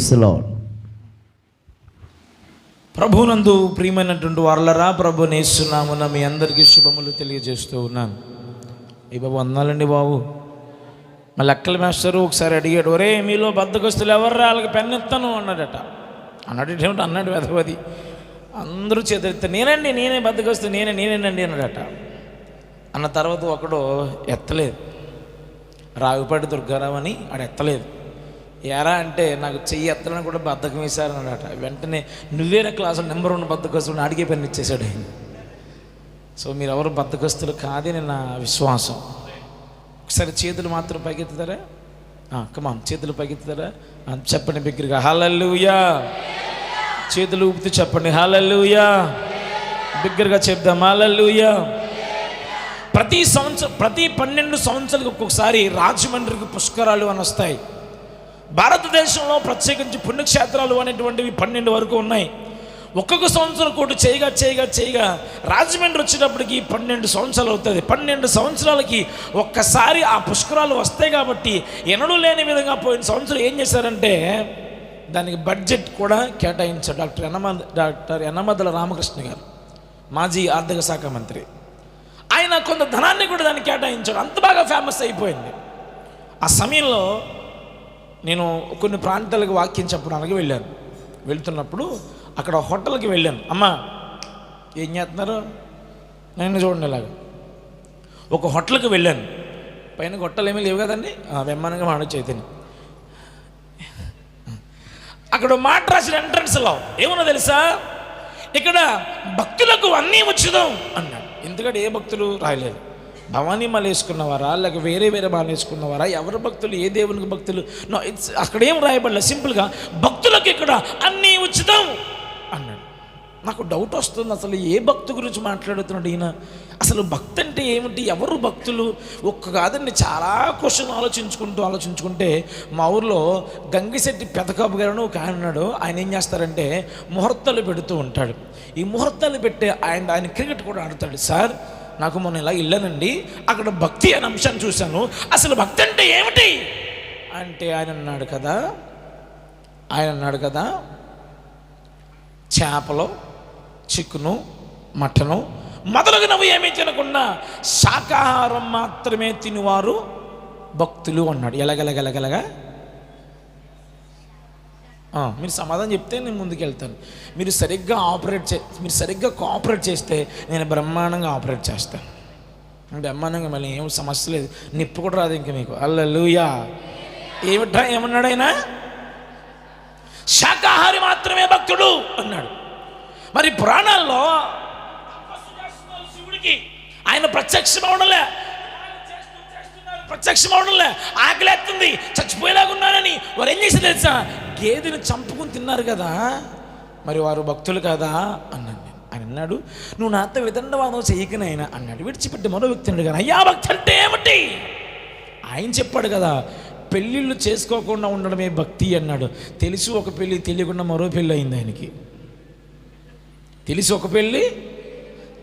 Praise the lord. ప్రభునందు ప్రియమైనటువంటి వారలరా, ప్రభుని యేసు నామమున మీ అందరికీ శుభములు తెలియజేస్తూ ఉన్నాను. ఈ బాబు వందాలండి బాబు. మా లెక్కల మాస్టరు ఒకసారి అడిగాడు, ఒరే మీలో బద్దకొస్తులు ఎవర్రా, వాళ్ళకి పెన్ను ఇస్తాను అన్నాడట. ఏమిటి అన్నాడు వెధవది. అందరూ చేతులెత్తారు, నేనే బద్దకొస్తు నేనేనండి అన్నాడట. అన్న తర్వాత ఒకడు ఎత్తలేదు, రావిపాటి దుర్గారావు అని ఆడు ఎత్తలేదు. ఎరా అంటే నాకు చెయ్యి ఎత్తడానికి కూడా బద్దకం వేశారన్నాడట. వెంటనే నువ్వేరే క్లాసులో నెంబర్ 1 బద్దకొస్తులు అడిగే పని ఇచ్చేసాడు ఆయన. సో మీరు ఎవరు బద్దకొస్తులు కాదని నా విశ్వాసం. ఒకసారి చేతులు మాత్రం పైకెత్తుతారా? కమాన్, చేతులు పైకెత్తుతారా? చెప్పండి బిగ్గరగా, హల్లెలూయా. చేతులు ఊపుతూ చెప్పండి, హల్లెలూయా. బిగ్గరగా చెప్దాం, హల్లెలూయా. ప్రతి 12 సంవత్సరాలకు ఒక్కొక్కసారి రాజమండ్రికి పుష్కరాలు అని వస్తాయి. భారతదేశంలో ప్రత్యేకించి పుణ్యక్షేత్రాలు అనేటువంటివి 12 వరకు ఉన్నాయి. ఒక్కొక్క సంవత్సరం కూడా చేయగా రాజమండ్రి వచ్చేటప్పటికి 12 సంవత్సరాలు అవుతుంది. 12 సంవత్సరాలకి ఒక్కసారి ఆ పుష్కరాలు వస్తాయి. కాబట్టి ఎన్నడూ లేని విధంగా పోయిన సంవత్సరం ఏం చేశారంటే దానికి బడ్జెట్ కూడా కేటాయించారు. డాక్టర్ యనమదల రామకృష్ణ గారు, మాజీ ఆర్థిక శాఖ మంత్రి. ఆయన కొంత ధనాన్ని కూడా దాన్ని కేటాయించాడు. అంత బాగా ఫేమస్ అయిపోయింది. ఆ సమయంలో నేను కొన్ని ప్రాంతాలకు వాక్యం చెప్పడానికి వెళ్ళాను. వెళ్తున్నప్పుడు అక్కడ హోటల్కి వెళ్ళాను. అమ్మా ఏం చేస్తున్నారు నేను చూడండి ఇలాగ. ఒక హోటల్కి వెళ్ళాను. పైన హోటల్ ఏమీ లేవు కదండి, వెమ్మనంగా మాట చైతన్య. అక్కడ మాట రాసిన ఎంట్రన్స్లో ఏమన్నా తెలుసా, ఇక్కడ భక్తులకు అన్నీ ఉచితం అన్నాడు. ఎందుకంటే ఏ భక్తులు రాయలేదు. భవానీ మాల వేసుకున్నవారా, లేక వేరే మాల వేసుకున్నవారా, ఎవరు భక్తులు, ఏ దేవునికి భక్తులు, నో ఇట్స్ అక్కడ ఏం రాయబడలేదు. సింపుల్గా భక్తులకు ఇక్కడ అన్నీ ఉచితం అన్నాడు. నాకు డౌట్ వస్తుంది, అసలు ఏ భక్తు గురించి మాట్లాడుతున్నాడు ఈయన? అసలు భక్తి అంటే ఏమిటి, ఎవరు భక్తులు? కాదండి, చాలా క్వశ్చన్ ఆలోచించుకుంటే మా ఊర్లో గంగిశెట్టి పెదకాపు గారు ఒక ఆయన ఉన్నాడు. ఆయన ఏం చేస్తారంటే ముహూర్తాలు పెడుతూ ఉంటాడు. ఈ ముహూర్తాలు పెట్టే ఆయన క్రికెట్ కూడా ఆడతాడు. సార్ నాకు మొన్న ఇలా వెళ్ళానండి, అక్కడ భక్తి అనే అంశాన్ని చూశాను, అసలు భక్తి అంటే ఏమిటి అంటే ఆయన అన్నాడు కదా చేపలు, చికెను, మటను మొదలగునవి ఏమీ తినకుండా శాకాహారం మాత్రమే తినేవారు భక్తులు అన్నాడు. ఎలాగలగలగలగా మీరు సమాధానం చెప్తే నేను ముందుకెళ్తాను. మీరు సరిగ్గా కోఆపరేట్ చేస్తే నేను బ్రహ్మాండంగా ఆపరేట్ చేస్తాను. బ్రహ్మాండంగా మళ్ళీ ఏం సమస్య లేదు, నిప్పు కూడా రాదు ఇంకా మీకు. హల్లెలూయా. ఏమన్నాడు ఆయన? శాకాహారి మాత్రమే భక్తుడు అన్నాడు. మరి పురాణాల్లో శివుడికి ఆయన ప్రత్యక్షమవడంలే, ఆకలేస్తుంది, చచ్చిపోయేలాగున్నానని వారు ఏం చేసి తెలుసా, గేదెని చంపుకుని తిన్నారు కదా, మరి వారు భక్తులు కదా అన్నాడు. ఆయన అన్నాడు, నువ్వు నాతో వితండవాదం చెయ్యకనైనా అన్నాడు. విడిచిపెట్టి మరో వ్యక్తి అన్నాడు కదా, అయ్యా భక్తి అంటే ఏమిటి? ఆయన చెప్పాడు కదా, పెళ్ళిళ్ళు చేసుకోకుండా ఉండడమే భక్తి అన్నాడు. తెలిసి ఒక పెళ్ళి, తెలియకుండా మరో పెళ్ళి అయింది ఆయనకి. తెలిసి ఒక పెళ్ళి,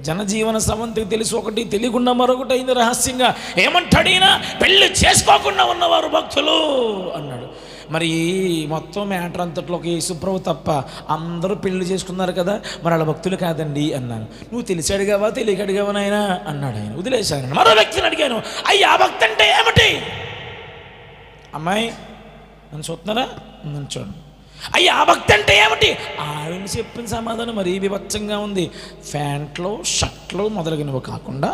జనజీవన సమంతికి తెలిసి ఒకటి, తెలియకుండా మరొకటి అయింది రహస్యంగా. ఏమంటాడు ఈయన? పెళ్ళి చేసుకోకుండా ఉన్నవారు భక్తులు అన్నాడు. మరి మొత్తం మ్యాటర్ అంతట్లోకి యేసుప్రభు తప్ప అందరూ పెళ్లి చేసుకున్నారు కదా, మరి వాళ్ళ భక్తులు కాదండి అన్నాను. నువ్వు తెలిసి అడిగావా, తెలియక అడిగావా నాయనా అన్నాడు. ఆయన వదిలేశాను. మరో వ్యక్తిని అడిగాను, అయ్యా భక్తి అంటే ఏమిటి? అమ్మాయి నన్ను చూస్తున్నారా? నన్ను చూడండి. అయ్యా భక్తి అంటే ఏమిటి? ఆయన చెప్పిన సమాధానం మరీ విభత్సంగా ఉంది. ప్యాంట్లు, షర్ట్లు మొదలగినవి కాకుండా,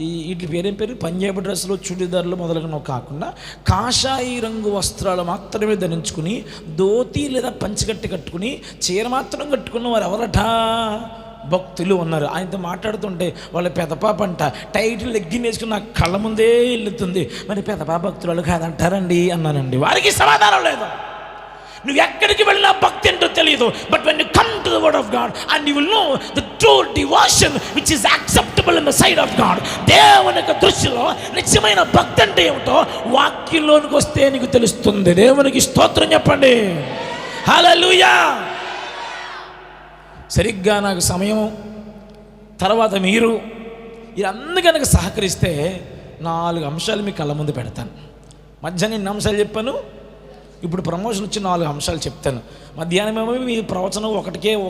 వీటి పేరేం పేరు, పంజాబీ డ్రెస్సులు, చుడిదార్లు మొదలగినవి కాకుండా కాషాయి రంగు వస్త్రాలు మాత్రమే ధరించుకుని, ధోతి లేదా పంచకట్టి కట్టుకుని, చీర మాత్రం కట్టుకున్న వారు ఎవరట? భక్తులు ఉన్నారు. ఆయనతో మాట్లాడుతుంటే వాళ్ళ పెదపాప అంట టైటిల్ లెగ్గిన్ వేసుకుని నాకు కళ్ళ ముందే వెళ్తుంది. మరి పెదపాప భక్తులు కాదంటారండి అన్నానండి. వారికి సమాధానం లేదు. నువ్వు ఎక్కడికి వెళ్ళినా భక్తి ఏంటో తెలియదు. But when you come to the word of God and you will know the true devotion which is acceptable in the sight of God. దేవుని యొక్క దృష్టిలో నిజమైన భక్తి అంటే ఏమిటో వాక్యంలోనికి వస్తే నీకు తెలుస్తుంది. దేవునికి స్తోత్రం చెప్పండి. హల్లెలూయా. సరిగ్గా నాకు సమయం తర్వాత మీరు ఇదంతా కనుక సహకరిస్తే 4 అంశాలు మీ కళ్ళ ముందు పెడతాను. మధ్యాహ్నం ఎన్ని అంశాలు చెప్పాను? ఇప్పుడు ప్రమోషన్ వచ్చి 4 అంశాలు చెప్తాను. మధ్యాహ్నమేమో మీ ప్రవచనం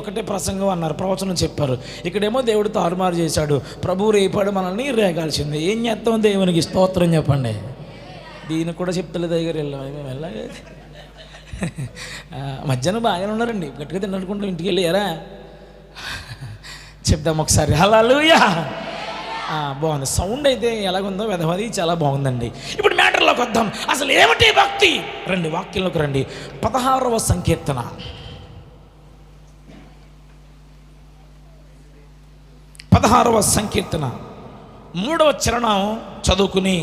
ఒకటే ప్రసంగం అన్నారు, ప్రవచనం చెప్పారు. ఇక్కడేమో దేవుడు తారుమారు చేశాడు. ప్రభువు రేపాడు మనల్ని రేగాల్సిందే. ఏం చేస్తాం? దేవునికి స్తోత్రం చెప్పండి. దీనికి కూడా చెప్తలేదు అయ్యగారు. మేము వెళ్ళాలి. మధ్యాహ్నం బాగానే ఉన్నారండి, గట్టిగా తిన్నట్టుకుంటాం. ఇంటికి వెళ్ళారా? చెప్దాం ఒకసారి హల్లెలూయా. బాగుంది. సౌండ్ అయితే ఎలాగుందో వెధవది చాలా బాగుందండి. ఇప్పుడు మ్యాటర్లోకి వద్దాం. అసలు ఏమిటి భక్తి? రండి వాక్యంలోకి రండి. 16వ సంకీర్తన 16వ సంకీర్తన 3వ చరణం చదువుకుని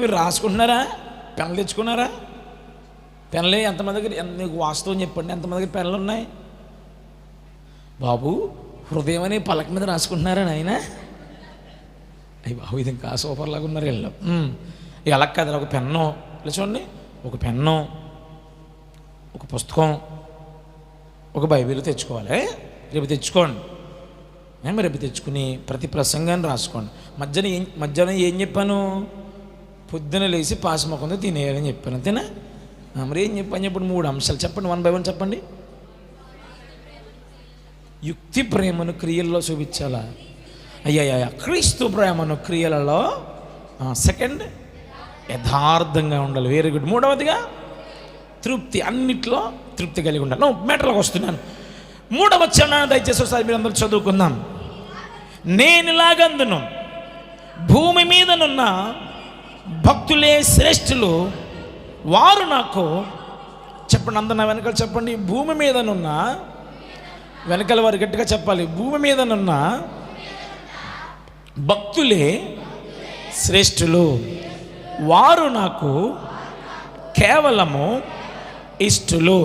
మీరు రాసుకుంటున్నారా? పెన్నులు తెచ్చుకున్నారా? పెన్నులే ఎంతమంది దగ్గర? మీకు వాస్తవం చెప్పండి, ఎంతమంది దగ్గర పెన్నులు ఉన్నాయి? బాబు హృదయం అనే పలక మీద రాసుకుంటున్నారా నాయన? అయ్యి బాబు ఇది ఇంకా సూపర్ లాగా ఉన్నారు వీళ్ళు. ఇక అలా కాదు, ఒక పెన్ను ఇలా చూడండి, ఒక పెన్ను, ఒక పుస్తకం, ఒక బైబిల్ తెచ్చుకోవాలి. రేపు తెచ్చుకోండి. మేము రేపు తెచ్చుకుని ప్రతి ప్రసంగాన్ని రాసుకోండి. మధ్యాహ్నం ఏం చెప్పాను? పొద్దున లేచి పాశముఖంతో తినేయాలని చెప్పాను, అంతేనా? మరి ఏం చెప్పాను? ఇప్పుడు 3 అంశాలు చెప్పండి, 1 by 1 చెప్పండి. యుక్తి ప్రేమను క్రియల్లో చూపించాలా? అయ్యా క్రీస్తు ప్రేమను క్రియలలో. సెకండ్, యథార్థంగా ఉండాలి. Very good. 3వదిగా తృప్తి, అన్నిట్లో తృప్తి కలిగి ఉండాలి. మ్యాటర్లోకి వస్తున్నాను. 3వ చరణాన్ని దయచేసి ఒకసారి మీరు అందరూ చదువుకుందాం. నేను ఇలాగందును, భూమి మీదనున్న భక్తులే శ్రేష్ఠులు, వారు నాకు. చెప్పండి అందరు నా వెనకాల చెప్పండి. భూమి మీదనున్న, వెనకాల వారు గట్టిగా చెప్పాలి. భూమి మీదనున్న భక్తులే శ్రేష్ఠులు, వారు నాకు కేవలము ఇష్టలు.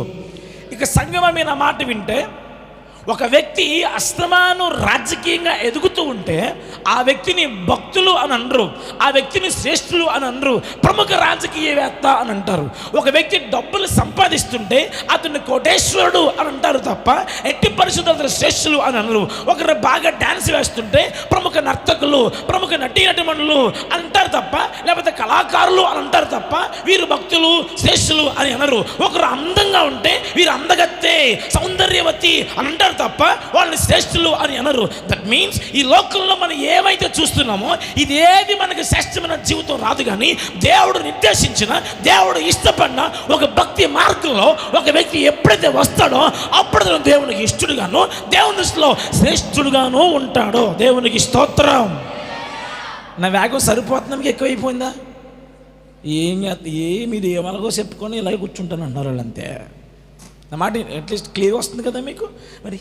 ఇక సంగమం మీద మాట వింటే, ఒక వ్యక్తి అస్తమాను రాజకీయంగా ఎదుగుతూ ఉంటే ఆ వ్యక్తిని భక్తులు అని అనరు, ఆ వ్యక్తిని శ్రేష్ఠులు అని అనరు, ప్రముఖ రాజకీయవేత్త అని అంటారు. ఒక వ్యక్తి డబ్బులు సంపాదిస్తుంటే అతన్ని కోటేశ్వరుడు అని అంటారు తప్ప ఎట్టి పరిస్థితుల్లో శ్రేష్ఠులు అని అనరు. ఒకరు బాగా డ్యాన్స్ వేస్తుంటే ప్రముఖ నర్తకులు, ప్రముఖ నటీనటుమణులు అంటారు తప్ప, లేకపోతే కళాకారులు అని అంటారు తప్ప వీరు భక్తులు శ్రేష్ఠులు అని అనరు. ఒకరు అందంగా ఉంటే వీరు అందగత్తే, సౌందర్యవతి అని అంటారు తప్ప వాళ్ళని శ్రేష్ఠులు అని అనరు. దట్ మీన్స్ ఈ లోకంలో మనం ఏమైతే చూస్తున్నామో ఇదేది మనకి శ్రేష్టమైన జీవితం రాదు. కానీ దేవుడు నిర్దేశించిన, దేవుడు ఇష్టపడిన ఒక భక్తి మార్గంలో ఒక వ్యక్తి ఎప్పుడైతే వస్తాడో అప్పుడు దేవునికి ఇష్టడుగాను, దేవుని దృష్టిలో శ్రేష్ఠుడుగాను ఉంటాడో. దేవునికి స్తోత్రం. నా వేగం సరిపోతున్నా మీకు ఎక్కువైపోయిందా? మీరు ఏమలాగో చెప్పుకొని ఇలాగే కూర్చుంటాను అంటున్నారు వాళ్ళు, అంతే. నా మాట అట్లీస్ట్ క్లియర్ వస్తుంది కదా మీకు? మరి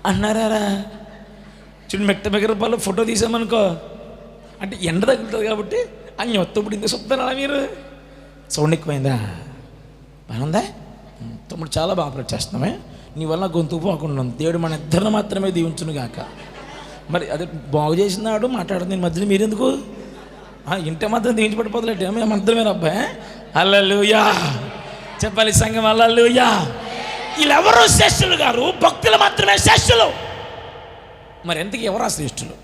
అన్నారా? చూడండి, మెట్ట మెగరపాలు ఫోటో తీసామనుకో అంటే ఎండ తగులుతుంది కాబట్టి అన్ని ఒత్తప్పుడు ఇంత చెప్తాను అలా. మీరు సౌండ్ ఎక్కువైందా? బాగుందా? తమ్ముడు చాలా బాగా ఆపరేట్ చేస్తున్నామే. నీ వల్ల గొంతు పోకుండా దేవుడు మన ఇద్దరిని మాత్రమే దీవించును గాక. మరి అదే బాగు చేసినాడు మాట్లాడుతుంది నేను మధ్యలో మీరెందుకు? ఇంటే మాత్రం దీవించబడిపోతలేటే మేము అర్థమైన అబ్బాయి. హల్లెలూయా చెప్పాలి సంఘం, హల్లెలూయా. వీళ్ళెవరూ శ్రేష్ఠులు గారు, భక్తులు మాత్రమే శ్రేష్ఠులు. మరి ఎంతకి ఎవరా శ్రేష్ఠులు?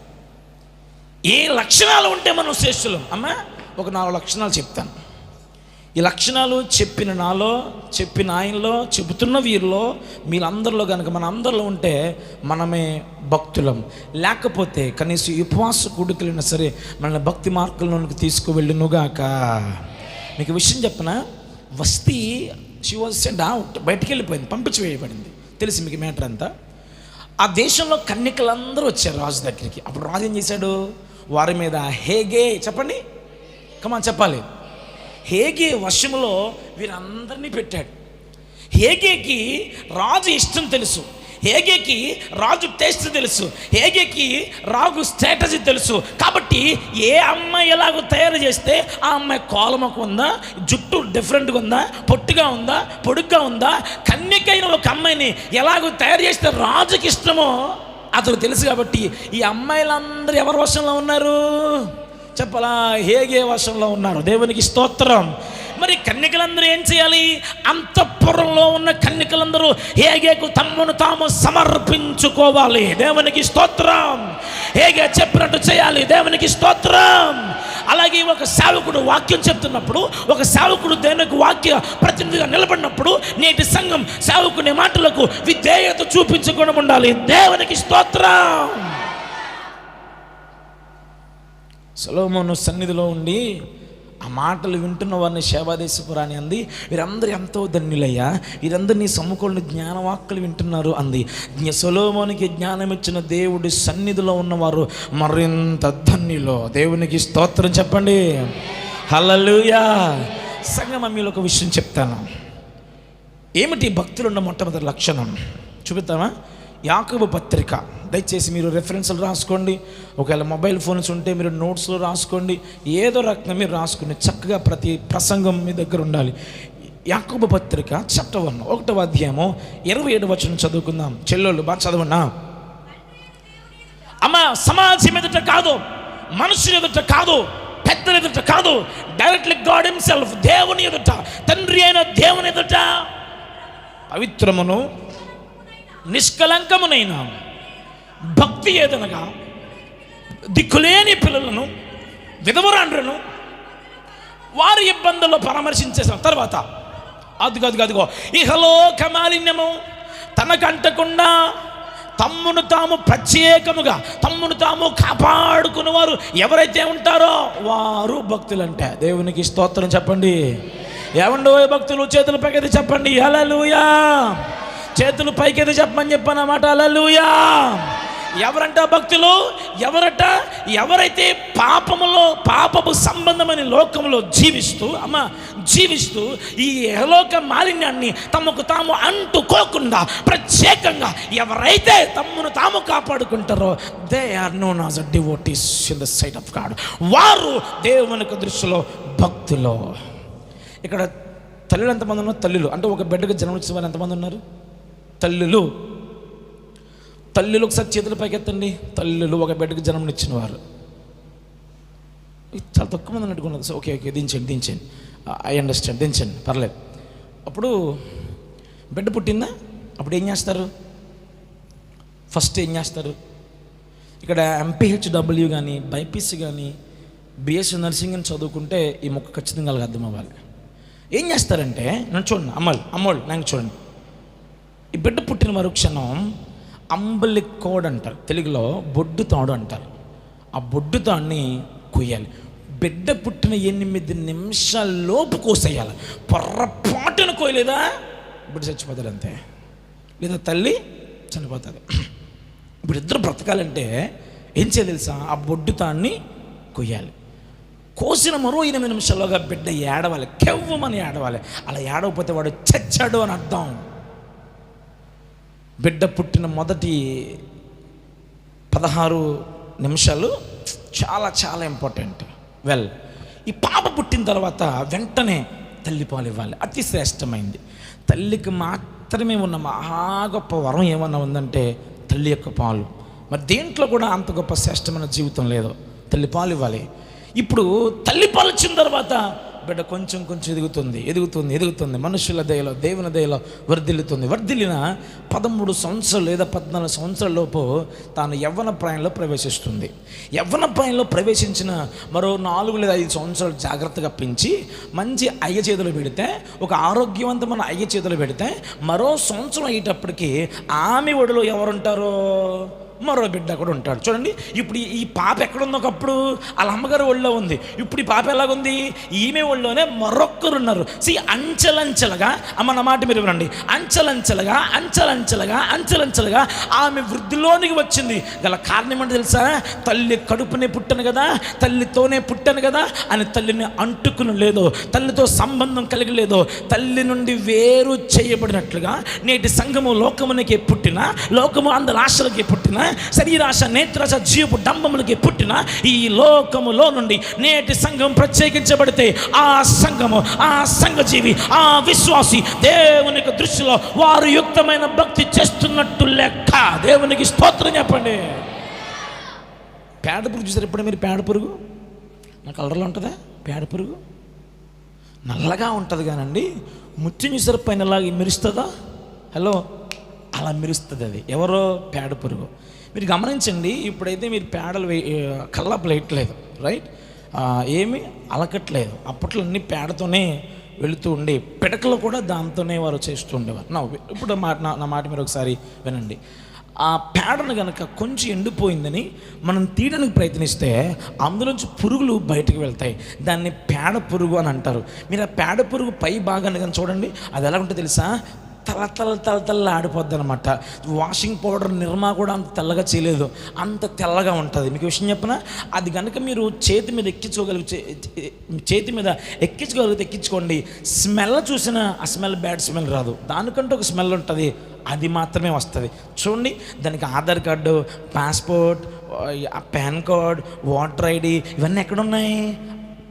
ఏ లక్షణాలు ఉంటే మనం శ్రేష్ఠులు? అమ్మా ఒక 4 లక్షణాలు చెప్తాను. ఈ లక్షణాలు చెప్పిన నాలో, చెప్పిన ఆయనలో, చెబుతున్న వీరిలో, మీరందరిలో కనుక మన అందరిలో ఉంటే మనమే భక్తులం. లేకపోతే కనీసం ఉపవాస కూడికలైనా సరే మన భక్తి మార్గంలోనికి తీసుకువెళ్ళునుగాక. మీకు విషయం చెప్పనా? వస్తీ షీ వాజ్ సెండ్ అవుట్, బయటికి వెళ్ళిపోయింది, పంపించి వేయబడింది. తెలిసి మీకు మ్యాటర్ అంతా. ఆ దేశంలో కన్యకలందరూ వచ్చారు రాజు దగ్గరికి. అప్పుడు రాజు ఏం చేశాడు? వారి మీద హేగే, చెప్పండి కమాన్ చెప్పాలి, హేగే వశములో వీరందరినీ పెట్టాడు. హేగేకి రాజు ఇష్టం తెలుసు, హేగేకి రాజు టేస్ట్ తెలుసు, హేగేకి రాజు స్ట్రాటజీ తెలుసు. కాబట్టి ఏ అమ్మాయి ఎలాగో తయారు చేస్తే ఆ అమ్మాయి కోలమకు ఉందా, జుట్టు డిఫరెంట్గా ఉందా, పొట్టుగా ఉందా, పొడుగ్గా ఉందా, కన్యకైన ఒక అమ్మాయిని ఎలాగో తయారు చేస్తే రాజుకి ఇష్టమో అతను తెలుసు. కాబట్టి ఈ అమ్మాయిలందరూ ఎవరి వశంలో ఉన్నారు చెప్పలా? హేగే వశంలో ఉన్నారు. దేవునికి స్తోత్రం. మరి కన్యకలందరూ ఏం చేయాలి? అంతఃపురంలో ఉన్న కన్యకలందరూ హేగేకు తమ్మును తాము సమర్పించుకోవాలి. దేవునికి స్తోత్రం. హేగే చెప్పినట్టు చేయాలి. దేవునికి స్తోత్రం. అలాగే ఒక సేవకుడు వాక్యం చెప్తున్నప్పుడు, ఒక సేవకుడు దేవునికి వాక్య ప్రతినిధిగా నిలబడినప్పుడు నేటి సంఘం సేవకుని మాటలకు విధేయత చూపించకుండా ఉండాలి. దేవునికి స్తోత్రం. సొలొమోను సన్నిధిలో ఉండి ఆ మాటలు వింటున్న వారిని శేబాదేశపురాణి అంది, వీరందరూ ఎంతో ధన్యులయ్యా, వీరందరూ నీ సమ్ముఖంలో జ్ఞానవాక్కులు వింటున్నారు అంది. సొలొమోనుకి జ్ఞానం ఇచ్చిన దేవుడి సన్నిధిలో ఉన్నవారు మరింత ధన్యులు. దేవునికి స్తోత్రం చెప్పండి. హల్లెలూయా. సంగమా, మీలో ఒక విషయం చెప్తాను. ఏమిటి భక్తులు ఉన్న మొట్టమొదటి లక్షణం చూపిద్దామా? యాకోబు పత్రిక, దయచేసి మీరు రెఫరెన్స్లు రాసుకోండి. ఒకవేళ మొబైల్ ఫోన్స్ ఉంటే మీరు నోట్స్లో రాసుకోండి. ఏదో రకంగా మీరు రాసుకుని చక్కగా ప్రతి ప్రసంగం మీ దగ్గర ఉండాలి. యాకోబు పత్రిక చాప్టర్ 1, 1వ అధ్యాయము 27వ వచనం చదువుకుందాం. చెల్లెళ్ళు బాగా చదవన్నా. అమ్మ, సమాజం ఎదుట కాదు, మనుషులు ఎదుట కాదు, పెద్దల ఎదుట కాదు, డైరెక్ట్లీ గాడ్ హిమ్సెల్ఫ్, దేవుని ఎదుట, తండ్రి అయిన దేవుని ఎదుట పవిత్రమును నిష్కలంకమునైన భక్తి ఏదనగా దిక్కులేని పిల్లలను, విధవరాండ్రను వారి ఇబ్బందుల్లో పరామర్శించేసిన తర్వాత అదిగో ఇహలోక మాలిన్యము తనకంటకుండా తమ్మును తాము ప్రత్యేకముగా తమ్మును తాము కాపాడుకున్న వారు ఎవరైతే ఉంటారో వారు భక్తులంటే. దేవునికి స్తోత్రం చెప్పండి. ఏమండో భక్తులు చేతులు పైకెత్తి చెప్పండి హల్లెలూయా. చేతులు పైకెత్తి చెప్పమని చెప్పానమాట. హల్లెలూయా. ఎవరంట భక్తులు? ఎవరైతే పాపపు సంబంధమైన లోకంలో జీవిస్తూ ఈ యెహలోక మాలిన్యాన్ని తమకు తాము అంటుకోకుండా ప్రత్యేకంగా ఎవరైతే తమ్మును తాము కాపాడుకుంటారో they are known as devotees in the sight of God. వారు దేవుని దృష్టిలో భక్తులు. ఇక్కడ తల్లులు ఎంతమంది ఉన్నారు? తల్లులు అంటే ఒక బిడ్డకు జన్మనిచ్చిన వారు ఎంతమంది ఉన్నారు? తల్లులు ఒకసారి చేతుల పైకెత్తండి. తల్లులు ఒక బిడ్డకు జన్మనిచ్చిన వారు చాలా తక్కువ మంది అన్నట్టుకున్నది. ఓకే దించండి. ఐ అండర్స్టాండ్, దించండి, పర్లేదు. అప్పుడు బిడ్డ పుట్టిందా? అప్పుడు ఏం చేస్తారు? ఫస్ట్ ఏం చేస్తారు? ఇక్కడ MPHW కానీ బైపీసీ కానీ BSc నర్సింగ్ అని చదువుకుంటే ఈ మొక్క ఖచ్చితంగా వాళ్ళకి అర్థం అవ్వాలి. ఏం చేస్తారంటే, నన్ను చూడండి, అమ్మోళ్ళు నాకు చూడండి. ఈ బిడ్డ పుట్టిన మరుక్షణం అంబలికోడ్ అంటారు, తెలుగులో బొడ్డు తాడు అంటారు. ఆ బొడ్డు తాడుని కొయ్యాలి. బిడ్డ పుట్టిన 8 నిమిషాల్లోపు కోసేయాలి. పొర్రపాటును కోయలేదా బిడ్డ చచ్చిపోతాడు అంతే, లేదా తల్లి చనిపోతుంది. ఇప్పుడు ఇద్దరు బ్రతకాలంటే ఏం చేయాలి తెలుసా? ఆ బొడ్డు తాడుని కొయ్యాలి. కోసిన మరో 8 నిమిషాల్లోగా బిడ్డ ఏడవాలి, కెవ్వమని ఏడవాలి. అలా ఏడవకపోతే వాడు చచ్చాడు అని అర్థం. బిడ్డ పుట్టిన మొదటి 16 నిమిషాలు చాలా చాలా ఇంపార్టెంట్. ఈ పాప పుట్టిన తర్వాత వెంటనే తల్లిపాలు ఇవ్వాలి. అతి శ్రేష్టమైంది. తల్లికి మాత్రమే ఉన్న మహా గొప్ప వరం ఏమన్నా ఉందంటే తల్లి యొక్క పాలు. మరి దేంట్లో కూడా అంత గొప్ప శ్రేష్టమైన జీవితం లేదు. తల్లిపాలు ఇవ్వాలి. ఇప్పుడు తల్లిపాలు ఇచ్చిన తర్వాత బిడ్డ కొంచెం ఎదుగుతుంది. మనుషుల దయలో, దేవుని దయలో వర్ధిల్లిన 13 సంవత్సరాలు లేదా 14 సంవత్సరాల లోపు తాను యవ్వన ప్రాయంలో ప్రవేశిస్తుంది. యవ్వన ప్రాయంలో ప్రవేశించిన మరో 4 లేదా 5 సంవత్సరాలు జాగ్రత్తగా పెంచి మంచి అయ్య చేతులు పెడితే, ఒక ఆరోగ్యవంతమైన అయ్య చేతులు పెడితే మరో సంవత్సరం అయ్యేటప్పటికి ఆమె ఒడిలో ఎవరుంటారో మరో బిడ్డ కూడా ఉంటాడు. చూడండి, ఇప్పుడు ఈ పాప ఎక్కడుందో ఒకప్పుడు వాళ్ళ అమ్మగారు ఒళ్ళో ఉంది. ఇప్పుడు ఈ పాప ఎలాగుంది? ఈమె ఒళ్ళోనే మరొక్కరు ఉన్నారు. అంచెలంచెలుగా అమ్మ నా మాట మీరు వినండి. అంచెలంచెలుగా ఆమె వృద్ధిలోనికి వచ్చింది. గల కారణం ఏంటో తెలుసా? తల్లి కడుపునే పుట్టాను కదా, తల్లితోనే పుట్టాను కదా అని తల్లిని అంటుకుని లేదో, తల్లితో సంబంధం కలిగి లేదో, తల్లి నుండి వేరు చేయబడినట్లుగా నేటి సంఘము లోకమునికి పుట్టిన, లోకము అందరి ఆశలకి పుట్టిన, శరీరాశ, నేత్రాశ, జీవపు డంబములకి పుట్టిన ఈ లోకములో నుండి నేటి సంఘం ప్రత్యేకించబడితే ఆ సంఘము, ఆ సంఘజీవి, ఆ విశ్వాసి దేవునికి దృష్టిలో వారు యుక్తమైన భక్తి చేస్తున్నట్టు లెక్క. దేవునికి స్తోత్రం చెప్పండి. పేడ పురుగు చూసారు ఎప్పుడు మీరు? పేడ పురుగు నా కలర్లో ఉంటుందా? పేడ పురుగు నల్లగా ఉంటుంది కానండి ముత్యం చూసారు పైనలాగా మెరుస్తుందా? హలో, అలా మెరుస్తుంది అది. ఎవరో పేడ పురుగు. మీరు గమనించండి, ఇప్పుడైతే మీరు పేడలు కల్లాపు వేయట్లేదు, రైట్? ఏమి అలకట్లేదు. అప్పట్లో అన్ని పేడతోనే వెళుతూ ఉండి పిడకలు కూడా దాంతోనే వారు చేస్తూ ఉండేవారు. ఇప్పుడు నా మాట మీరు ఒకసారి వినండి. ఆ పేడను కనుక కొంచెం ఎండిపోయిందని మనం తీయడానికి ప్రయత్నిస్తే అందులోంచి పురుగులు బయటకు వెళ్తాయి. దాన్ని పేడ పురుగు అని అంటారు. మీరు ఆ పేడ పురుగు పై భాగాన్ని కానీ చూడండి, అది ఎలా ఉంటుందో తెలుసా? తల ఆడిపోద్ది అనమాట. వాషింగ్ పౌడర్ నిర్మా కూడా అంత తెల్లగా చేయలేదు, అంత తెల్లగా ఉంటుంది. మీకు విషయం చెప్పిన, అది కనుక మీరు చేతి మీద ఎక్కించుకోండి, స్మెల్ చూసినా ఆ స్మెల్ బ్యాడ్ స్మెల్ రాదు. దానికంటే ఒక స్మెల్ ఉంటుంది, అది మాత్రమే వస్తుంది. చూడండి, దానికి Aadhaar card, passport, pan card, voter ID ఇవన్నీ ఎక్కడున్నాయి?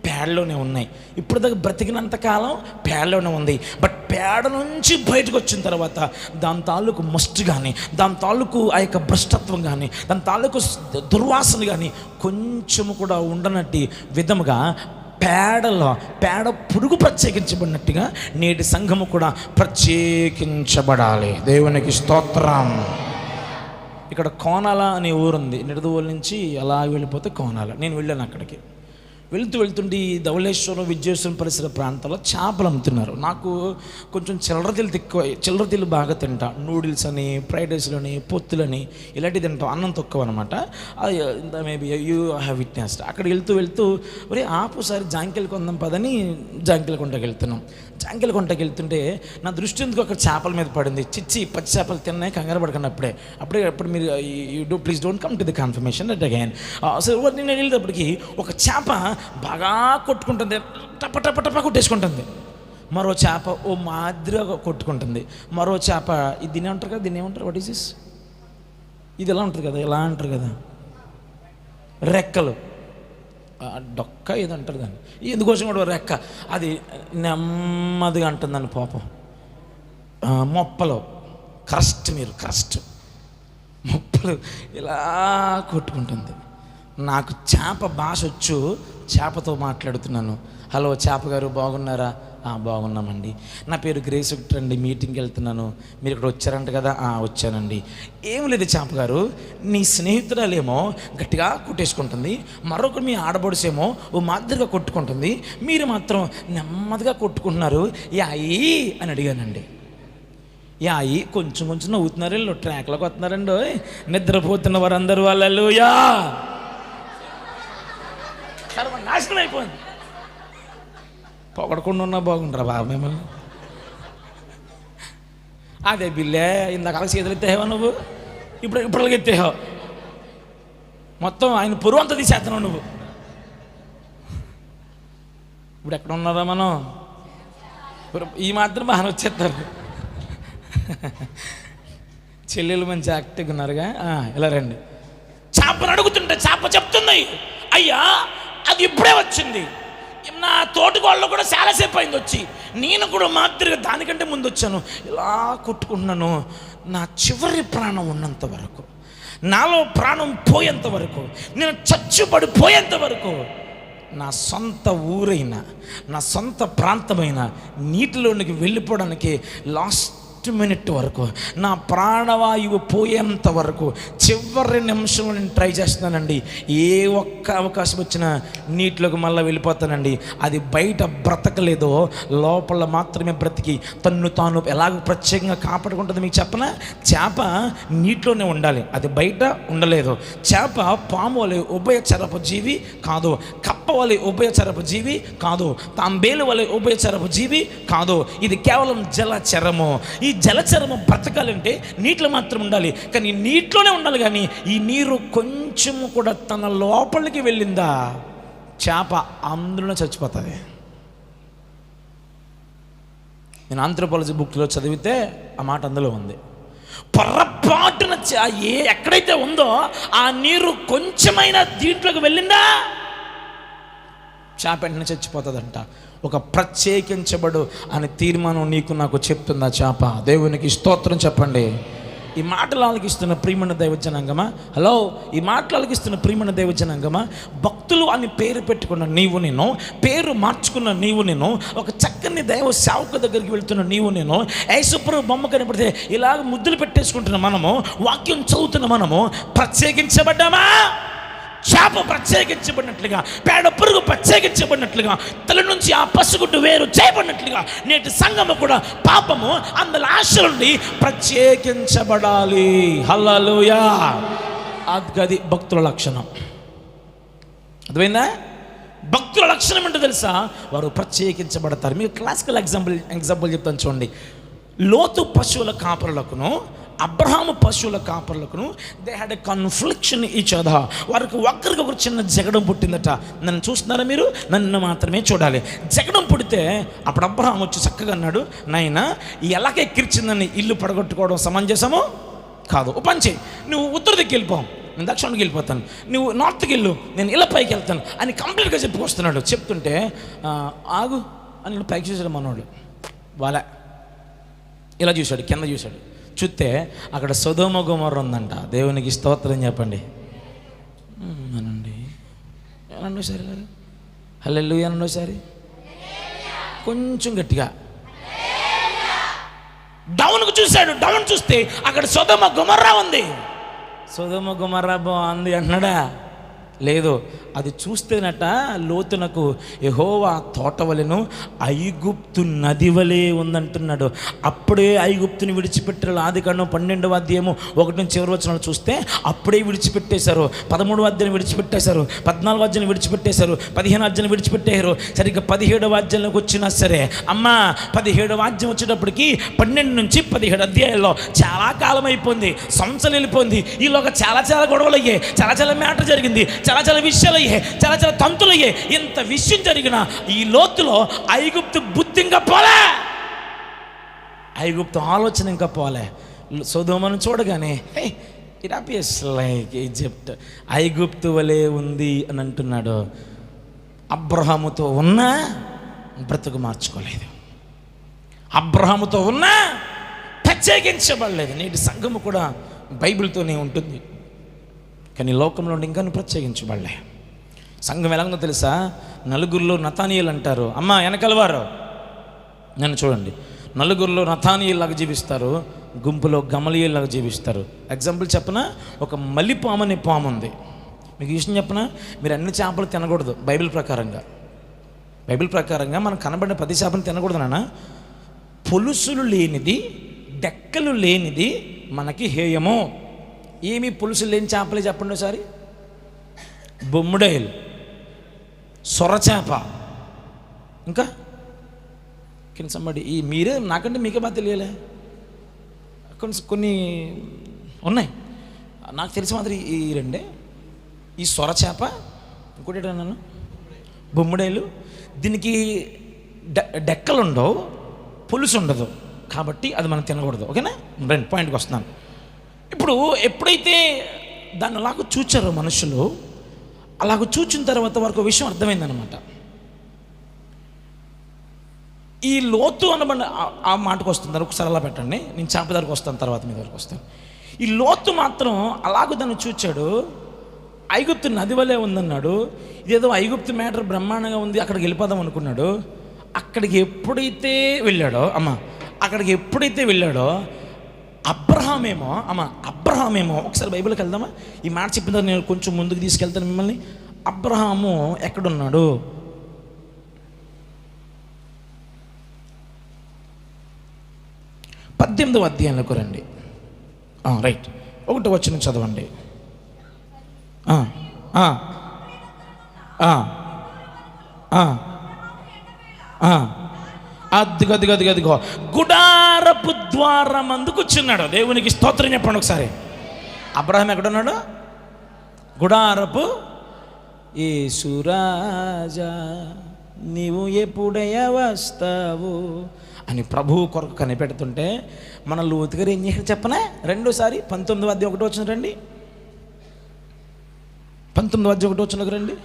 పేడలోనే ఉన్నాయి. ఇప్పుడు దాకా బ్రతికినంతకాలం పేడలోనే ఉంది. బట్ పేడ నుంచి బయటకు వచ్చిన తర్వాత దాని తాలూకు మస్ట్ కానీ, దాని తాలూకు ఆ యొక్క భ్రష్టత్వం కానీ, దాని తాలూకు దుర్వాసన కానీ కొంచెము కూడా ఉండనట్టి విధముగా పేడ పురుగు ప్రత్యేకించబడినట్టుగా నేటి సంఘము కూడా ప్రత్యేకించబడాలి. దేవునికి స్తోత్రం. ఇక్కడ కోనాల అనే ఊరుంది, నిడదవోలు నుంచి అలా వెళ్ళిపోతే కోనాల. నేను వెళ్ళాను అక్కడికి. వెళ్తుంటే ఈ ధవళేశ్వరం, విజయేశ్వరం పరిసర ప్రాంతాల్లో చేపలు అమ్ముతున్నారు. నాకు కొంచెం చిల్లరతీలు బాగా తింటా. నూడిల్స్ అని, ఫ్రైడ్ రైస్లని, పొత్తులని ఇలాంటివి తింటాం. అన్నం తక్కువ అనమాట. Maybe you have witnessed. అక్కడ వెళ్తూ ఒరే ఆపుసారి జాంకెలు కొందాం పదని జాంకెల కొంటకి వెళ్తున్నాం. జాంకెల కొంటకి వెళ్తుంటే నా దృష్టి ఎందుకు అక్కడ చేపల మీద పడింది. చిచ్చి పచ్చి చేపలు తిన్నాయి, కంగారు పడకండి. అప్పుడు మీరు please don't come to the confirmation that again. So నేను వెళ్ళేటప్పటికి ఒక చేప బాగా కొట్టుకుంటుంది, టప కొట్టేసుకుంటుంది. మరో చేప ఓ మాదిరిగా కొట్టుకుంటుంది. మరో చేప దీన్ని ఏమంటారు కదా, దీన్ని ఏమంటారు? What is this? ఇది ఎలా ఉంటుంది కదా, ఎలా అంటారు కదా, రెక్కలు, డొక్క ఏదంటారు దాన్ని, ఎందుకోసం కూడా రెక్క, అది నెమ్మదిగా అంటుందని పాపం. మొప్పలు క్రస్ట్ మొప్పలు ఇలా కొట్టుకుంటుంది. నాకు చేప భాష వచ్చు, చేపతో మాట్లాడుతున్నాను. హలో చేప గారు, బాగున్నారా? బాగున్నామండి. నా పేరు గ్రేస్ విక్టర్ అండి, మీటింగ్కి వెళ్తున్నాను. మీరు ఇక్కడ వచ్చారంట కదా? వచ్చానండి. ఏం లేదు చేప గారు, నీ స్నేహితురాలేమో గట్టిగా కొట్టేసుకుంటుంది, మరొకరు మీ ఆడబడుసేమో ఓ మాదిరిగా కొట్టుకుంటుంది, మీరు మాత్రం నెమ్మదిగా కొట్టుకుంటున్నారు, యాయి అని అడిగానండి. యాయి కొంచెం నవ్వుతున్నారు, వీళ్ళు ట్రాక్లోకి వస్తున్నారండి. నిద్రపోతున్న వారందరూ హల్లెలూయా, నాశనం అయిపోయింది. పొగడకుండా ఉన్నా బాగుండరా బాబు మిమ్మల్ని. అదే బిల్లే, ఇందాక చేతులు ఎత్తేవా నువ్వు, ఇప్పుడు ఎత్తేవా, మొత్తం ఆయన పురుగు అంతా తీసేస్తున్నావు నువ్వు. ఇప్పుడు ఎక్కడ ఉన్నారా మనం? ఈ మాత్రం బాగా వచ్చేస్తారు. చెల్లెలు మంచి యాక్టివ్గా ఉన్నారుగా. ఇలా రండి. చేపను అడుగుతుంటే చేప చెప్తుంది, అయ్యా అది ఇప్పుడే వచ్చింది, నా తోటికోళ్ళు కూడా చాలాసేపు అయింది వచ్చి, నేను కూడా మాదిరిగా దానికంటే ముందు వచ్చాను, ఇలా కొట్టుకుంటున్నాను. నా చివరి ప్రాణం ఉన్నంత వరకు, నాలో ప్రాణం పోయేంత వరకు, నేను చచ్చుపడిపోయేంత వరకు నా సొంత ఊరైన, నా సొంత ప్రాంతమైన నీటిలోనికి వెళ్ళిపోవడానికి లాస్ట్ మినిట్ వరకు, నా ప్రాణవాయువు పోయేంత వరకు చివరి నిమిషంలో నేను ట్రై చేస్తున్నానండి. ఏ ఒక్క అవకాశం వచ్చినా నీటిలోకి మళ్ళీ వెళ్ళిపోతానండి. అది బయట బ్రతకలేదో లోపల మాత్రమే బ్రతికి తన్ను తాను ఎలాగ ప్రత్యేకంగా కాపాడుకుంటుంది. మీకు చెప్పనా, చేప నీటిలోనే ఉండాలి, అది బయట ఉండలేదు. చేప పాము వలె ఉభయచరపు జీవి కాదు, కప్ప వలె ఉభయచరపు జీవి కాదు, తాంబేలు వలె ఉభయచరపు జీవి కాదు. ఇది కేవలం జలచరము. ఈ జలచరము బ్రతకాలంటే నీటిలో మాత్రం ఉండాలి, కానీ నీటిలోనే ఉండాలి. కానీ ఈ నీరు కొంచెము కూడా తన లోపలికి వెళ్ళిందా చేప అందులోనే చచ్చిపోతుంది. నేను ఆంథ్రోపాలజీ బుక్లో చదివితే ఆ మాట అందులో ఉంది. పొరపాటున ఎక్కడైతే ఉందో ఆ నీరు కొంచెమైనా దీంట్లోకి వెళ్ళిందా చేప వెంటనే చచ్చిపోతుందంట. ఒక ప్రత్యేకించబడు అనే తీర్మానం నీకు నాకు చెప్తుందా చేప? దేవునికి స్తోత్రం చెప్పండి. ఈ మాటలు ఆలకిస్తున్న ప్రియమైన దైవజనాంగమా, హలో, ఈ మాటలు ఆలకిస్తున్న ప్రియమైన దైవజనాంగమా, భక్తులు అని పేరు పెట్టుకున్న నీవు నేను, పేరు మార్చుకున్న నీవు నేను, ఒక చక్కని దైవ సేవకు దగ్గరికి వెళ్తున్న నీవు నేను, యేసుప్రభు బొమ్మ కనపడితే ఇలాగ ముద్దులు పెట్టేసుకుంటున్న మనము, వాక్యం చదువుతున్న మనము ప్రత్యేకించబడ్డామా? చేప ప్రత్యేకించబడినట్లుగా, పేడ పురుగు ప్రత్యేకించబడినట్లుగా, తల నుంచి ఆ పసుగుడ్డు వేరు చేయబడినట్లుగా నేటి సంఘము కూడా పాపము అందులో ఆశల నుండి ప్రత్యేకించబడాలి. హల్లెలూయా. అది భక్తుల లక్షణం. అర్థమైందా? భక్తుల లక్షణం ఏంటో తెలుసా? వారు ప్రత్యేకించబడతారు. మీకు క్లాసికల్ ఎగ్జాంపుల్ చెప్తాను చూడండి. లోతు పశువుల కాపరులకును అబ్రహాము పశువుల కాపర్లకును they had a confliction each other. వారికి ఒకరికొకరు చిన్న జగడం పుట్టిందట. నన్ను చూస్తున్నారా మీరు? నన్ను మాత్రమే చూడాలి. జగడం పుడితే అప్పుడు అబ్రహాం వచ్చి చక్కగా అన్నాడు, నాయనా ఎలాగ ఎక్కిరిచిందని ఇల్లు పడగొట్టుకోవడం సమంజసము కాదు. ఓ పని చేయి, నువ్వు ఉత్తర దిక్కు వెళ్ళిపోవు, నేను దక్షిణకి వెళ్ళిపోతాను, నువ్వు నార్త్కి వెళ్ళు, నేను ఇలా పైకి వెళ్తాను అని కంప్లీట్గా చెప్పుకొస్తున్నాడు. చెప్తుంటే ఆగు అని పైకి చూసాడు మనోడు. వాళ్ళ ఇలా చూశాడు, కింద చూశాడు. చూస్తే అక్కడ సొదొమ గొమొర్రా ఉందంట. దేవునికి స్తోత్రం చెప్పండి. అనండి అనండి సరే, హల్లెలూయా అనండి ఒకసారి కొంచెం గట్టిగా. డౌన్కు చూశాడు. డౌన్ చూస్తే అక్కడ సొదొమ గొమొర్రా ఉంది. సొదొమ గొమొర్రా బాగుంది అంటున్నాడా? లేదు, అది చూస్తేనట లోతునకు యెహోవా తోటవలెను ఐగుప్తు నది వలె ఉందంటున్నాడు. అప్పుడే ఐగుప్తుని విడిచిపెట్టారు. ఆదికాండం 12వ అధ్యాయము 1 నుంచి చివరి వచనాలు చూస్తే అప్పుడే విడిచిపెట్టేశారు. 13వ అధ్యాయం విడిచిపెట్టేశారు, 14వ అధ్యాయం విడిచిపెట్టేశారు, 15వ అధ్యాయం విడిచిపెట్టేశారు. సరిగ్గా 17వ అధ్యాయంలోకి వచ్చినా సరే అమ్మా 17వ అధ్యాయం వచ్చేటప్పటికి 12 నుంచి 17 అధ్యాయాల్లో చాలా కాలం అయిపోయింది, సంవత్సరాలు వెళ్ళిపోయింది. ఈలోగా చాలా గొడవలు అయ్యాయి, చాలా మ్యాటర్ జరిగింది, చాలా విషయాలు అయ్యాయి, చాలా తంతులు అయ్యాయి. ఇంత విషయం జరిగిన ఈ లోతులో ఐగుప్తు బుద్ధి ఇంకా పోలే, ఐగుప్తు ఆలోచన ఇంకా పోలే. సొదొమను చూడగానే ఇట్ అపియర్స్ లైక్ ఈజిప్ట్, ఐగుప్తు వలె ఉంది అని అంటున్నాడు. అబ్రహాముతో ఉన్నా బ్రతుకు మార్చుకోలేదు, అబ్రహాముతో ఉన్నా ప్రత్యేకించబడలేదు. నేటి సంఘము కూడా బైబిల్తోనే ఉంటుంది, కానీ లోకంలో ఇంకా ప్రత్యేకించబడలే. సంఘం ఎలాగో తెలుసా? నలుగురిలో నతానీయులు అంటారు. అమ్మ వెనకలవారు నన్ను చూడండి, నలుగురిలో నతానీయుల్లాగా జీవిస్తారు, గుంపులో గమలీయుల్లాగా జీవిస్తారు. ఎగ్జాంపుల్ చెప్పనా? ఒక మల్లిపాము అనే పాము ఉంది. మీకు విషయం చెప్పనా? మీరు అన్ని చేపలు తినకూడదు. బైబిల్ ప్రకారంగా మనకు కనబడిన 10 చేపలు తినకూడదు నాన్న. పొలుసులు లేనిది, డెక్కలు లేనిది మనకి హేయము. ఏమి పులుసు లేని చేపలే చెప్పండి ఒకసారి. బొమ్ముడేలు, సొరచేప, ఇంకా కింద ఈ మీరే నాకంటే మీకే బాగా తెలియలే. కొన్ని ఉన్నాయి నాకు తెలిసి మాత్రం ఈ రెండే. ఈ సొరచేప, ఇంకోటి నన్ను బొమ్ముడేలు. దీనికి డెక్కలు ఉండవు, పులుసు ఉండదు, కాబట్టి అది మనం తినకూడదు. ఓకేనా? రండి పాయింట్కి వస్తున్నాను. ఇప్పుడు ఎప్పుడైతే దాన్ని అలాగ చూచారో మనుషులు, అలాగ చూచిన తర్వాత వారికి ఒక విషయం అర్థమైందనమాట. ఈ లోతు అనబడిన ఆ మాటకు వస్తున్నారు. ఒకసారి అలా పెట్టండి, నేను చేప దగ్గరకు వస్తాను, తర్వాత మీ దగ్గరకు వస్తాను. ఈ లోతు మాత్రం అలాగ దాన్ని చూచాడు. ఐగుప్తు నది వలె ఉందన్నాడు. ఇదేదో ఐగుప్తు మ్యాటర్ బ్రహ్మాండంగా ఉంది, అక్కడికి వెళ్ళిపోదాం అనుకున్నాడు. అక్కడికి ఎప్పుడైతే వెళ్ళాడో అబ్రహామేమో ఒకసారి బైబిల్కి వెళ్దామా? ఈ మాట చెప్పిన తర్వాత నేను కొంచెం ముందుకు తీసుకెళ్తాను మిమ్మల్ని. అబ్రహాము ఎక్కడున్నాడు? పద్దెనిమిదవ అధ్యాయంలోకి రండి. రైట్, 1వ వచనం చదవండి. అదిగో గుడారపు ద్వారం అందు కూర్చున్నాడు. దేవునికి స్తోత్రం చెప్పండి ఒకసారి. అబ్రహాం ఎక్కడున్నాడు? గుడారపు. యేసురాజా నీవు ఎప్పుడయ్యా వస్తావు అని ప్రభువు కొరకు కనిపెడుతుంటే మన లోతు గారు ఏం చేశారు చెప్పనా? రెండోసారి 19వ అధ్యాయం 1వ వచనం రండి. 19వ అధ్యాయం 1వ వచనం రండి.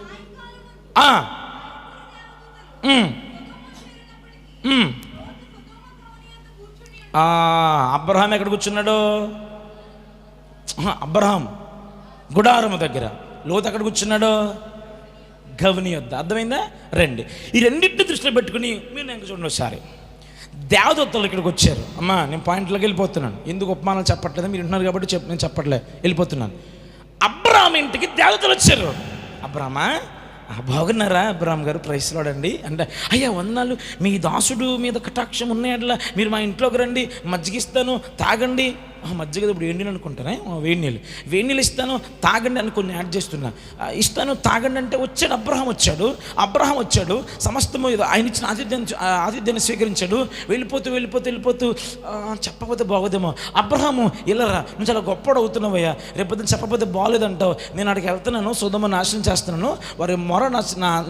అబ్రహాం ఎక్కడ కూర్చున్నాడు? అబ్రహాం గుడారము దగ్గర, లోతు ఎక్కడ కూర్చున్నాడు? గవని యొద్ద. అర్థమైందా? రండి, ఈ రెండింటిని దృష్టిలో పెట్టుకుని మీరు నేను చూడండి ఒకసారి. దేవదూతలు ఇక్కడికి వచ్చారు. అమ్మా నేను పాయింట్లోకి వెళ్ళిపోతున్నాను, ఎందుకు ఉపమానాలు చెప్పట్లేదు మీరు వింటున్నారు కాబట్టి నేను చెప్పట్లేదు, వెళ్ళిపోతున్నాను. అబ్రహాం ఇంటికి దేవతలు వచ్చారు. అబ్రహమా బాగున్నారా అబ్రహాం గారు, ప్రైస్ లార్డ్ అండి అంటే, అయ్యా వందనాలు, మీ దాసుడు మీద కటాక్షం ఉన్నాయట్లా, మీరు మా ఇంట్లోకి రండి, మజ్జిగిస్తాను తాగండి. మజ్జిగ ఇప్పుడు వేడి నీళ్ళు అనుకుంటారా? వేడి నీళ్ళు ఇస్తాను తాగండి అని కొన్ని యాడ్ చేస్తున్నా. ఇస్తాను తాగండి అంటే వచ్చాడు అబ్రహాం వచ్చాడు. సమస్తము ఆయన ఇచ్చిన ఆతిథ్యాన్ని స్వీకరించాడు. వెళ్ళిపోతూ చెప్పకపోతే బాగోదేమో, అబ్రహాము ఇల్లరా నువ్వు చాలా గొప్పడు అవుతున్నావయ్యా, రేపొద్దున చెప్పకపోతే బాగోలేదంటావు, నేను అక్కడికి వెళ్తున్నాను, సొదొమ నాశనం చేస్తున్నాను, వారి మొర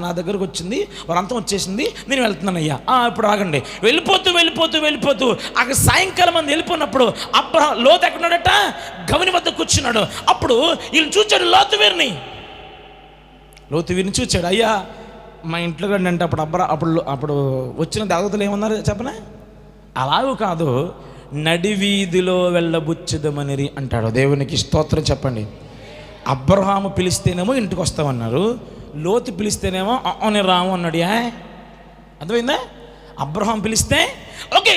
నా దగ్గరకు వచ్చింది, వారంతం వచ్చేసింది, నేను వెళ్తున్నానయ్యా. ఇప్పుడు ఆగండి. వెళ్ళిపోతూ అక్కడ సాయంకాలం మంది వెళ్ళిపోయినప్పుడు అబ్రహాం లోతు ఎక్కడున్నాడట? గవని వద్ద కూర్చున్నాడు. అప్పుడు వీళ్ళని చూచాడు, లోతు వీరిని చూచాడు. అయ్యా మా ఇంట్లో అంటే అప్పుడు వచ్చిన దేవతలు ఏమన్నారు చెప్పనా? అలాగూ కాదు, నడివీధిలో వెళ్ళబుచ్చుదమని అంటాడు. దేవునికి స్తోత్రం చెప్పండి. అబ్రహాము పిలిస్తేనేమో ఇంటికి వస్తామన్నారు, లోతు పిలిస్తేనేమో నేను రాము అన్నాడు. అర్థమైందా? అబ్రహాం పిలిస్తే ఓకే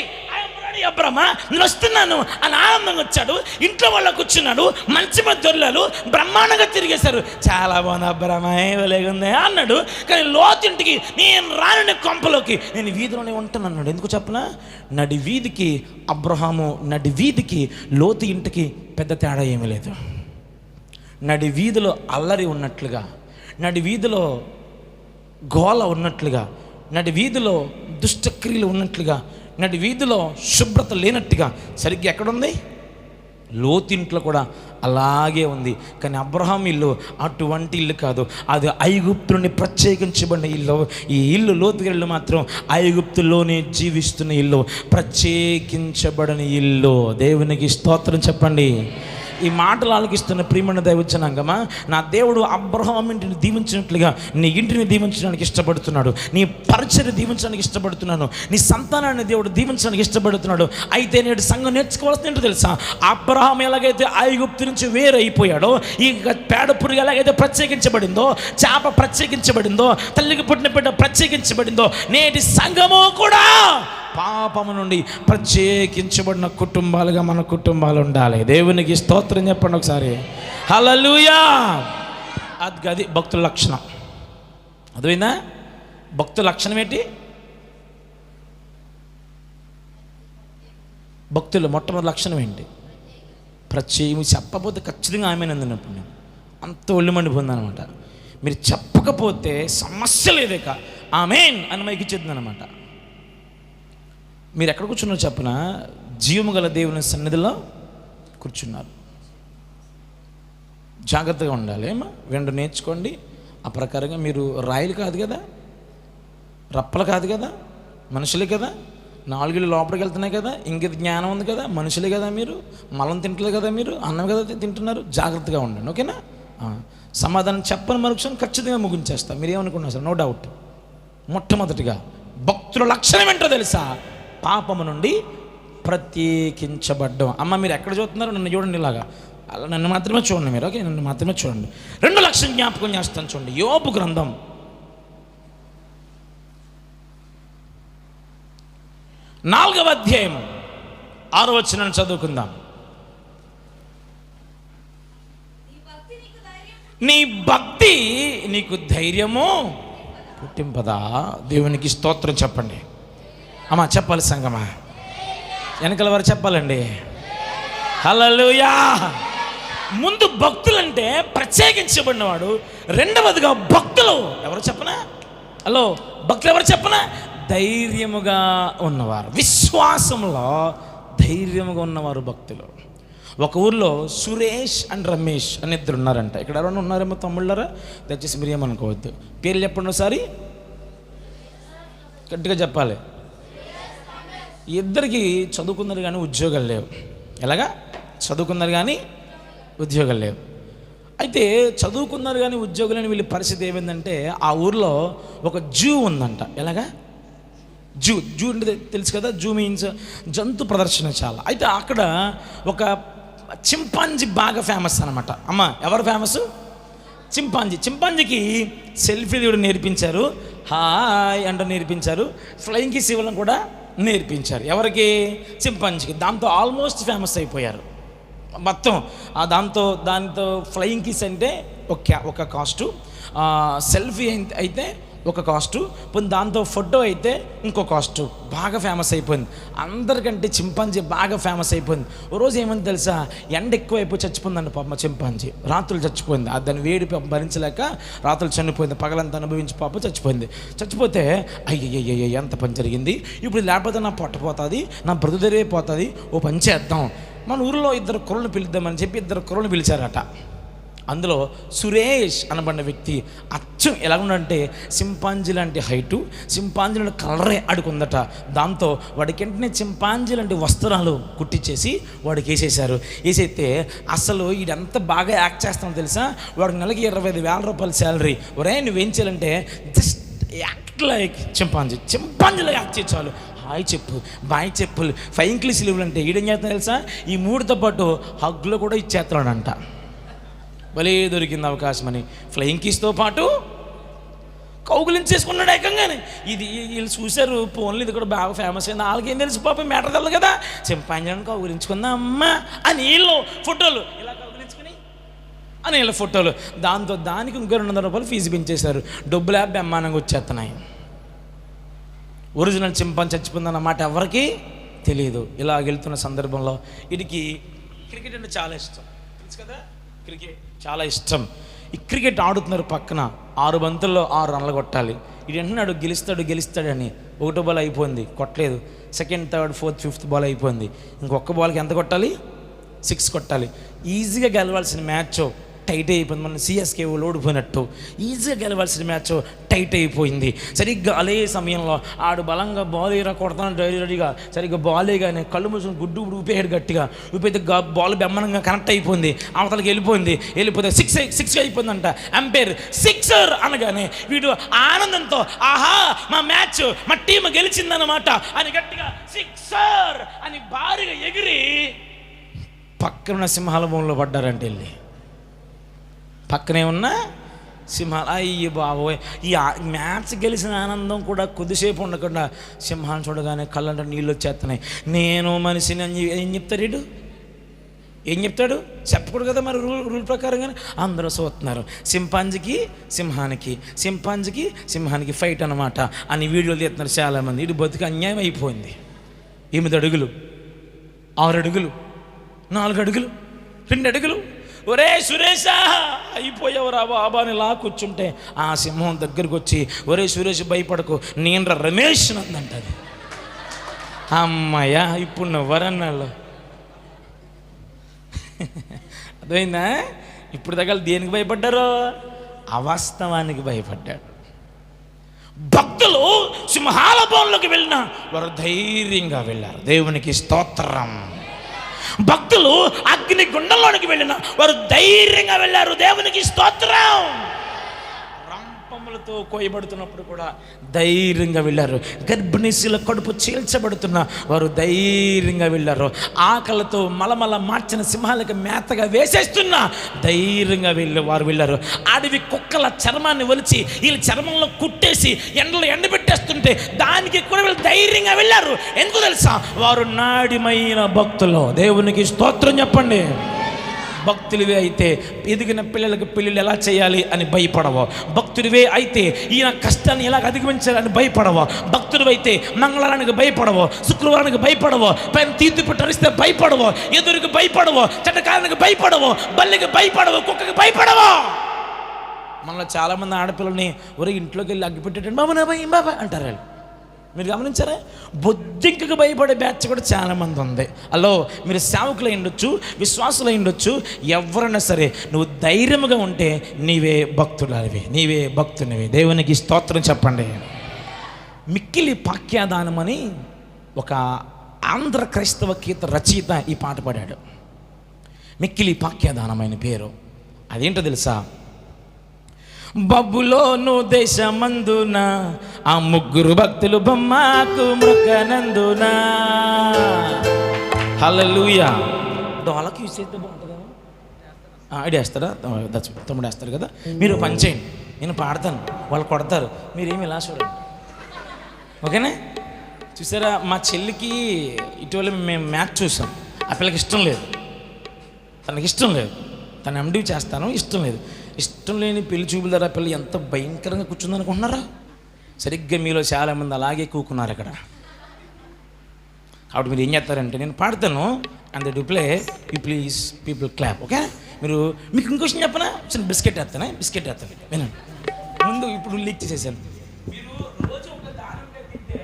అబ్రహ్మా నేను వస్తున్నాను అని ఆనందంగా వచ్చాడు. ఇంట్లో వాళ్ళ కూర్చున్నాడు, మంచి దొర్లాలు బ్రహ్మాండంగా తిరిగేశారు. చాలా బాగుంది అబ్రహ్మా, ఏవలేగుంది అన్నాడు. కానీ లోతు ఇంటికి నేను రాను కొంపలోకి, నేను వీధిలోనే ఉంటాను అన్నాడు. ఎందుకు చెప్పనా? నడి వీధికి లోతు ఇంటికి పెద్ద తేడా ఏమీ లేదు. నడి వీధిలో అల్లరి ఉన్నట్లుగా, నడి వీధిలో గోల ఉన్నట్లుగా, నడి వీధిలో దుష్టక్రియలు ఉన్నట్లుగా, నడి వీధిలో శుభ్రత లేనట్టుగా సరిగ్గా ఎక్కడుంది? లోతింట్లో కూడా అలాగే ఉంది. కానీ అబ్రహాం ఇల్లు అటువంటి ఇల్లు కాదు, అది ఐగుప్తుని ప్రత్యేకించబడిన ఇల్లు. ఈ ఇల్లు లోతు ఇల్లు మాత్రం ఐగుప్తులోనే జీవిస్తున్న ఇల్లు, ప్రత్యేకించబడిన ఇల్లు. దేవునికి స్తోత్రం చెప్పండి. ఈ మాటలు ఆలకిస్తున్న ప్రియమైన దైవజనాంగమా, నా దేవుడు అబ్రహాం ఇంటిని దీవించినట్లుగా నీ ఇంటిని దీవించడానికి ఇష్టపడుతున్నాడు, నీ పరిచర్య దీవించడానికి ఇష్టపడుతున్నాను, నీ సంతానాన్ని దేవుడు దీవించడానికి ఇష్టపడుతున్నాడు. అయితే నేడు సంఘం నేర్చుకోవాల్సింది ఏంటో తెలుసా? అబ్రహాం ఎలాగైతే ఐగుప్తు నుంచి వేరైపోయాడో, ఈ పేడ పురుగు ఎలాగైతే ప్రత్యేకించబడిందో, చేప ప్రత్యేకించబడిందో, తల్లికి పుట్టిన బిడ్డ ప్రత్యేకించబడిందో, నేటి సంఘము కూడా పాపము నుండి ప్రత్యేకించబడిన కుటుంబాలుగా మన కుటుంబాలు ఉండాలి. దేవునికి స్తోత్రం చెప్పండి ఒకసారి. హల్లెలూయా. అది భక్తుల లక్షణం. అదేనా భక్తుల లక్షణం ఏంటి? భక్తులు మొట్టమొదటి లక్షణం ఏంటి? ప్రత్యేకం చెప్పకపోతే ఖచ్చితంగా ఆమె నందినప్పుడు నేను అంత ఒళ్ళు మండిపోయిందనమాట. మీరు చెప్పకపోతే సమస్య లేదేక ఆమేన్ అని మైకిచ్చేద్ది అనమాట. మీరు ఎక్కడ కూర్చున్నారు చెప్పిన? జీవము గల దేవుని సన్నిధిలో కూర్చున్నారు. జాగ్రత్తగా ఉండాలి. వెంట నేర్చుకోండి. ఆ ప్రకారంగా మీరు రాయిలు కాదు కదా, రప్పలు కాదు కదా, మనుషులే కదా, 4 ఇళ్ళు లోపలికి వెళ్తున్నాయి కదా, ఇంక జ్ఞానం ఉంది కదా, మనుషులే కదా, మీరు మలం తింటలేదు కదా, మీరు అన్నం కదా తింటున్నారు. జాగ్రత్తగా ఉండండి. ఓకేనా? సమాధానం చెప్పని మరుక్షణం ఖచ్చితంగా ముగించేస్తా. మీరేమనుకున్నారు సార్? No doubt. మొట్టమొదటిగా భక్తుల లక్షణం ఏంటో తెలుసా? పాపము నుండి ప్రత్యేకించబడ్డం. అమ్మ మీరు ఎక్కడ చూస్తున్నారు? నన్ను చూడండి, ఇలాగా అలా నన్ను మాత్రమే చూడండి మీరు. ఓకే, నన్ను మాత్రమే చూడండి. 2 లక్షణం జ్ఞాపకం చేస్తాను చూడండి. యోబు గ్రంథం 4వ అధ్యాయం 6వ వచనాన్ని చదువుకుందాం. నీ భక్తి నీకు ధైర్యము పుట్టింపదా? దేవునికి స్తోత్రం చెప్పండి. అమ్మా చెప్పాలి సంగమా, వెనకాల వారు చెప్పాలండి. హల్లెలూయా. ముందు భక్తులంటే ప్రత్యేకించబడినవాడు, రెండవదిగా భక్తులు ఎవరు చెప్పనా? హలో, భక్తులు ఎవరు చెప్పనా? ధైర్యముగా ఉన్నవారు, విశ్వాసంలో ధైర్యముగా ఉన్నవారు భక్తులు. ఒక ఊర్లో సురేష్ అండ్ రమేష్ అని 2 ఉన్నారంట. ఇక్కడ ఎవరైనా ఉన్నారేమో తమ్ముళ్ళారా? దయచేసి మీరు ఏమనుకోవద్దు. పేర్లు చెప్పండి ఒకసారి, గట్టిగా చెప్పాలి. ఇద్దరికి చదువుకున్నారు కానీ ఉద్యోగాలు లేవు. ఎలాగా? చదువుకున్నారు కానీ ఉద్యోగాలు లేవు. అయితే చదువుకున్నారు కానీ ఉద్యోగాలు లేని వీళ్ళ పరిస్థితి ఏమైందంటే, ఆ ఊర్లో ఒక జూ ఉందంట. ఎలాగా? జూ అంటే తెలుసు కదా, జూ మీన్స్ జంతు ప్రదర్శనశాల. అయితే అక్కడ ఒక చింపాంజీ బాగా ఫేమస్ అనమాట. అమ్మ ఎవరు ఫేమస్? చింపాంజీకి సెల్ఫీ కూడా నేర్పించారు, హాయ్ అంటూ నేర్పించారు, ఫ్లయింగ్ కిస్ ఇవ్వడం కూడా నేర్పించారు. ఎవరికి? చింపాంజీకి. దాంతో ఆల్మోస్ట్ ఫేమస్ అయిపోయారు మొత్తం. దాంతో ఫ్లయింగ్ కిస్ అంటే ఒక కాస్టు, సెల్ఫీ అయితే ఒక కాస్టు, దాంతో ఫోటో అయితే ఇంకో కాస్టు. బాగా ఫేమస్ అయిపోయింది. అందరికంటే చింపాంజీ బాగా ఫేమస్ అయిపోయింది. ఓ రోజు ఏమని తెలుసా, ఎండ ఎక్కువైపోయి చచ్చిపోయిందండి పాప చింపాంజీ. రాత్రులు చచ్చిపోయింది. దాని వేడి భరించలేక రాత్రులు చనిపోయింది. పగలంతా అనుభవించి పాప చచ్చిపోతే అయ్యయ్య ఎంత పని జరిగింది, ఇప్పుడు లేకపోతే నా పొట్టపోతుంది, నా బ్రతుదరే పోతుంది, ఓ పని చేద్దాం, మన ఊరిలో 2 కుర్రలు పిలుద్దామని చెప్పి 2 కుర్రలు పిలిచారట. అందులో సురేష్ అనబడిన వ్యక్తి అచ్చం ఎలాగుండంటే చింపాంజీ లాంటి హైటు, చింపాంజీ లాంటి కలరే అడుకుందట. దాంతో వాడికి వెంటనే చింపాంజీ లాంటి వస్త్రాలు కుట్టించేసి వాడికి వేసేసారు. వేసైతే అసలు వీడంతా బాగా యాక్ట్ చేస్తామో తెలుసా, వాడికి నెలకి 25,000 రూపాయల శాలరీ. ఒరే నువ్వేం చేయాలంటే జస్ట్ యాక్ట్ లైక్ చింపాంజీలో యాక్ట్ చేయాలి. హాయ్ చెప్పు, బాయ్ చెప్పులు, ఫ్లయింగ్ కిస్ ఇవ్వాలంటే ఈడేం చేస్తాను తెలుసా, ఈ 3తో పాటు హగ్గులు కూడా ఇచ్చేస్తున్నాడంట. భలే దొరికింది అవకాశం అని ఫ్లయింగ్ కిస్తో పాటు కౌగులించేసుకున్నాడు ఏకంగానే. వీళ్ళు చూశారు, ఫోన్లు ఇది కూడా బాగా ఫేమస్ అయింది, వాళ్ళకేం తెలుసు పాపం మ్యాటర్ తెలదు కదా, చింపాంజీని కౌగులించుకుందా అమ్మ అని వీళ్ళు ఫోటోలు ఇలా కౌగులించుకుని అని వీళ్ళ ఫోటోలు. దానికి ఇంకో 200 రూపాయలు ఫీజు పెంచేశారు. డబ్బులు బెమ్మానంగా వచ్చేస్తున్నాయి. ఒరిజినల్ చింపాంజీ చచ్చిపోయిందన్నమాట ఎవరికి తెలియదు. ఇలా వెళ్తున్న సందర్భంలో వీడికి క్రికెట్ అంటే చాలా ఇష్టం, తెలుసు కదా, క్రికెట్ చాలా ఇష్టం. ఈ క్రికెట్ ఆడుతున్నారు పక్కన, 6 బంతుల్లో 6 రన్లు కొట్టాలి. ఇది అంటున్నాడు గెలుస్తాడని. 1 బాల్ అయిపోయింది, కొట్టలేదు. 2nd, 3rd, 4th, 5th ball అయిపోయింది. ఇంకొక బాల్కి ఎంత కొట్టాలి? 6 కొట్టాలి. ఈజీగా గెలవాల్సిన మ్యాచ్ టైట్ అయిపోయింది. మన సిఎస్కే ఓడిపోయినట్టు ఈజీగా గెలవాల్సిన మ్యాచ్ టైట్ అయిపోయింది. సరిగ్గా అదే సమయంలో ఆడు బలంగా బాల్ వేయరా కొడతాను రెడీగా, సరిగ్గా బాల్ వేయగానే కళ్ళు మూసుకొని గుడ్డు ఊపేయాడు గట్టిగా. ఊపైతే బాల్ బెమ్మనంగా కనెక్ట్ అయిపోయింది, అవతలకి వెళ్ళిపోతే సిక్స్ అయిపోయిందంట. అంపైర్ సిక్సర్ అనగానే వీడు ఆనందంతో ఆహా మా మ్యాచ్, మా టీం గెలిచిందన్నమాట అని గట్టిగా సిక్సర్ అని భారీగా ఎగిరి పక్కన సింహాల భూమిలో పడ్డారంటే వెళ్ళి పక్కనే ఉన్న సింహాలు. అయ్యి బాబోయ్, ఈ మ్యాచ్ గెలిచిన ఆనందం కూడా కొద్దిసేపు ఉండకుండా సింహాన్ని చూడగానే కళ్ళంటే నీళ్ళు వచ్చేస్తున్నాయి. నేను మనిషిని ఏం చెప్తాడు చెప్పకూడదు కదా మరి రూల్ ప్రకారంగానే. అందరూ చూస్తున్నారు. సింహానికి ఫైట్ అనమాట అని వీడియోలు తీస్తున్నారు చాలామంది. ఇది బతుకు అన్యాయం అయిపోయింది. 8 అడుగులు, 6 అడుగులు, 4 అడుగులు, 2 అడుగులు. ఒరే సురేషా అయిపోయావురా బాబా అని లా కూర్చుంటే ఆ సింహం దగ్గరకు వచ్చి ఒరే సురేష్ భయపడకు, నేను రమేష్ నందంటది. అమ్మాయ్యా ఇప్పుడు నువ్వరన్నాళ్ళు అర్థమైందా? ఇప్పుడు దగ్గర దేనికి భయపడ్డారో? అవాస్తవానికి భయపడ్డాడు. భక్తులు సింహాల బోన్లోకి వెళ్ళిన వారు ధైర్యంగా వెళ్ళారు. దేవునికి స్తోత్రం. భక్తులు అగ్ని గుండంలోనికి వెళ్ళిన వారు ధైర్యంగా వెళ్ళారు. దేవునికి స్తోత్రం. రంపములతో కోయబడుతున్నప్పుడు కూడా ధైర్యంగా వెళ్ళారు. గర్భిణీశీల కడుపు చీల్చబడుతున్న వారు ధైర్యంగా వెళ్ళారు. ఆకలితో మలమల మార్చిన సింహాలకు మేతగా వేసేస్తున్న ధైర్యంగా వారు వెళ్ళారు. అడవి కుక్కల చర్మాన్ని ఒలిచి వీళ్ళ చర్మంలో కుట్టేసి ఎండలో ఎండబెట్టేస్తుంటే దానికి కూడా వీళ్ళు ధైర్యంగా వెళ్ళారు. ఎందుకు తెలుసా? వారు నాడిమైన భక్తులు. దేవునికి స్తోత్రం చెప్పండి. భక్తుడివే అయితే ఎదిగిన పిల్లలకు పెళ్ళిళ్ళు ఎలా చేయాలి అని భయపడవు. భక్తుడివే అయితే ఈయన కష్టాన్ని ఎలా అధిగమించాలని భయపడవు. భక్తుడివైతే మంగళవారానికి భయపడవు, శుక్రవారానికి భయపడవు, పైన తీర్పు పెట్టరిస్తే భయపడవు, ఎదురుకి భయపడవు, చెడ్డకారానికి భయపడవు, బల్లికి భయపడవు, కుక్కకి భయపడవు. మనలో చాలామంది ఆడపిల్లల్ని ఒరే ఇంట్లోకి వెళ్ళి అగ్గి పెట్టేటండి బాబా అంటారు వాళ్ళు. మీరు గమనించారా? బొద్దింకకు భయపడే బ్యాచ్ కూడా చాలామంది ఉంది. అలో మీరు సేవకులు అయి ఉండొచ్చు, విశ్వాసులు అయి ఉండొచ్చు, ఎవరైనా సరే నువ్వు ధైర్యంగా ఉంటే నీవే భక్తునివి. దేవునికి స్తోత్రం చెప్పండి. మిక్కిలి పాక్యాదానం అని ఒక ఆంధ్ర క్రైస్తవ గీత రచయిత ఈ పాట పాడాడు. మిక్కిలి పాక్యాదానమైన పేరు. అదేంటో తెలుసా? బబులోను దేశమందున ఆ 3 భక్తులు బొమ్మకు మృకనందున. హల్లెలూయా. డోలకి యూజ్ చేస్తే బాగుంటుంది కదా. ఐడియా వేస్తారా? తమ్ముడు వేస్తారు కదా. మీరు పని చేయండి, నేను పాడతాను, వాళ్ళు కొడతారు, మీరేమి ఇలా చూడండి, ఓకేనా? చూసారా, మా చెల్లికి ఇటీవల మేము మ్యాచ్ చూసాం. ఆ పిల్లకి ఇష్టం లేదు, తనకి ఇష్టం లేదు. తను ఎండివి చేస్తాను, ఇష్టం లేదు. ఇష్టం లేని పెళ్లి చూపుల ద్వారా పిల్ల ఎంత భయంకరంగా కూర్చుంది అనుకుంటున్నారా? సరిగ్గా మీలో చాలామంది అలాగే కూకున్నారు ఇక్కడ. కాబట్టి మీరు ఏం చేస్తారంటే, నేను పాడతాను and they do play, you please people clap, okay? మీకు ఇంకో విషయం చెప్పనా? చిన్న బిస్కెట్ వేస్తాను వినండి. ముందు ఇప్పుడు లీక్ చేసేసాను. మీరు రోజు ఒక దానిమ్మకాయ తింటే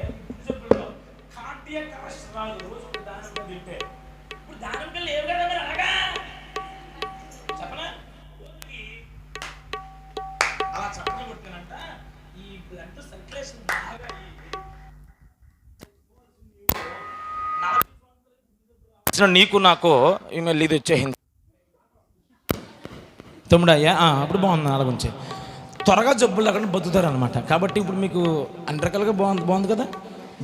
కార్డియాక్ అరెస్ట్ రాదు. రోజు ఒక దానిమ్మకాయ తింటే ఇప్పుడు దానిమ్మకాయలు లేవు కదా, మరి అలాగా చెప్పనా? అలా చెప్పని కొట్టానంట ఈ బ్లడ్ సర్క్యులేషన్ బాగా నీకు నాకు ఈమెయిల్ ఇది వచ్చేసింది తమ్ముడు. అయ్యా అప్పుడు బాగుంది, అలా గురించి త్వరగా జబ్బులు లేకుండా బతుకుతారు అనమాట. కాబట్టి ఇప్పుడు మీకు అన్ని రకాలుగా బాగుంది కదా.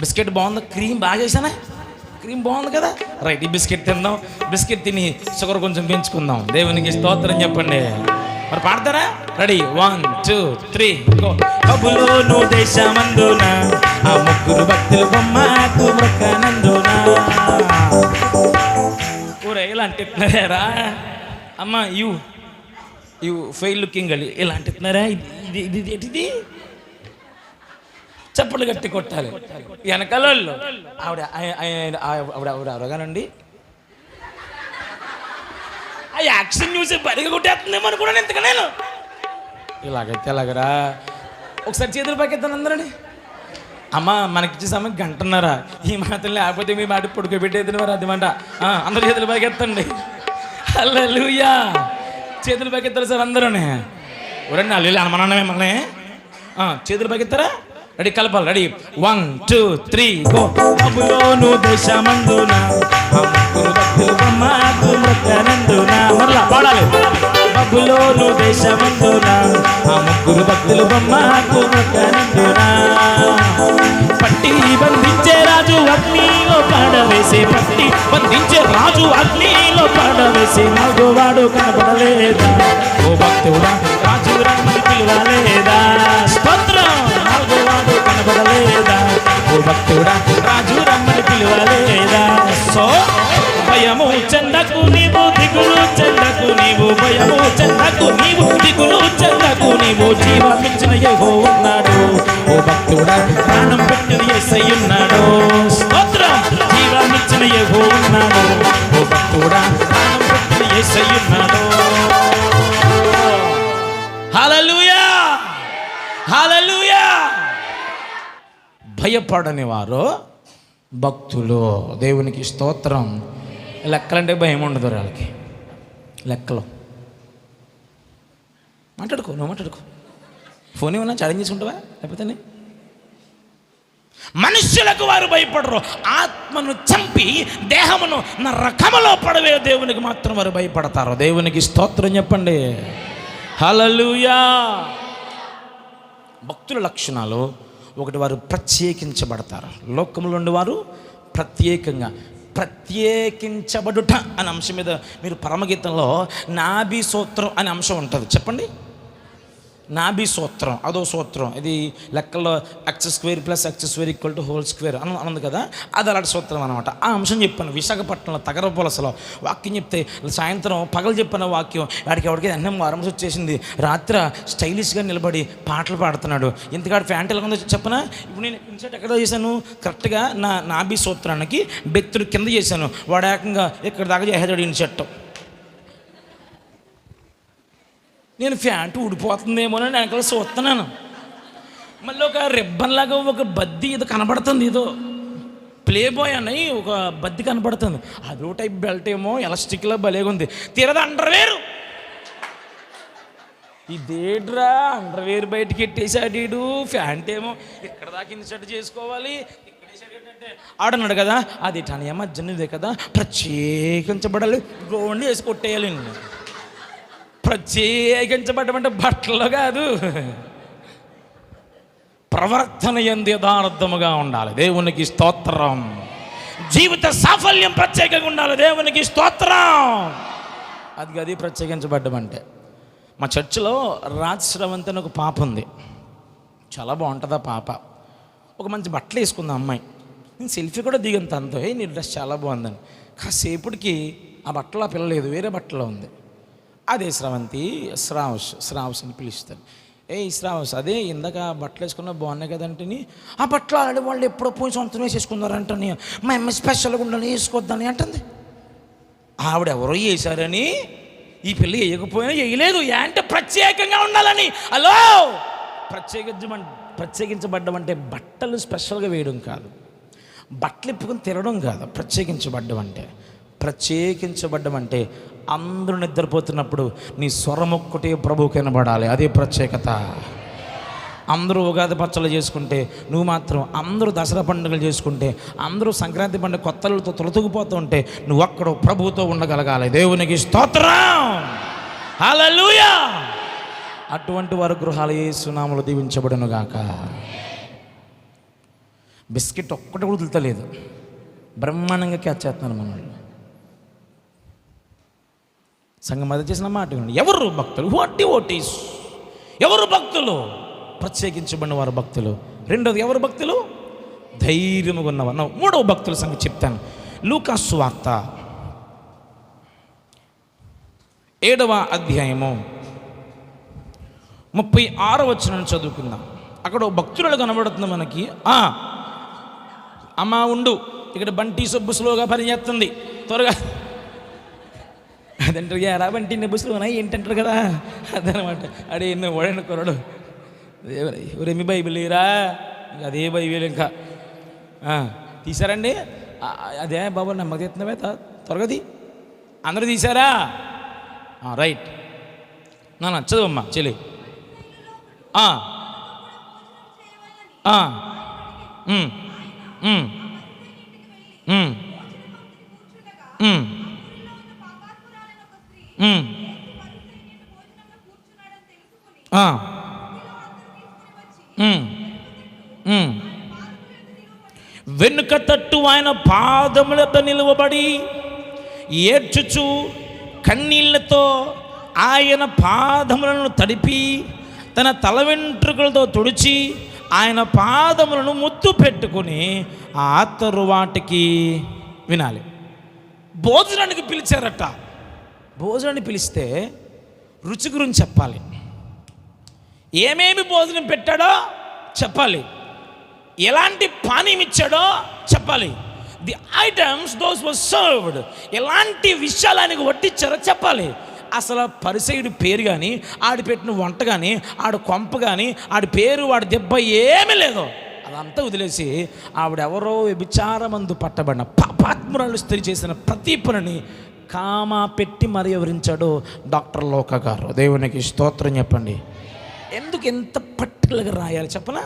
బిస్కెట్ బాగుంది, క్రీమ్ బాగా చేశానా? క్రీమ్ బాగుంది కదా, రైట్. ఈ బిస్కెట్ తిందాం, బిస్కెట్ తిని షుగర్ కొంచెం పెంచుకుందాం. దేవునికి స్తోత్రం చెప్పండి. మరి పాడతారా? Ready, 1 2 3 go. కబులోను దేశమందున ఆ ముగ్గురు భక్తులు బొమ్మకు మొక్కనందున ఊరే ఇలా అంటున్నారా అమ్మ? యూ ఫెయిల్ లుకింగ్ అది ఇలా అంటున్నారా? ఇది ఏంటిది? చప్పట్లు గట్టి కొట్టాలి. వెనకాల ఆవిడ అవగానండి ఆ యాక్షన్ చూసి బరిగా కొట్టేస్తుందేమో అనుకున్నాను. ఎంతగా నేను ఇలాగైతే ఎలాగరా? ఒకసారి చేతులు పైకెత్తాను అందరండి. అమ్మ మనకిచ్చే సమయం గంటన్నారా? ఈ మాత్రం లేకపోతే మీ మాట పొడుకోబెట్టేది మరి అదేమంట. అందరూ చేతులు పైకెత్తండి. హల్లెలూయా. చేతులు పైకెత్తారు సార్ అందరూ. ఎవరండి అల్లు అనుమానం మిమ్మల్ని? చేతులు పైకెత్తారా? రెడీ, కలపాలి. Ready, 1 2 3 go. కబులోను దేశమందున మరలా పాడాలి. కబులోను దేశమందున ఆ ముగ్గురు భక్తులు బొమ్మకు మొక్కనందున పట్టి బంధించే రాజు అగ్నిలో పడవేసే, పట్టి బంధించే రాజు అగ్నిలో పడవేసే, నాలుగోవాడు కనబడలేదా? ఓ భక్తుడా రాజు రమ్మని పిలవలేదా? స్తోత్రం. నాలుగోవాడు కనబడలేదా? ఓ భక్తుడా రాజు రమ్మని పిలవలేదా? సో భయము చెందకు నీవు, దిగులు చెందకు నీవు, భయము చెందకు నీవు, దిగులు చెందకు నీవు, జీవమిచ్చిన యెహోవా ఉన్నాడు. ఓ భక్తుడా ప్రాణం పెట్టిన యేసయ్య ఉన్నాడు. స్తోత్రం. జీవమిచ్చిన యెహోవా ఉన్నాడు. ఓ భక్తుడా ప్రాణం పెట్టిన యేసయ్య ఉన్నాడు. హల్లెలూయా, హల్లెలూయా. భయపడని వారు భక్తులు. దేవునికి స్తోత్రం. లెక్కలంటే భయం ఉండదు వాళ్ళకి. లెక్కలు నువ్వు మాట్లాడుకో. ఫోన్ ఏమన్నా ఛాలెంజ్ చేసుకుంటావా? లేకపోతే మనుష్యులకు వారు భయపడరు, ఆత్మను చంపి దేహమును నరకములో పడవే దేవునికి మాత్రం వారు భయపడతారు. దేవునికి స్తోత్రం చెప్పండి. హల్లెలూయా. భక్తుల లక్షణాలు ఒకటి, వారు ప్రత్యేకించబడతారు. లోకములో ఉండి వారు ప్రత్యేకించబడుట అనే అంశం మీద మీరు పరమగీతంలో నాభి సూత్రం అనే అంశం ఉంటుంది. చెప్పండి. నాభి సూత్రం అదో సూత్రం. ఇది లెక్కల్లో x² + x² = హోల్ స్క్వేర్ అన్నది కదా, అది అలాంటి సూత్రం అనమాట. ఆ అంశం చెప్పాను విశాఖపట్నంలో తగరపులసలో వాక్యం చెప్తే, సాయంత్రం పగలు చెప్పిన వాక్యం వాడికి ఎవరికి అన్నం వారమసి వచ్చేసింది. రాత్రి స్టైలిష్గా నిలబడి పాటలు పాడుతున్నాడు. ఇంతకాడు ఫ్యాంట్ ఎలా ఉందో చెప్పనా? ఇప్పుడు నేను ఇన్సర్ట్ ఎక్కడ చేశాను? కరెక్ట్గా నా నాభి సూత్రానికి బెత్తుడు కింద చేశాను. వాడు ఏకంగా ఇక్కడ దాకా చేసాడు ఇన్సర్ట్. నేను ఫ్యాంటు ఊడిపోతుందేమోనని వెనకాల చూస్తున్నాను. మళ్ళీ ఒక రిబ్బన్ లాగా ఒక బద్ది ఏదో కనబడుతుంది, ఏదో ప్లే బాయ్ అని ఒక బద్ది కనబడుతుంది. అదో టైప్ బెల్ట్ ఏమో ఎలాస్టిక్లా భలేగా ఉంది. తీరద అండర్వేరు. ఇదేడ్రా అండర్వేర్ బయటకి ఎట్టేసాడు. ఫ్యాంట్ ఏమో ఇక్కడ దాకా ఇన్సర్ట్ చేసుకోవాలి. అంటే ఆడన్నాడు కదా, అది టనియా మధ్యనిదే కదా, ప్రత్యేకించబడాలి, గోండి వేసి కొట్టేయాలి. ప్రత్యేకించబడమంటే బట్టలు కాదు, ప్రవర్తన యందు యథార్థముగా ఉండాలి. దేవునికి స్తోత్రం. జీవిత సాఫల్యం ప్రత్యేకంగా ఉండాలి. దేవునికి స్తోత్రం. అది ప్రత్యేకించబడ్డం అంటే. మా చర్చిలో రాజశ్రవంతి అని ఒక పాప ఉంది. చాలా బాగుంటుంది ఆ పాప. ఒక మంచి బట్టలు వేసుకుంది అమ్మాయి. నేను సెల్ఫీ కూడా దిగాను తనతో, నీ డ్రెస్ చాలా బాగుందని. కాసేపటికి ఆ బట్టలు ఆ పిల్ల లేదు, వేరే బట్టలో ఉంది. అదే స్రవంతి, శ్రావస్ అని పిలుస్తాను. శ్రావస్, అదే ఇందాక బట్టలు వేసుకున్నా బాగున్నాయి కదంటే, ఆ బట్టలు ఆల్రెడీ వాళ్ళు ఎప్పుడో పోయి సొంతం వేసేసుకున్నారంటని, మా అమ్మ స్పెషల్గా ఉండాలి వేసుకోవద్దని అంటుంది. ఆవిడెవరో వేశారని ఈ పిల్ల వేయకపోయినా వేయలేదు అంటే ప్రత్యేకంగా ఉండాలని. హలో, ప్రత్యేకించబడ్డం అంటే బట్టలు స్పెషల్గా వేయడం కాదు, బట్టలు ఇప్పుకొని తిరగడం కాదు. ప్రత్యేకించబడ్డం అంటే అందరూ నిద్రపోతున్నప్పుడు నీ స్వరం ఒక్కటే ప్రభువుకి వినబడాలి. అదే ప్రత్యేకత. అందరూ ఉగాది పచ్చళ్ళు చేసుకుంటే నువ్వు మాత్రం, అందరూ దసరా పండుగలు చేసుకుంటే, అందరూ సంక్రాంతి పండుగ కొత్తలతో తొలతూగిపోతూ ఉంటే నువ్వు అక్కడ ప్రభువుతో ఉండగలగాలి. దేవునికి స్తోత్రం. హల్లెలూయా. అటువంటి వారి గృహాలు యేసు నామములో దీవించబడును గాక. బిస్కెట్ ఒక్కటి వదులుతలేదు, బ్రహ్మాండంగా క్యాచ్ చేస్తున్నారు మనల్ని. సంఘం అది చేసిన మాట. ఎవరు భక్తులు? వాట్ ఈస్ ఎవరు భక్తులు? ప్రత్యేకించబడిన వారు భక్తులు. రెండోది ఎవరు భక్తులు? ధైర్యముగా ఉన్నవారు. మూడవ భక్తుల సంగతి చెప్తాను. లూకా సువార్త 7వ అధ్యాయము 36వ వచనం చదువుకుందాం. అక్కడ భక్తులు కనబడుతుంది మనకి. అమ్మా ఉండు, ఇక్కడ బంటి సబ్బు స్లోగా పనిచేస్తుంది, త్వరగా అదంటారు. ఎలా బంటి నెబ్బు స్లోనా ఏంటంటారు కదా, అదనమాట. అడే ఎన్నో ఓడైన కొరడు ఎవరేమి బైబిల్ లేరా? ఇంకా అదే బైబిల్ ఇంకా తీసారండి. అదే బాబు నమ్మక తీస్తున్నావే, త్వరగది అందరూ తీసారా? రైట్. నా నచ్చదు అమ్మా చెల్లి. వెనుక తట్టు ఆయన పాదములతో నిలువబడి ఏడ్చుచు కన్నీళ్లతో ఆయన పాదములను తడిపి తన తల వెంట్రుకలతో తుడిచి ఆయన పాదములను ముద్దు పెట్టుకుని ఆ తరువాటికి వినాలి. భోజనానికి పిలిచారట. భోజనాన్ని పిలిస్తే రుచి గురించి చెప్పాలి. ఏమేమి భోజనం పెట్టాడో చెప్పాలి, ఎలాంటి పానీయం ఇచ్చాడో చెప్పాలి. The items those were served, ఎలాంటి విషయాలు ఆయనకు వడ్డించారో చెప్పాలి. అసలు పరిసయుడి పేరు కానీ, ఆడి పెట్టిన వంట కానీ, ఆడి కొంప కానీ, ఆడి పేరు, వాడి దెబ్బ ఏమీ లేదు. అదంతా వదిలేసి ఆవిడెవరో వ్యభిచారమందు పట్టబడిన పాపాత్మురాలు స్త్రీ చేసిన ప్రతి పనిని కామా పెట్టి మరి వివరించాడు డాక్టర్ లోక గారు. దేవునికి స్తోత్రం చెప్పండి. ఎందుకు ఎంత పర్టికులర్గా రాయాలి చెప్పనా?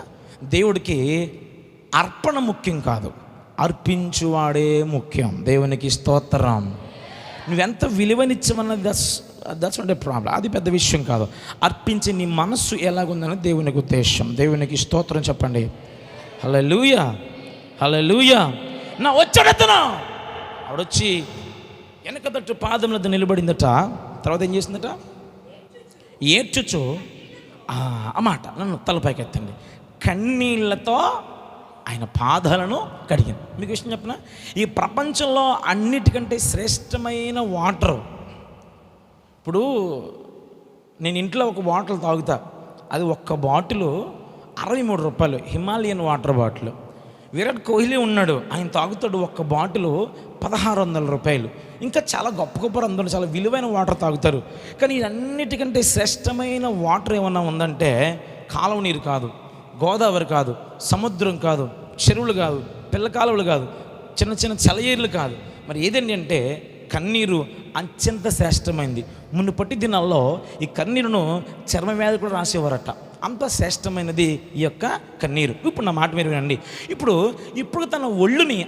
దేవుడికి అర్పణ ముఖ్యం కాదు, అర్పించువాడే ముఖ్యం. దేవునికి స్తోత్రం. నువ్వెంత విలువనిచ్చమన్నది దట్స్ నాట్ ఏ ప్రాబ్లం, అది పెద్ద విషయం కాదు. అర్పించి నీ మనస్సు ఎలాగుందని దేవునికి ఉద్దేశం. దేవునికి స్తోత్రం చెప్పండి. హల్లెలూయా, హల్లెలూయా. నా వచ్చాడతను ఆవిడొచ్చి వెనక తట్టు పాదములతో నిలబడిందట. తర్వాత ఏం చేసిందట? ఏడ్చుచు ఆ మాట నన్ను తలపైకి ఎత్తండి, కన్నీళ్లతో ఆయన పాదాలను కడిగింది. మీకు విషయం చెప్పిన, ఈ ప్రపంచంలో అన్నిటికంటే శ్రేష్టమైన వాటరు. ఇప్పుడు నేను ఇంట్లో ఒక బాటిల్ తాగుతా, అది ఒక్క బాటిల్ 63 రూపాయలు, Himalayan water bottle. Virat Kohli ఉన్నాడు, ఆయన తాగుతాడు ఒక్క బాటిల్ 1600 రూపాయలు. ఇంకా చాలా గొప్ప గొప్ప అందరూ చాలా విలువైన వాటర్ తాగుతారు. కానీ అన్నిటికంటే శ్రేష్టమైన వాటర్ ఏమన్నా ఉందంటే కాలువ నీరు కాదు, గోదావరి కాదు, సముద్రం కాదు, చెరువులు కాదు, పిల్ల కాలువలు కాదు, చిన్న చిన్న సెలయేర్లు కాదు. మరి ఏదండి అంటే కన్నీరు అత్యంత శ్రేష్టమైంది. మునుపటి దినాల్లో ఈ కన్నీరును చర్మ వ్యాధి కూడా రాసేవారట. అంత శ్రేష్టమైనది ఈ యొక్క కన్నీరు. ఇప్పుడు నా మాట మీరు వినండి. ఇప్పుడు తన ఒళ్ళుని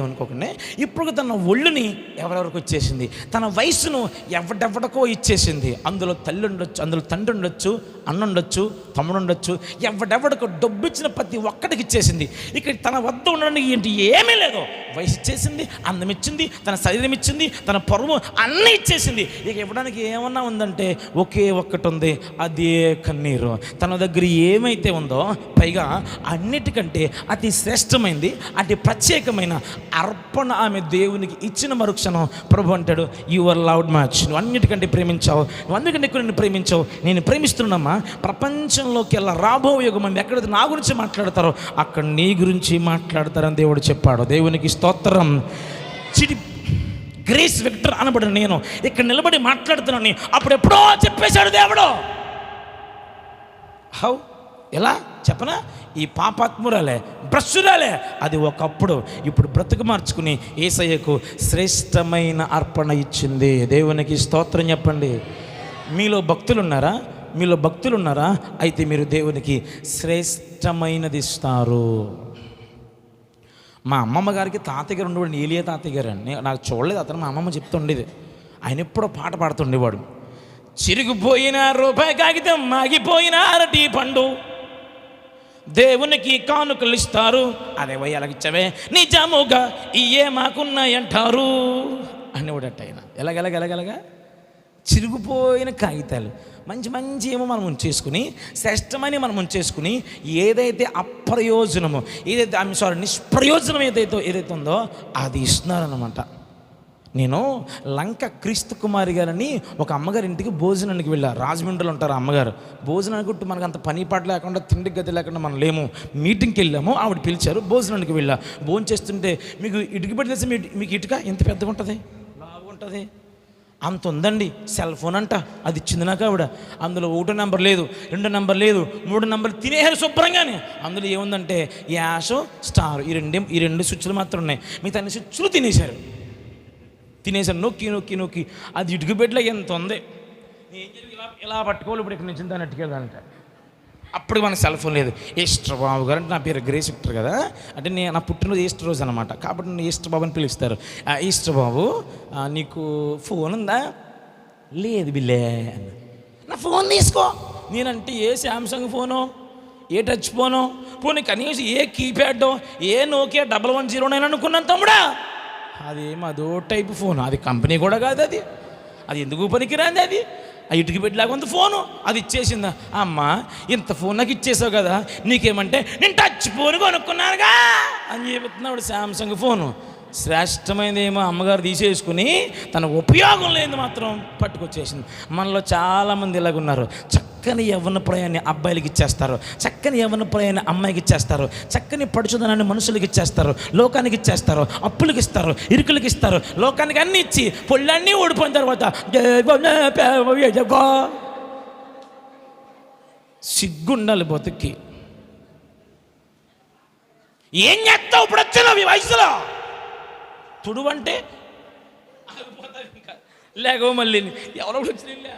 అనుకోకండి, ఇప్పుడు తన ఒళ్ళుని ఎవరెవరికి వచ్చేసింది, తన వయసును ఎవడెవడకో ఇచ్చేసింది. అందులో తల్లి ఉండొచ్చు, అందులో తండ్రి ఉండొచ్చు, అన్న ఉండొచ్చు, తమ్ముడు ఉండొచ్చు, ఎవడెవడకు డబ్బు ఇచ్చిన ప్రతి ఒక్కడికి ఇచ్చేసింది. ఇక్కడ తన వద్ద ఉండడానికి ఏంటి ఏమీ లేదు. వయసు ఇచ్చేసింది, అందం ఇచ్చింది, తన శరీరం ఇచ్చింది, తన పరువు అన్నీ ఇచ్చేసింది. ఇక ఇవ్వడానికి ఏమన్నా ఉందంటే ఒకే ఒక్కటి ఉంది, అదే కన్నీరు. తన దగ్గర ఏమైతే ఉందో, పైగా అన్నిటికంటే అతి శ్రేష్టమైంది, అతి ప్రత్యేకమైన అర్పణ ఆమె దేవునికి ఇచ్చిన మరుక్షణం ప్రభు అంటాడు, యు ఆర్ లవ్డ్ మచ్. నువ్వు అన్నిటికంటే ప్రేమించావు, నువ్వు అందుకంటే ఎక్కువ నిన్ను ప్రేమించావు, నేను ప్రేమిస్తున్నామ్మా. ప్రపంచంలోకి వెళ్ళా రాబో యుగం మంది ఎక్కడైతే నా గురించి మాట్లాడతారో అక్కడ నీ గురించి మాట్లాడతారని దేవుడు చెప్పాడు. దేవునికి స్తోత్రం. గ్రేస్ విక్టర్ అనబడిన నేను ఇక్కడ నిలబడి మాట్లాడుతున్నాను. అప్పుడు ఎప్పుడో చెప్పేశాడు దేవుడు. హౌ, ఎలా చెప్పనా? ఈ పాపాత్మురాలే, భ్రష్టురాలే, అది ఒకప్పుడు, ఇప్పుడు బ్రతుకు మార్చుకుని యేసయ్యకు శ్రేష్టమైన అర్పణ ఇచ్చింది. దేవునికి స్తోత్రం చెప్పండి. మీలో భక్తులు ఉన్నారా? అయితే మీరు దేవునికి శ్రేష్టమైనది ఇస్తారు. మా అమ్మమ్మ గారికి తాతయ్య గారు ఉండేవాడు, ఏలియా తాతయ్య గారు అని. నాకు చూడలేదు అతను, మా అమ్మమ్మ చెప్తుండేది. ఆయన ఎప్పుడో పాట పాడుతుండేవాడు. చిరిగిపోయిన రూపాయి కాగితం, ఆగిపోయిన అరటి పండు, దేవునికి కానుకలు ఇస్తారు, అదే పోయి అలాగిచ్చవే నిజముగా ఇయే మాకున్నాయంటారు అనేవాడట ఆయన. ఎలాగెలగా చిరిగిపోయిన కాగితాలు మంచి ఏమో మనం ఉంచేసుకుని, శ్రేష్టమని మనం ఉంచేసుకుని, ఏదైతే అప్రయోజనమో, నిష్ప్రయోజనం ఏదైతే ఉందో అది ఇస్తున్నారన్నమాట. నేను లంక క్రీస్తు కుమారి గారని ఒక అమ్మగారి ఇంటికి భోజనానికి వెళ్ళా. రాజమండ్రిలో ఉంటారు అమ్మగారు. భోజనానికి గుట్టు మనకు అంత పని పాట లేకుండా, తిండి గది లేకుండా మనం లేము. మీటింగ్కి వెళ్ళాము, ఆవిడ పిలిచారు, భోజనానికి వెళ్ళా. భోజనం చేస్తుంటే మీకు ఇటుక పెట్టి తెలిసి, మీకు ఇటుక ఎంత పెద్దగా ఉంటుంది, బాగుంటుంది, అంత ఉందండి. సెల్ ఫోన్ అంట, అది ఇచ్చింది నాకు ఆవిడ. అందులో 1 నెంబర్ లేదు, 2 నెంబర్ లేదు, 3 నెంబర్ తినేసారు శుభ్రంగానే. అందులో ఏముందంటే యాష్, స్టార్, ఈ రెండు స్విచ్లు మాత్రం ఉన్నాయి. మిగతా అన్ని స్విచ్లు తినేశారు. నొక్కి అది ఇటుక బెడ్లో ఎంత ఉంది. ఏం జరిగి ఇలా పట్టుకోవాలి. ఇప్పుడు ఇక్కడ నుంచి దాన్ని అట్టుకెళ్ళాలంట. అప్పుడు మనకు సెల్ ఫోన్ లేదు. ఈస్టర్ బాబు గారు అంటే నా పేరు గ్రేస్ విక్టర్ కదా, అంటే నా పుట్టినరోజు ఈస్టర్ రోజు అనమాట. కాబట్టి నన్ను ఈస్టర్ బాబు అని పిలుస్తారు. ఈస్టర్ బాబు నీకు ఫోన్ ఉందా? లేదు బిల్లే. నా ఫోన్ తీసుకో. నేనంటే ఏ శాంసంగ్ ఫోను, ఏ టచ్ ఫోను, పోనీ కనీసం ఏ కీప్యాడో, ఏ నోకియా 1109 అనుకున్నాను తమ్ముడా. అదో టైప్ ఫోన్, అది కంపెనీ కూడా కాదు. అది ఎందుకు పనికిరాంది? అది ఆ ఇటుక పెట్టలాగా ఉంది ఫోను. అది ఇచ్చేసిందా? అమ్మ, ఇంత ఫోన్ నాకు ఇచ్చేసావు కదా, నీకేమంటే నేను టచ్ ఫోన్ కొనుక్కున్నానుగా అని చెబుతున్నాడు. శాంసంగ్ ఫోను శ్రేష్టమైనది ఏమో అమ్మగారు తీసేసుకుని తన ఉపయోగం లేని మాత్రం పట్టుకొచ్చేసింది. మనలో చాలామంది ఇలాగున్నారు. చక్కని యవ్వన ప్రయాన్ని అబ్బాయిలకి ఇచ్చేస్తారు, చక్కని యవ్వన ప్రయాన్ని అమ్మాయికి ఇచ్చేస్తారు, చక్కని పడుచుదనాన్ని మనుషులకి ఇచ్చేస్తారు, లోకానికి ఇచ్చేస్తారు, అప్పులకి ఇస్తారు, ఇరుకులకి ఇస్తారు, లోకానికి అన్నీ ఇచ్చి పొళ్ళన్నీ ఊడిపోయిన తర్వాత సిగ్గుండాలి బతుక్కి. ఏం చేస్తావు ఇప్పుడు వచ్చినావు ఈ వయసులో? తుడువంటే లేక మళ్ళీ ఎవరో వచ్చిన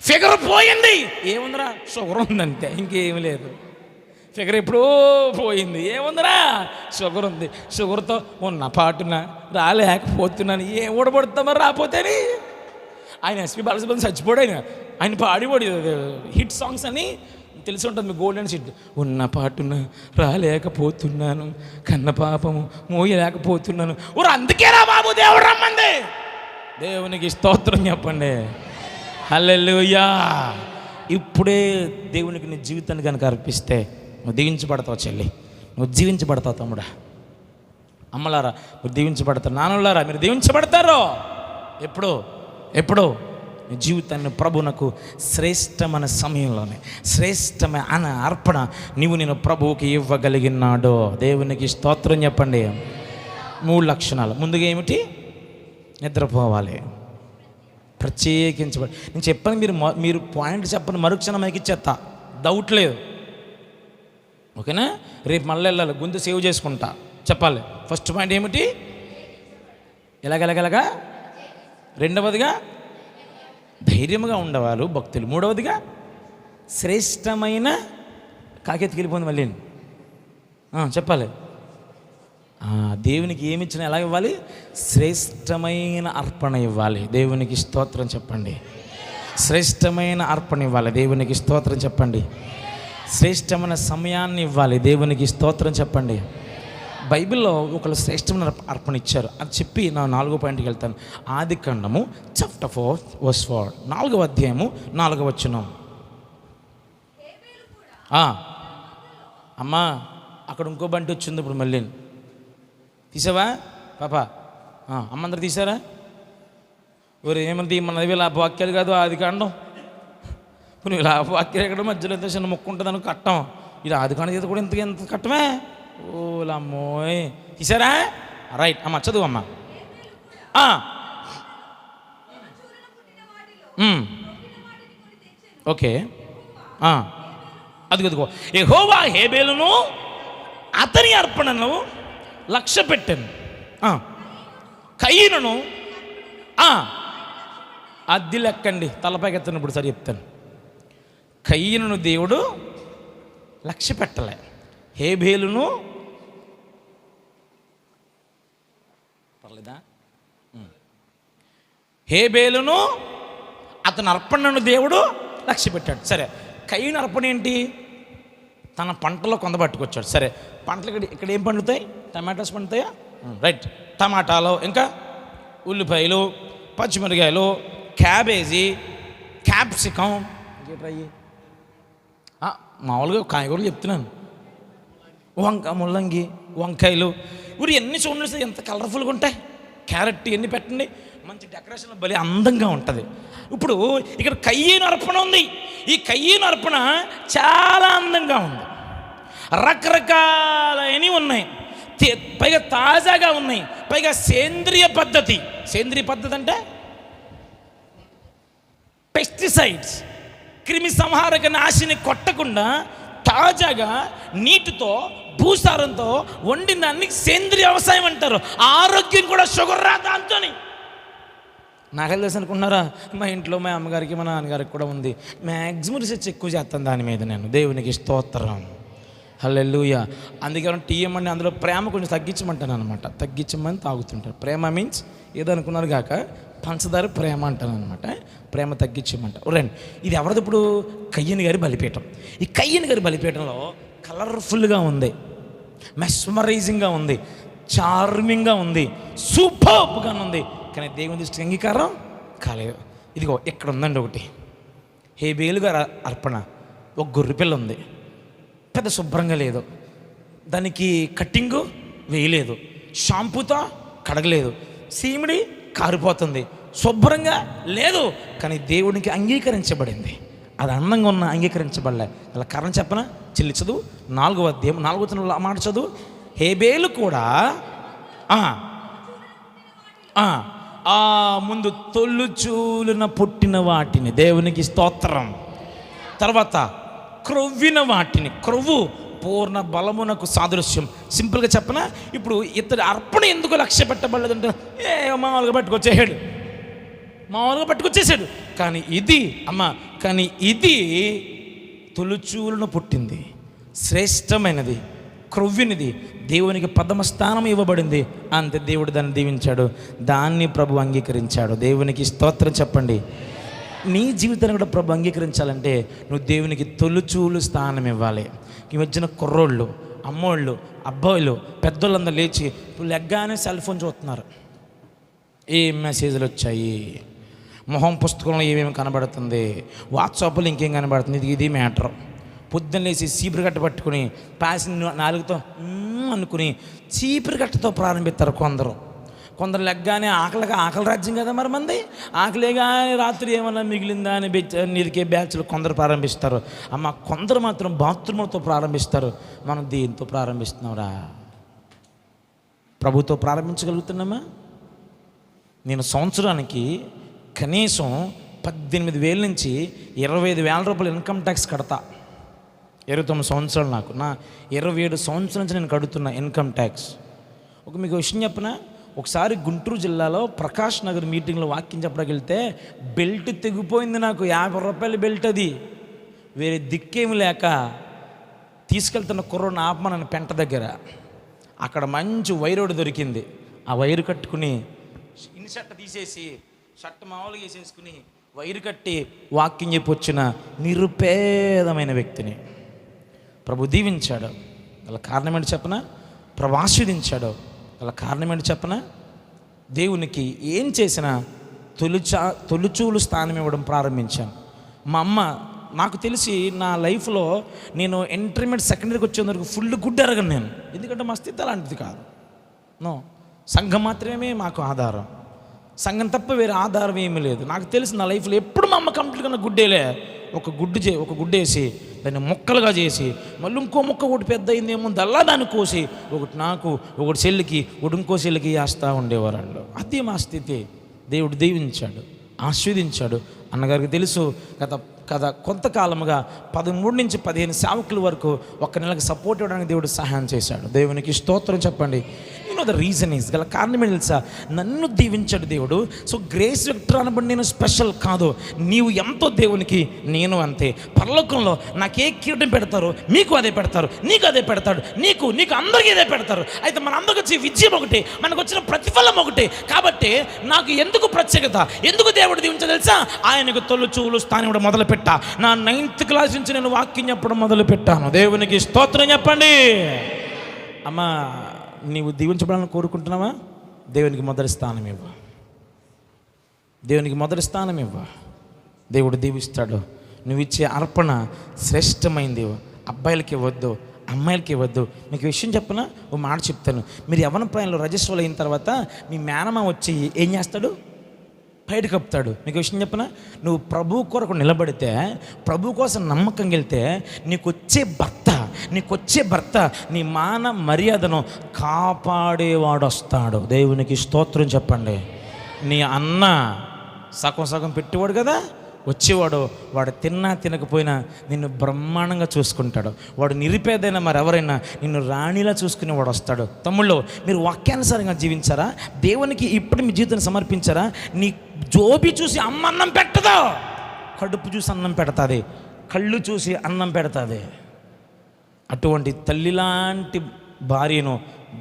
ఫిగర్ పోయింది. ఏముందిరా? షుగర్ ఉందంతే, ఇంకేమి లేదు. ఫిగర్ ఎప్పుడో పోయింది. ఏముందిరా? షుగర్ ఉంది. షుగర్తో ఉన్న పాటున రాలేకపోతున్నాను. ఏం ఊడబడుతామో రాపోతేని. ఆయన ఎస్పీ బాలసుబ్రహ్మణ్యం చచ్చిపోడు. ఆయన పాడిపోడు హిట్ సాంగ్స్ అని తెలిసి ఉంటుంది మీకు, గోల్డెన్ సిట్. ఉన్న పాటున రాలేకపోతున్నాను, కన్న పాపము మోయలేకపోతున్నాను. ఊరు అందుకేరా బాబు దేవుడు రమ్మంది. దేవునికి స్తోత్రం చెప్పండి. హల్లెలూయా. ఇప్పుడే దేవునికి నీ జీవితాన్ని కనుక అర్పిస్తే నువ్వు దీవించబడతావు చెల్లి, నువ్వు జీవించబడతావు తమ్ముడా. అమ్మలారా మీరు దీవించబడతారు, నాన్నలారా మీరు దీవించబడతారు. ఎప్పుడు నీ జీవితాన్ని ప్రభువునకు శ్రేష్టమైన సమయంలోనే శ్రేష్టమైన అర్పణ నేను ప్రభువుకి ఇవ్వగలిగినాడో. దేవునికి స్తోత్రం చెప్పండి. 3 లక్షణాలు. ముందుగా ఏమిటి? నిద్రపోవాలి, ప్రత్యేకించబడి. నేను చెప్పాను, మీరు పాయింట్ చెప్పండి, మరుక్షణం మనకి ఇచ్చేస్తా, డౌట్ లేదు. ఓకేనా? రేపు మళ్ళీ వెళ్ళాలి, గొంతు సేవ్ చేసుకుంటా, చెప్పాలి. ఫస్ట్ పాయింట్ ఏమిటి? ఎలాగెలగలగా. రెండవదిగా ధైర్యంగా ఉండేవాళ్ళు భక్తులు. మూడవదిగా శ్రేష్టమైన కాకెత్తికి వెళ్ళిపోయింది మళ్ళీ చెప్పాలి. దేవునికి ఏమి ఇచ్చినా ఎలా ఇవ్వాలి? శ్రేష్టమైన అర్పణ ఇవ్వాలి. దేవునికి స్తోత్రం చెప్పండి. శ్రేష్టమైన అర్పణ ఇవ్వాలి. దేవునికి స్తోత్రం చెప్పండి. శ్రేష్టమైన సమయాన్ని ఇవ్వాలి. దేవునికి స్తోత్రం చెప్పండి. బైబిల్లో ఒకళ్ళు శ్రేష్టమైన అర్పణ ఇచ్చారు. అది చెప్పి నా 4వ పాయింట్కి వెళ్తాను. ఆదికాండము చాప్టర్ 4:4, 4వ అధ్యాయము 4వ వచనం. అమ్మా అక్కడ ఇంకో బంటి వచ్చింది ఇప్పుడు మళ్ళీ. తీసావా పాప? అమ్మందరు తీసారా? ఎవరు ఏమంది? మన ఇలా వాక్యాలు కాదు ఆదికాండం. నువ్వు ఇలా వాక్యాలు ఎక్కడ మధ్యలో ఎంత చిన్న మొక్క ఉంటుంది అని కట్టం. ఇలా ఆదికాండం చేత కూడా ఎంత కట్టమే. ఓలమ్మోయ్, తీసారా? రైట్ అమ్మ చదువు అమ్మ. ఓకే, అదిగో యెహోవా హేబేలును అతని అర్పణను లక్ష్య పెట్టాను, కయీనును అది లెక్కండి. తలపైకి ఎత్తాను ఇప్పుడు సరి చెప్తాను. కయీనును దేవుడు లక్ష్య పెట్టలే, హేబేలును పర్లేదా, హేబేలును అతని అర్పణను దేవుడు లక్ష్య పెట్టాడు. సరే, కయీను అర్పణ ఏంటి? తన పంటలో కొంత పట్టుకొచ్చాడు. సరే, పంటలు ఇక్కడ ఏం పండుతాయి? టమాటాస్ పండుతాయా? రైట్, టమాటాలు, ఇంకా ఉల్లిపాయలు, పచ్చిమిరకాయలు, క్యాబేజీ, క్యాప్సికం, ఇంకేట్రయ్యి మామూలుగా కాయగూరలు చెప్తున్నాను. ముల్లంగి, వంకాయలు, ఊరి ఎన్ని చూడండి ఎంత కలర్ఫుల్గా ఉంటాయి. క్యారెట్ ఎన్ని పెట్టండి, మంచి డెకరేషన్ భలే అందంగా ఉంటుంది. ఇప్పుడు ఇక్కడ కయ్యను అర్పణ ఉంది. ఈ కయ్యను అర్పణ చాలా అందంగా ఉంది. రకరకాలైనవి ఉన్నాయి, పైగా తాజాగా ఉన్నాయి, పైగా సేంద్రియ పద్ధతి. సేంద్రియ పద్ధతి అంటే పెస్టిసైడ్స్, క్రిమి సంహారక నాశిని కొట్టకుండా తాజాగా నీటితో భూసారంతో వండిన దాన్ని సేంద్రియ వ్యవసాయం అంటారు. ఆరోగ్యం కూడా షుగర్ రా దాంతో. నాకెళ్ళి తెలుసు అనుకుంటున్నారా? మా ఇంట్లో మా అమ్మగారికి మా నాన్నగారికి కూడా ఉంది. మ్యాక్సిమం రీసెర్చ్ ఎక్కువ చేస్తాను దాని మీద నేను. దేవునికి స్తోత్రం, హల్లెలూయా. అందుకే టీ ఇవ్వమండి, అందులో ప్రేమ కొంచెం తగ్గించమంటాను అనమాట. తగ్గించమని తాగుతుంటారు. ప్రేమ మీన్స్ ఏదో అనుకున్నారు కాక పంచదార ప్రేమ అంటాను అనమాట. ప్రేమ తగ్గించమంటారు. రండి, ఇది ఎవరిది? ఇప్పుడు కయ్యని గారి బలిపీఠం. ఈ కయ్యని గారి బలిపీఠంలో కలర్ఫుల్గా ఉంది, మెస్మరైజింగ్గా ఉంది, చార్మింగ్గా ఉంది, సూపర్గా ఉంది. కానీ దేవుని దృష్టికి అంగీకారం కాలేదు. ఇదిగో ఇక్కడ ఉందండి ఒకటి, హేబేలు గారి అర్పణ. ఒక గొర్రెపిల్ల ఉంది, పెద్ద శుభ్రంగా లేదు, దానికి కట్టింగు వేయలేదు, షాంపూతో కడగలేదు, సీమిడి కారిపోతుంది, శుభ్రంగా లేదు. కానీ దేవునికి అంగీకరించబడింది. అది అందంగా ఉన్న అంగీకరించబడలే. అలా కారణం చెప్పనా? చెల్లి చదువు 4వ అధ్యాయం 4వ వచనంలో మాట చదువు. హేబేలు కూడా ముందు తొలుచూలున పుట్టిన వాటిని, దేవునికి స్తోత్రం, తర్వాత క్రొవ్విన వాటిని, క్రొవ్వు పూర్ణ బలమునకు సాదృశ్యం. సింపుల్గా చెప్పనా, ఇప్పుడు ఇతడి అర్పణ ఎందుకు లక్ష్య పెట్టబడలేదంటే మామూలుగా పట్టుకొచ్చేసాడు. కానీ ఇది తొలుచూలును పుట్టింది, శ్రేష్టమైనది, క్రొవ్వినిది, దేవునికి ప్రథమ స్థానం ఇవ్వబడింది. అంతే, దేవుడు దాన్ని దీవించాడు, దాన్ని ప్రభు అంగీకరించాడు. దేవునికి స్తోత్రం చెప్పండి. నీ జీవితాన్ని కూడా ప్రభు అంగీకరించాలంటే నువ్వు దేవునికి తొలుచూలు స్థానం ఇవ్వాలి. ఈ మధ్యన కుర్రోళ్ళు, అమ్మోళ్ళు, అబ్బాయిలు, పెద్దోళ్ళందరూ లేచి లెగ్గానే సెల్ ఫోన్ చూస్తున్నారు. ఏం మెసేజ్లు వచ్చాయి, మొహం పుస్తకంలో ఏమేమి కనబడుతుంది, వాట్సాప్లో ఇంకేం కనబడుతుంది, ఇది మ్యాటర్. పొద్దున్న లేచి చీపురు కట్ట పట్టుకుని పాసిన నాలుగుతో అనుకుని చీపురు కట్టతో ప్రారంభిస్తారు కొందరు లెగ్గానే ఆకలి రాజ్యం కదా మరి మంది. ఆకలే కానీ రాత్రి ఏమన్నా మిగిలిందా అని నీరికే బ్యాచ్లు కొందరు ప్రారంభిస్తారు. అమ్మ, కొందరు మాత్రం బాత్రూములతో ప్రారంభిస్తారు. మనం దేంతో ప్రారంభిస్తున్నావురా? ప్రభుతో ప్రారంభించగలుగుతున్నామా? నేను సంవత్సరానికి కనీసం 18,000 నుంచి 25,000 రూపాయలు ఇన్కమ్ ట్యాక్స్ కడతా. 29 సంవత్సరాలు నాకు. నా 27 సంవత్సరాల నుంచి నేను కడుతున్నా ఇన్కమ్ ట్యాక్స్. మీకు విషయం చెప్పనా? ఒకసారి గుంటూరు జిల్లాలో ప్రకాష్ నగర్ మీటింగ్లో వాక్యం చెప్పడానికి వెళ్తే బెల్ట్ తెగిపోయింది నాకు. 50 రూపాయల బెల్ట్. అది వేరే దిక్కేమి లేక తీసుకెళ్తున్న కుర్రోని ఆపమనని పెంట దగ్గర. అక్కడ మంచి వైరోడు దొరికింది. ఆ వైరు కట్టుకుని ఇన్ని షర్ట్ తీసేసి షర్ట్ మామూలుగా వేసేసుకుని వైరు కట్టి వాక్యం చెప్పి వచ్చిన నిరుపేదమైన వ్యక్తిని ప్రభు దీవించాడు. గల కారణం ఏంటి చెప్పనా? ప్రభు ఆశీర్వదించాడు. గల కారణం ఏంటి చెప్పనా? దేవునికి ఏం చేసినా తొలిచూలు స్థానం ఇవ్వడం ప్రారంభించాను. మా అమ్మ నాకు తెలిసి నా లైఫ్లో నేను ఇంటర్మీడియట్ సెకండరీకి వచ్చే వరకు ఫుల్ గుడ్ ఎరగను నేను. ఎందుకంటే మా స్థితి అలాంటిది కాదు. నో, సంఘం మాత్రమే మాకు ఆధారం. సంఘం తప్ప వేరే ఆధారం ఏమీ లేదు. నాకు తెలిసి నా లైఫ్లో ఎప్పుడు మా అమ్మ కంప్లీట్గా నా గుడ్డేలే. ఒక గుడ్డు వేసి దాన్ని ముక్కలుగా చేసి మళ్ళీ ఇంకో ముక్క ఒకటి పెద్ద అయిందేమో దల్లా దాన్ని కోసి ఒకటి నాకు ఒకటి చెల్లికి ఒకటి ఇంకో చెల్లికి వేస్తూ ఉండేవారు వాళ్ళు. అది మా స్థితి. దేవుడు దీవించాడు, ఆశీర్వదించాడు. అన్నగారికి తెలుసు కదా కొంతకాలముగా 13 నుంచి 15 సేవకుల వరకు ఒక్క నెలకు సపోర్ట్ ఇవ్వడానికి దేవుడు సహాయం చేశాడు. దేవునికి స్తోత్రం చెప్పండి. ద రీజన్ ఈజ్ గల కారణం ఏంటి తెలుసా? నన్ను దీవించాడు దేవుడు. సో గ్రేస్ విక్టర్ అనబడి నేను స్పెషల్ కాదు. నీవు ఎంతో దేవునికి, నేను అంతే. పరలోకంలో నాకు ఏ కిరీటం పెడతారో మీకు అదే పెడతారు, నీకు అదే పెడతాడు, నీకు అందరికీ ఇదే పెడతారు. అయితే మన అందరికి వచ్చే విజయం ఒకటి, మనకు వచ్చిన ప్రతిఫలం ఒకటి. కాబట్టి నాకు ఎందుకు ప్రత్యేకత, ఎందుకు దేవుడు దీవించో తెలుసా? ఆయనకు తొలిచూలు స్థానం ఇవ్వడం మొదలుపెట్టా. నా 9th క్లాస్ నుంచి నేను వాక్యం చెప్పడం మొదలుపెట్టాను. దేవునికి స్తోత్రం చెప్పండి. అమ్మా, నీవు దీవించబడాలని కోరుకుంటున్నావా? దేవునికి మొదటి స్థానం ఇవ్వ. దేవునికి మొదటి స్థానం ఇవ్వ. దేవుడు దీవిస్తాడు. నువ్వు ఇచ్చే అర్పణ శ్రేష్టమైంది. అబ్బాయిలకి ఇవ్వద్దు, అమ్మాయిలకి ఇవ్వద్దు. మీకు విషయం చెప్పనా? ఓ మాట చెప్తాను. మీరు యవ్వన ప్రాయంలో రజస్వలు అయిన తర్వాత మీ మేనమా వచ్చి ఏం చేస్తాడు? బయట కప్పుతాడు. మీకు విషయం చెప్పనా? నువ్వు ప్రభు కొరకు నిలబడితే, ప్రభు కోసం నమ్మకంగా వెళ్తే నీకు వచ్చే భర్త నీ మాన మర్యాదను కాపాడేవాడు వస్తాడు. దేవునికి స్తోత్రం చెప్పండి. నీ అన్న సగం పెట్టేవాడు కదా, వచ్చేవాడు వాడు తిన్నా తినకపోయినా నిన్ను బ్రహ్మాండంగా చూసుకుంటాడు. వాడు నిరుపేదైనా మరెవరైనా నిన్ను రాణిలా చూసుకునేవాడు వస్తాడు. తమ్ముళ్ళు, మీరు వాక్యానుసారంగా జీవించారా? దేవునికి ఇప్పుడు మీ జీవితాన్ని సమర్పించారా? నీ జోబి చూసి అమ్మ అన్నం పెట్టదు, కడుపు చూసి అన్నం పెడతాది, కళ్ళు చూసి అన్నం పెడతాది. అటువంటి తల్లిలాంటి భార్యను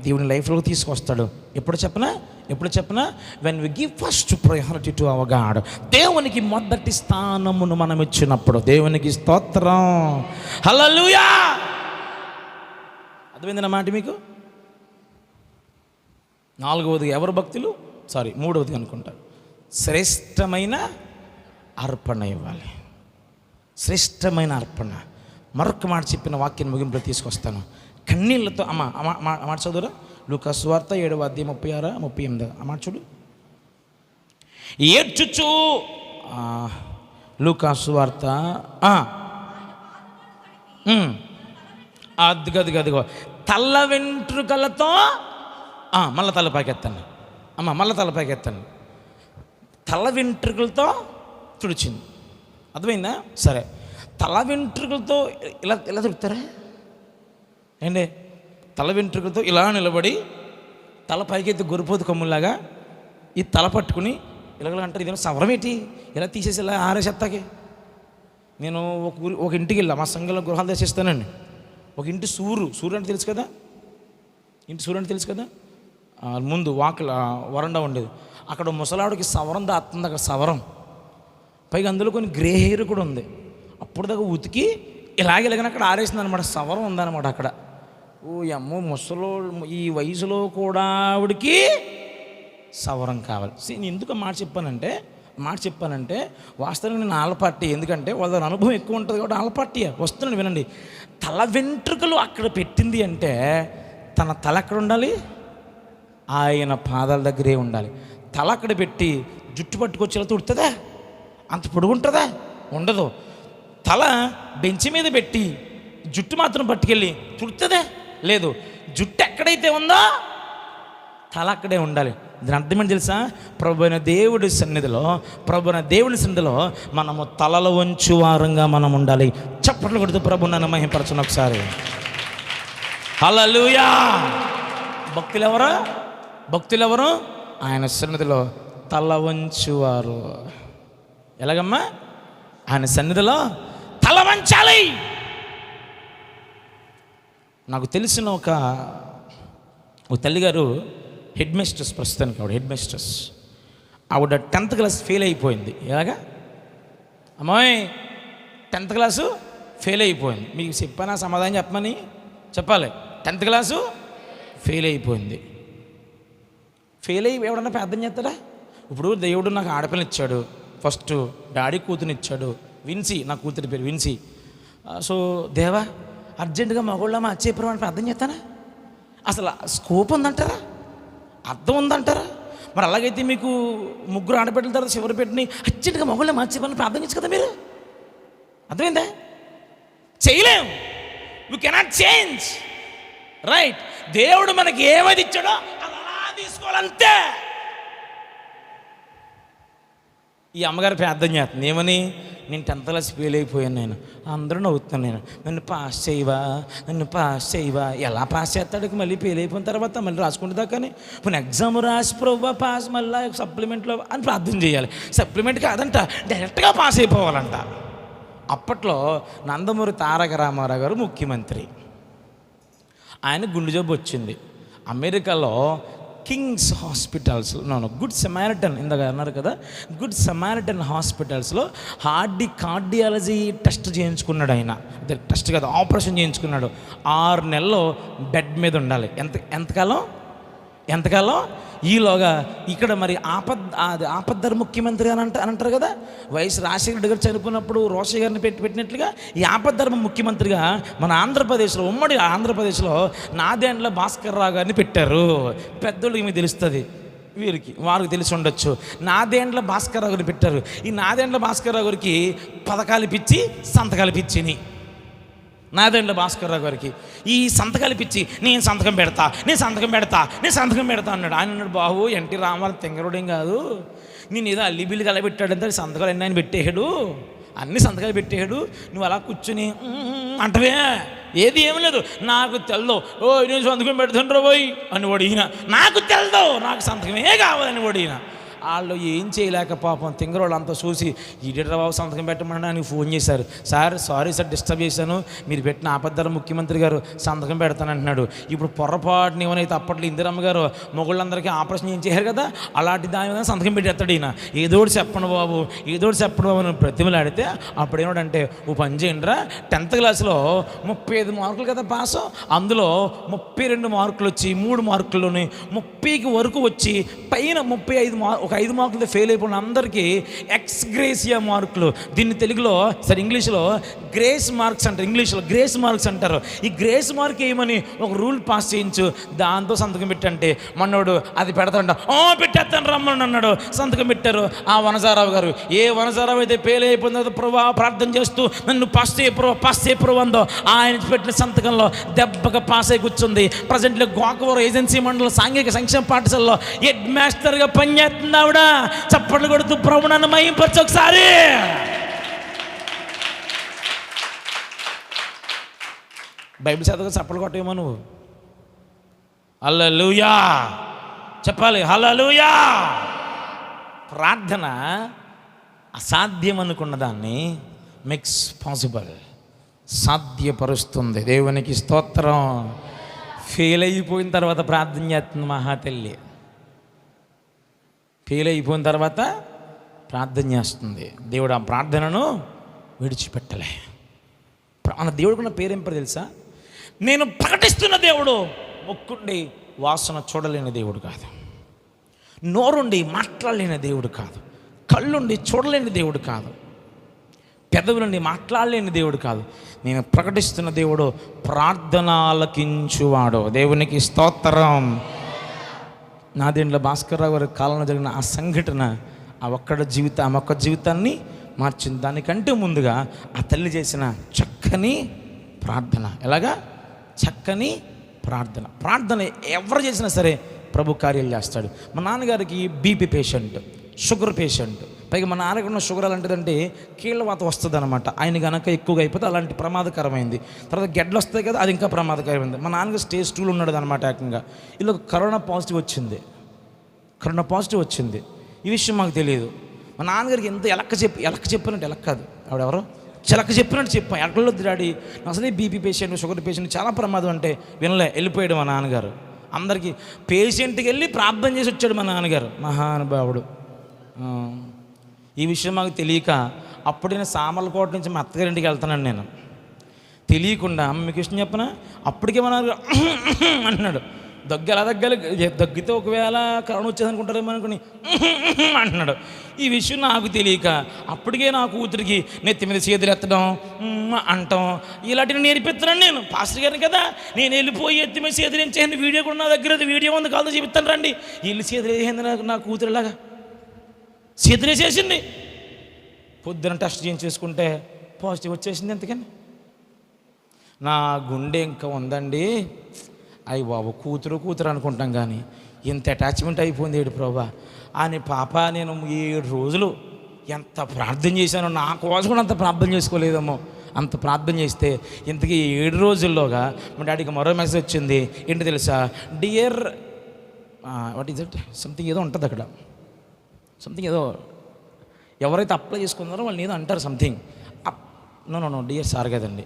దేవుని లైఫ్లోకి తీసుకొస్తాడు. ఎప్పుడు చెప్పనా? When we give first priority to our God. దేవునికి మొదటి స్థానమును మనం ఇచ్చినప్పుడు. దేవునికి స్తోత్రం, హల్లెలూయా. అర్థమైందన్న మాట మీకు? 4వది ఎవరు భక్తులు? 3వది అనుకుంటారు. శ్రేష్టమైన అర్పణ ఇవ్వాలి. శ్రేష్టమైన అర్పణ. మరొక మాట చెప్పిన వాక్యాన్ని ముగింపులో తీసుకొస్తాను. కన్నీళ్లతో మాట చదువురా. లూకా సువార్త 7వ అధ్యాయం 36, 38 ఆ మాట చూడు. ఏడ్చుచు లూకా సువార్త అదిగో తల్ల వెంట్రుకలతో మళ్ళీ తలపైకెత్తాను మళ్ళీ తలపైకెత్తాను. తల వెంట్రుకలతో తుడిచింది. అర్థమైందా? సరే, తల వెంట్రుకలతో ఇలా దొరుకుతారా ఏంటి? తల వెంట్రుకలతో ఇలా నిలబడి తల పైకెత్తి గొరిపోతు కొమ్ములాగా ఈ తల పట్టుకుని ఇలాగ అంటారు. ఇదేమో సవరం ఏంటి? ఇలా తీసేసి ఇలా ఆరేసేత్తాకి. నేను ఒక ఇంటికి వెళ్ళా. మా సంఘంలో గృహాలు దర్శిస్తానండి. ఒక ఇంటి సూరు అంటే తెలుసు కదా, ఇంటి సూరు అంటే తెలుసు కదా. ముందు వరండా ఉండేది. అక్కడ ముసలాడికి సవరం దాస్తుంది. అక్కడ సవరం పైగా అందులో కొన్ని గ్రే హెయిర్ కూడా ఉంది. అప్పుడు దాకా ఉతికి ఇలాగెలాగని అక్కడ ఆరేసింది అనమాట. సవరం ఉందన్నమాట అక్కడ. ఓ అమ్మో, ముసలో ఈ వయసులో కూడా ఆవిడికి సవరం కావాలి. నేను ఎందుకు మాట చెప్పానంటే వాస్తవంగా నేను ఆలపార్టీ. ఎందుకంటే వాళ్ళ అనుభవం ఎక్కువ ఉంటుంది కాబట్టి ఆలపార్టీ వస్తున్నాను. వినండి, తల వెంట్రుకలు అక్కడ పెట్టింది అంటే తన తల ఎక్కడ ఉండాలి? ఆయన పాదాల దగ్గరే ఉండాలి. తల అక్కడ పెట్టి జుట్టు పట్టుకొచ్చేలా తుడుతుందా? అంత పొడుగుంటుందా? ఉండదు. తల బెంచి మీద పెట్టి జుట్టు మాత్రం పట్టుకెళ్ళి తుడుతుందా? లేదు. జుట్టు ఎక్కడైతే ఉందో తల అక్కడే ఉండాలి. దీని అర్థమేంటి తెలుసా? ప్రభువైన దేవుడి సన్నిధిలో మనము తలల వంచు వారంగా మనం ఉండాలి. చప్పట్లు కొడుతూ ప్రభు నన్ను మహిమపరచను ఒకసారి. హల్లెలూయా. భక్తులెవరు? ఆయన సన్నిధిలో తల వంచువారు. ఎలాగమ్మా? ఆయన సన్నిధిలో తల తల వంచాలి. నాకు తెలిసిన ఒక తల్లిగారు హెడ్ మిస్ట్రెస్, ప్రస్తుతానికి ఆవిడ హెడ్ మిస్ట్రెస్. ఆవిడ 10th క్లాస్ ఫెయిల్ అయిపోయింది. ఎలాగా అమ్మాయి 10th క్లాసు ఫెయిల్ అయిపోయింది. మీకు చెప్పానా సమాధానం చెప్పమని? చెప్పాలి. 10th క్లాసు ఫెయిల్ అయిపోయింది. ఫెయిల్ అయ్యి ఎవడన్నా ప్రార్థన చేస్తాడా? ఇప్పుడు దేవుడు నాకు ఆడపిల్ల ఇచ్చాడు, ఫస్ట్ డాడీ కూతురునిచ్చాడు, విన్సీ, నా కూతురి పేరు విన్సీ. సో దేవా అర్జెంటుగా మగోళ్ళ మా అచ్చేపురం అని ప్రార్థన చేస్తానా? అసలు స్కోప్ ఉందంటారా? అర్థం ఉందంటారా? మరి అలాగైతే మీకు 3 ఆడబిడ్డల తర్వాత చివరి పెట్టిని అర్జెంటుగా మగోళ్ళ మా అచ్చేపురం ప్రార్థన చేయచ్చు కదా మీరు. అర్థమైందా? చేయలేం. You cannot change, right? దేవుడు మనకి ఏమది ఇచ్చాడో అది అలా తీసుకోవాలంతే. ఈ అమ్మగారు ప్రార్థన చేస్తుంది ఏమని? నేను 10th క్లాస్ ఫెయిల్ అయిపోయాను, నేను అందరూ నవ్వుతున్నాను, నన్ను పాస్ చేయవా, నన్ను పాస్ చేయవా. ఎలా పాస్ చేస్తాడు? మళ్ళీ ఫెయిల్ అయిపోయిన తర్వాత మళ్ళీ రాసుకుంటుందా? కానీ ఇప్పుడు ఎగ్జామ్ రాసి ప్రవ్వా పాస్, మళ్ళీ సప్లిమెంట్లో అని ప్రార్థన చేయాలి. సప్లిమెంట్ కాదంట, డైరెక్ట్గా పాస్ అయిపోవాలంట. అప్పట్లో నందమూరి తారక రామారావు గారు ముఖ్యమంత్రి. ఆయన గుండె జబ్బు వచ్చింది. అమెరికాలో కింగ్స్ హాస్పిటల్స్లో, గుడ్ సమారిటన్ ఇందాక అన్నారు కదా, గుడ్ సమారిటన్ హాస్పిటల్స్లో కార్డియాలజీ టెస్ట్ చేయించుకున్నాడు ఆయన. టెస్ట్ కాదు, ఆపరేషన్ చేయించుకున్నాడు. 6 నెలలు బెడ్ మీద ఉండాలి. ఎంతకాలం? ఈలోగా ఇక్కడ మరి ఆపద్దర్ ముఖ్యమంత్రి అని అంటారు కదా. వైఎస్ రాజశేఖర రెడ్డి గారు చనిపోయినప్పుడు రోషయ్య గారిని పెట్టినట్లుగా ఈ ఆపద్ధర్మ ముఖ్యమంత్రిగా మన ఆంధ్రప్రదేశ్లో, ఉమ్మడి ఆంధ్రప్రదేశ్లో నాదెండ్ల భాస్కర్ రావు గారిని పెట్టారు. పెద్దోళ్ళకి మీకు తెలుస్తుంది, వారికి తెలిసి ఉండొచ్చు. నాదెండ్ల భాస్కర్ రావు గారిని పెట్టారు. ఈ నాదెండ్ల భాస్కర్ రావు గారికి పథకాలు పిచ్చి, సంతకాలు పిచ్చిని. నాదెండ్ల భాస్కర్ రావు గారికి ఈ సంతకాలు పిచ్చి, నేను సంతకం పెడతా అన్నాడు. ఆయన అన్నాడు, బాబు ఎన్టీ రామారావు తెంగరుడేం కాదు, నేను ఏదో అల్లిబిల్లి కల పెట్టాడంటే సంతకాలు ఎన్ని ఆయన పెట్టేశాడు, అన్ని సంతకాలు పెట్టేశాడు, నువ్వు అలా కూర్చుని అంటవే, ఏది ఏమి లేదు, నాకు తెల్దో, నేను సంతకం పెడుతుండ్రో పోయి అని ఒడిగిన, నాకు తెల్దో, నాకు సంతకమే కావాలని ఒడిగిన. వాళ్ళు ఏం చేయలేక పాపం తింగరోళ్ళు అంతా చూసి ఈడెడ్ర బాబు సంతకం పెట్టమని ఆయనకు ఫోన్ చేశారు. సారీ సార్ డిస్టర్బ్ చేశాను, మీరు పెట్టిన ఆపద్దర ముఖ్యమంత్రి గారు సంతకం పెడతానంటున్నాడు. ఇప్పుడు పొరపాటుని ఏమైతే అప్పట్లో ఇందిరమ్మ గారు మొగుళ్ళందరికీ ఆపరేషన్ చేయించారు కదా, అలాంటి దాని మీద సంతకం పెట్టేస్తాడు ఈయన. ఏదోటి చెప్పండి బాబు అని ప్రతిమలాడితే అప్పుడు ఏమిటంటే, ఓ పని చేయండిరా, 10th క్లాస్లో 35 మార్కులు కదా పాసు, అందులో 32 మార్కులు వచ్చి 3 మార్కుల్లోని 30కి వరకు వచ్చి పైన 35 ఒక 5 మార్కులతో ఫెయిల్ అయిపోయిన అందరికీ ఎక్స్గ్రేసియా మార్కులు, దీన్ని తెలుగులో ఇంగ్లీష్లో గ్రేస్ మార్క్స్ అంటారు, ఇంగ్లీష్లో గ్రేస్ మార్క్స్ అంటారు. ఈ గ్రేస్ మార్క్ ఏమని ఒక రూల్ పాస్ చేయించు, దాంతో సంతకం పెట్టంటే మనోడు అది పెడతాంట, పెట్టేస్తాను రమ్మని అన్నాడు. సంతకం పెట్టారు. ఆ వనజారావు గారు, ఏ వనజారావు అయితే ఫెయిల్ అయిపోయిందో ప్రభా ప్రార్థన చేస్తూ నన్ను పాస్ చేయ ప్రభు అందో, ఆయన పెట్టిన సంతకంలో దెబ్బగా పాస్ అయి కూర్చుంది. ప్రజెంట్లో గోకవరం ఏజెన్సీ మండలం సాంఘిక సంక్షేమ పాఠశాలలో హెడ్ మాస్టర్గా పనిచేస్తుంది ఆవిడ. చప్పట్లు కొడుతూ ప్రభు నన్ను మహింపరచు ఒకసారి. బైబిల్ చదవగా చప్పట్లు కొట్టేమో నువ్వు. హల్లెలూయా చెప్పాలి. హల్లెలూయా. ప్రార్థన అసాధ్యం అనుకున్న దాన్ని మేక్స్ పాసిబుల్, సాధ్యపరుస్తుంది. దేవునికి స్తోత్రం. ఫెయిల్ అయిపోయిన తర్వాత ప్రార్థన చేస్తుంది మహాతల్లి. ఫెయిల్ అయిపోయిన తర్వాత ప్రార్థన చేస్తుంది. దేవుడు ఆ ప్రార్థనను విడిచిపెట్టలే. మన దేవుడికున్న పేరేం పేరు తెలుసా? నేను ప్రకటిస్తున్న దేవుడు. మొక్కుండి వాసన చూడలేని దేవుడు కాదు, నోరుండి మాట్లాడలేని దేవుడు కాదు, కళ్ళుండి చూడలేని దేవుడు కాదు, పెదవులుండి మాట్లాడలేని దేవుడు కాదు. నేను ప్రకటిస్తున్న దేవుడు ప్రార్థన ఆలకించువాడు. దేవునికి స్తోత్రం. నాదెండ్ల భాస్కర్ రావు గారి కాలంలో జరిగిన ఆ సంఘటన ఆ ఒక్క జీవితాన్ని మార్చింది. దానికంటే ముందుగా ఆ తల్లి చేసిన చక్కని ప్రార్థన. ఎలాగా? చక్కని ప్రార్థన ఎవరు చేసినా సరే ప్రభు కార్యాలు చేస్తాడు. మా నాన్నగారికి బీపీ పేషెంట్, షుగర్ పేషెంట్, పైగా మా నాన్నగారికి ఉన్న షుగర్ అలాంటిదంటే కీళ్ళవాత వస్తుంది అనమాట. ఆయన కనుక ఎక్కువగా అయిపోతే అలాంటి ప్రమాదకరమైంది. తర్వాత గెడ్లు వస్తాయి కదా, అది ఇంకా ప్రమాదకరమైంది. మా నాన్నగారు స్టేజ్ 2లో ఉన్నాడు అనమాట. ఏకంగా ఇలా కరోనా పాజిటివ్ వచ్చింది. ఈ విషయం మాకు తెలియదు. మా నాన్నగారికి ఎంత ఎలక్క చెప్పినట్టు, ఎలక్క కాదు ఆవిడెవరో చిలక చెప్పినట్టు చెప్పాం, ఎక్కడొద్దు డాడీ, అసలే బీపీ పేషెంట్, షుగర్ పేషెంట్, చాలా ప్రమాదం అంటే వినలే, వెళ్ళిపోయాడు మా నాన్నగారు. అందరికీ పేషెంట్కి వెళ్ళి ప్రార్థన చేసి వచ్చాడు మా నాన్నగారు, మహానుభావుడు. ఈ విషయం మాకు తెలియక అప్పుడు నేను సామర్లకోట నుంచి మా అత్తగారింటికి వెళ్తానండి. నేను తెలియకుండా, మీకు విషయం చెప్పనా, అప్పటికే మా నాన్నగారు అంటున్నాడు. దగ్గు ఎలా దగ్గాలి, దగ్గితే ఒకవేళ కరోనా వచ్చేది అనుకుంటారేమో అనుకుని అంటున్నాడు. ఈ విషయం నాకు తెలియక అప్పటికే నా కూతురికి నెత్తి మీద చేతులు ఎత్తడం, అంటాం, ఇలాంటివి నేర్పిస్తున్నాను నేను. పాస్టర్ గారిని కదా, నేను వెళ్ళిపోయి ఎత్తి మీద చేతులు ఏం చేయండి, వీడియో కూడా నా దగ్గర వీడియో ఉంది, కాదు చెప్తాను రండి. వీళ్ళు చేతులు వేసింది నా కూతురు ఇలాగా చేతులు వేసేసింది. పొద్దున టెస్ట్ చేయించేసుకుంటే పాజిటివ్ వచ్చేసింది. ఎంతకని నా గుండె ఇంకా ఉందండి. అయ్యి బాబు, కూతురు అనుకుంటాం కానీ ఇంత అటాచ్మెంట్ అయిపోయింది ఏడు ప్రభా అని. పాప నేను 7 రోజులు ఎంత ప్రార్థన చేశానో, నా కోసం కూడా అంత ప్రార్థన చేసుకోలేదేమో. అంత ప్రార్థన చేస్తే ఇంతకీ 7 రోజుల్లోగా మా డాడీకి మరో మెసేజ్ వచ్చింది. ఏంటి తెలుసా, dear what is it, something ఏదో ఉంటుంది అక్కడ, సంథింగ్ ఏదో, ఎవరైతే అప్లై చేసుకున్నారో వాళ్ళని ఏదో అంటారు సంథింగ్. నో డియర్ సార్ కదండి,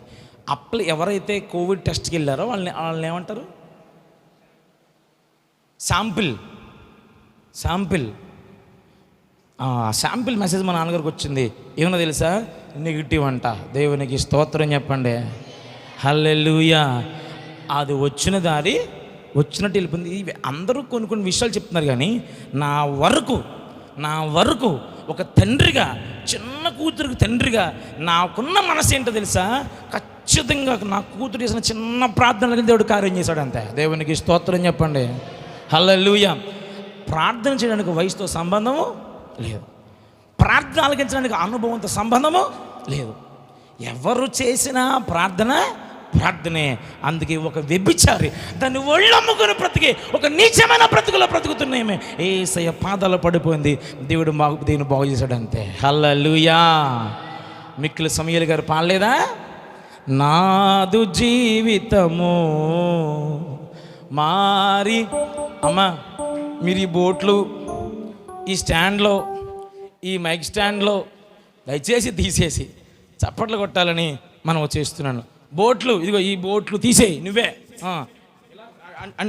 ఎవరైతే కోవిడ్ టెస్ట్కి వెళ్ళారో వాళ్ళని ఏమంటారు, శాంపిల్ మెసేజ్ మా నాన్నగారికి వచ్చింది. ఏమన్నా తెలుసా, నెగిటివ్ అంట. దేవునికి స్తోత్రం చెప్పండి, హల్లెలూయా. అది వచ్చిన దారి వచ్చినట్టు వెళ్ళిపోయింది. అందరూ కొన్ని విషయాలు చెప్తున్నారు కానీ నా వరకు ఒక తండ్రిగా, చిన్న కూతురికి తండ్రిగా నాకున్న మనసు ఏంటో తెలుసా, ఖచ్చితంగా నా కూతురు చేసిన చిన్న ప్రార్థనలకి దేవుడు కార్యం చేశాడు అంతే. దేవునికి స్తోత్రం చెప్పండి, హల్లెలూయా. ప్రార్థన చేయడానికి వయసుతో సంబంధము లేదు, ప్రార్థన ఆలకించడానికి అనుభవంతో సంబంధము లేదు. ఎవరు చేసినా ప్రార్థనే. అందుకే ఒక వ్యభిచారి దాన్ని ఒళ్ళమ్ముకుని బ్రతికి ఒక నీచమైన బ్రతుకులో బ్రతుకుతున్నామే, యేసయ్య పాదాలు పడిపోయింది. దేవుడు దీన్ని బాగు చేశాడు అంతే, హల్లెలూయా. మిక్కిలి సమూయేలు గారు పాడలేదా, నాదు జీవితము మారి. అమ్మా, మీరు ఈ బోట్లు, ఈ స్టాండ్లో, ఈ మైక్ స్టాండ్లో దయచేసి తీసేసి చప్పట్లు కొట్టాలని మనం చేస్తున్నాను. బోట్లు, ఇదిగో ఈ బోట్లు తీసేయి, నువ్వే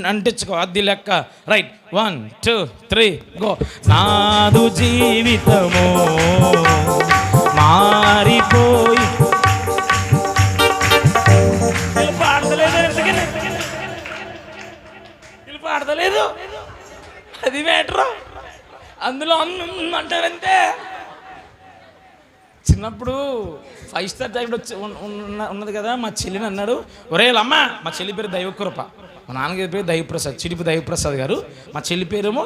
అంటించుకో, అది లెక్క. Right, 1 2 3 go. నాదు జీవితము మారిపోయి. పాడతలేదు, అది మ్యాటర్. అందులో అంటారంతే. చిన్నప్పుడు 5 స్టార్ టైంలో ఉన్నది కదా, మా చెల్లిని అన్నాడు, ఒరే అమ్మ, మా చెల్లి పేరు దైవకృప, మా నాన్నగారి పేరు దైవప్రసాద్, చిడిపి దైవప్రసాద్ గారు. మా చెల్లి పేరేమో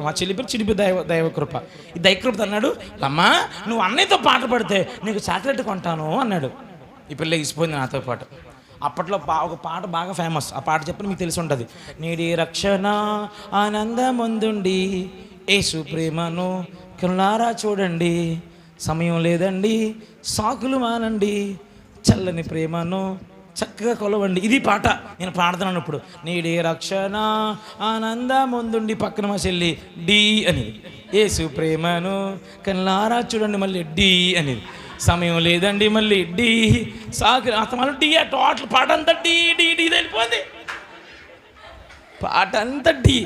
మా చెల్లి పేరు చిడిపి దైవకృప. ఈ దైవకృప అన్నాడు, అమ్మా నువ్వు అన్నయ్యతో పాట పడితే నీకు చాక్లెట్ కొంటాను అన్నాడు. ఈ పిల్ల ఇసిపోయింది నాతో పాటు. అప్పట్లో ఒక పాట బాగా ఫేమస్, ఆ పాట చెప్పని మీకు తెలిసి ఉంటుంది. నీడి రక్షణ ఆనందముందుండి యేసు ప్రేమను కళ్ళారా చూడండి, సమయం లేదండి సాకులు మానండి, చల్లని ప్రేమను చక్కగా కొలవండి. ఇది పాట నేను పాడుతున్నాను ఇప్పుడు. నీడి రక్షణ ఆనందముందుండి, పక్కన మా చెల్లి డి అనేది, యేసు ప్రేమను కళ్ళారా చూడండి, మళ్ళీ డి అనేది, సమయం లేదండి మళ్ళీ డి, సాకు మళ్ళీ డి. టోటల్ పాట అంతా డి వెళ్ళిపోయింది, పాట అంతా డి.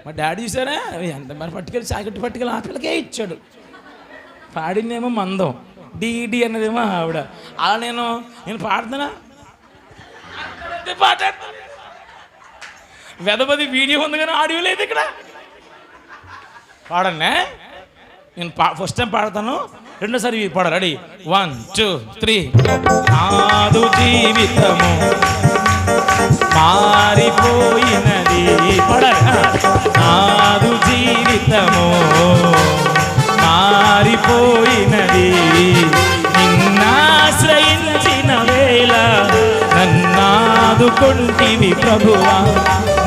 మా డాడీ చూసారా, ఎంత మరి పట్టుకెళ్ళి చాకెట్ పట్టుకెళ్ళి ఆ పిల్లకే ఇచ్చాడు. పాడిందేమో మందం, డి అన్నదేమో ఆవిడ. అలా నేను పాడుతున్నా, పాట వెదపది వీడియో ఉంది కానీ ఆడియో లేదు ఇక్కడ. పాడండి, నేను ఫస్ట్ టైం పాడతాను, రెండోసారి పాడ. రెడీ, 1 2 3. నాదు జీవితము మారిపోయినది, పాడాలి. నాదు జీవితము మారిపోయినది, నిన్నాశ్రయించిన వేళ నన్నాదుకొంటివి ప్రభువా,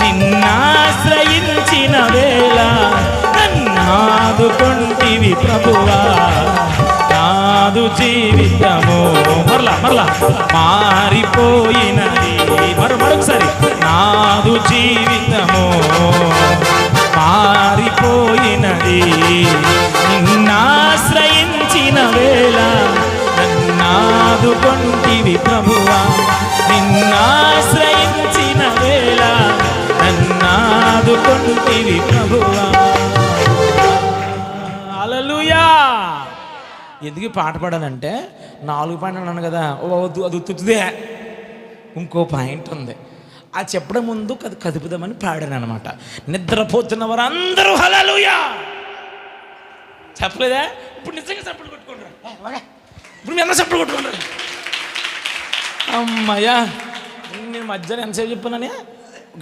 నిన్నాశ్రయించిన వేళ నన్నాదుకొంటివి ప్రభువా. నాదు జీవితము మరలా మారిపోయినది, మరొకసారి. నాదు జీవితము మారిపోయినది, నిన్నాశ్రయించిన వేళ నన్నాదు నన్నాదుకొంటివి ప్రభువా, నిన్నాశ్రయించిన వేళ నన్నాదుకొంటివి ప్రభువా. హల్లెలూయా. ఎందుకు పాట పాడానంటే 4 పాయింట్ అన్నాను కదా, అది ఉత్తుదే. ఇంకో పాయింట్ ఉంది, ఆ చెప్పడం ముందు కదుపుదామని పాడాను అనమాట. నిద్రపోతున్న వారు అందరూ హల్లెలూయా చెప్పలేదా? ఇప్పుడు నిజంగా చప్పట్లు కొట్టుకుంటారు. ఇప్పుడు మీ అందరూ చప్పట్లు కొట్టుకుంటారు. అమ్మయ్యా, నేను మధ్యాహ్నం ఎంతసేపు చెప్పానని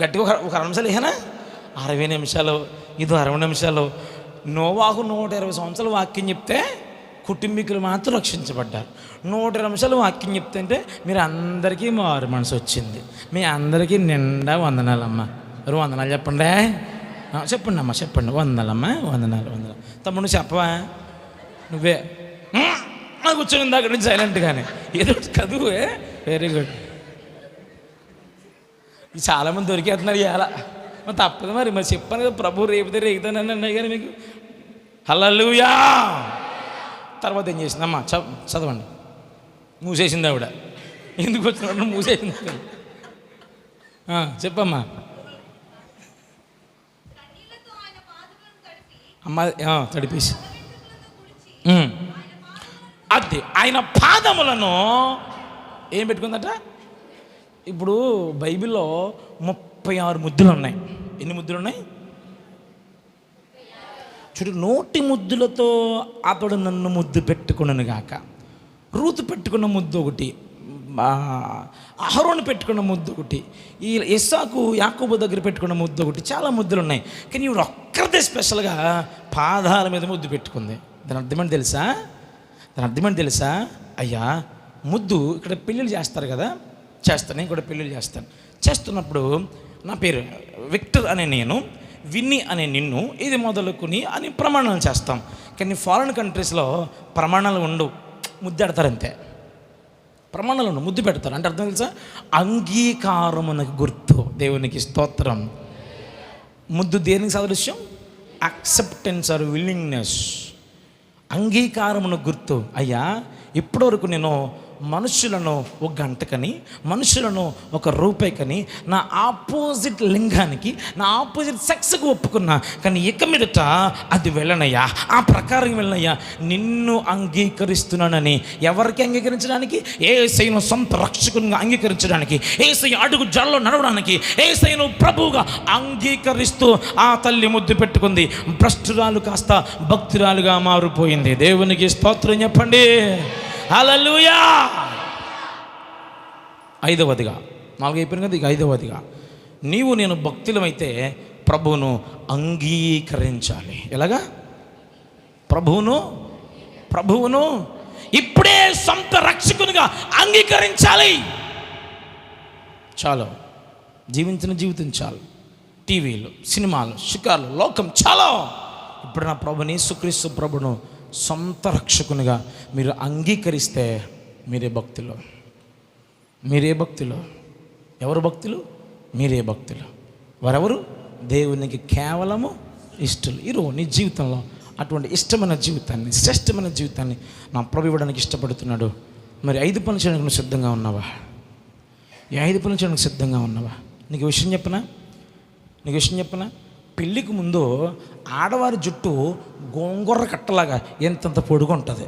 గట్టిగా ఒక 60 నిమిషాలు వేసానా? 60 నిమిషాలు, ఇది 60 నిమిషాలు. నోవాహు 120 సంవత్సరాలు వాక్యం చెప్తే కుటుంబీకులు మాత్రం రక్షించబడ్డారు. 120 నిమిషాలు వాక్యం చెప్తే అంటే మీరు అందరికీ మారు మనసు వచ్చింది. మీ అందరికీ నిండా వందనాలమ్మా. ఎవరు వందనాలు చెప్పండి, చెప్పండి అమ్మా, చెప్పండి. వందనాలమ్మా, వందనాలు. తమ్ముడు చెప్పవా? నువ్వే కూర్చొని అక్కడి నుంచి సైలెంట్గానే ఏదో చదువే. Very good. చాలామంది దొరికేస్తున్నారు ఇలా, మరి తప్పదు. మరి చెప్పాను కదా, ప్రభు రేపుతే రేగుతానని అన్నాయి కానీ మీకు. హల్లెలూయా. తర్వాత ఏం చేసిందమ్మా? చదవండి. మూసేసింది ఆవిడ. ఎందుకు వచ్చిన మూసేసింది చెప్పమ్మా. అమ్మ తడిపేసి అది ఆయన పాదములను ఏం పెట్టుకుందట? ఇప్పుడు బైబిల్లో 36 ముద్దులు ఉన్నాయి. ఎన్ని ముద్దులు ఉన్నాయి చూడు. 100 ముద్దులతో అతడు నన్ను ముద్దు పెట్టుకున్నాను గాక. రూతు పెట్టుకున్న ముద్దు ఒకటి, అహరోను పెట్టుకున్న ముద్దు ఒకటి, ఈ ఇస్సాకు యాకోబు దగ్గర పెట్టుకున్న ముద్దు ఒకటి. చాలా ముద్దులు ఉన్నాయి, కానీ ఇవి ఒక్కరిదే స్పెషల్గా పాదాల మీద ముద్దు పెట్టుకుంది. దాని అర్థమని తెలుసా? అయ్యా, ముద్దు ఇక్కడ పెళ్ళిళ్ళు చేస్తారు కదా, చేస్తాను. నేను కూడా పెళ్ళిళ్ళు చేస్తున్నప్పుడు నా పేరు విక్టర్ అనే నేను, విన్నీ అనే నిన్ను, ఇది మొదలుకుని అని ప్రమాణాలు చేస్తాం. కానీ ఫారిన్ కంట్రీస్లో ప్రమాణాలు ఉండవు, ముద్దెడతారంతే. ప్రమాణాలు ఉండవు, ముద్దు పెడతారు. అంటే అర్థం తెలుసా? అంగీకారమునకు గుర్తు. దేవునికి స్తోత్రం. ముద్దు దేనికి సాదృశ్యం? Acceptance are willingness. అంగీకారమును గుర్తు. అయ్యా, ఇప్పటివరకు నేను మనుషులను ఒక గంటకని, మనుషులను ఒక రూపాయికని, నా ఆపోజిట్ లింగానికి, నా ఆపోజిట్ సెక్స్కి ఒప్పుకున్నా. కానీ ఇక మీదట అది వెళ్ళనయ్యా, ఆ ప్రకారం వెళ్ళనయ్యా. నిన్ను అంగీకరిస్తున్నానని. ఎవరికి అంగీకరించడానికి? యేసయ్యను సొంత రక్షకునిగా అంగీకరించడానికి, యేసయ్య అడుగు జాడలో నడవడానికి, యేసయ్యను ప్రభువుగా అంగీకరిస్తూ ఆ తల్లి ముద్దు పెట్టుకుంది. భ్రష్టురాలు కాస్త భక్తురాలుగా మారిపోయింది. దేవునికి స్తోత్రం చెప్పండి. హల్లెలూయా. 5వదిగా, 4 అయిపోయింది కదా, ఇక 5వదిగా నీవు నేను భక్తులమైతే ప్రభువును అంగీకరించాలి. ఎలాగా? ప్రభువును ఇప్పుడే సొంత రక్షకునిగా అంగీకరించాలి. చాలు, జీవించిన జీవితం చాలు. టీవీలు, సినిమాలు, షికార్లు, లోకం చాలా. ఇప్పుడు నా ప్రభుని యేసుక్రీస్తు ప్రభును సొంత రక్షకునిగా మీరు అంగీకరిస్తే మీరే భక్తులు. ఎవరు భక్తులు? మీరే భక్తులు. వారెవరు? దేవునికి కేవలము ఇష్టలు. ఈరోజు నీ జీవితంలో అటువంటి ఇష్టమైన జీవితాన్ని, శ్రేష్టమైన జీవితాన్ని నా ప్రభు ఇవ్వడానికి ఇష్టపడుతున్నాడు. మరి 5 పనులు చేయడానికి నువ్వు సిద్ధంగా ఉన్నావా? ఈ 5 పనులు చేయడానికి సిద్ధంగా ఉన్నావా? నీకు విషయం చెప్పనా? పెళ్ళికి ముందు ఆడవారి జుట్టు గోంగూర కట్టలాగా ఎంతంత పొడుగు ఉంటుంది.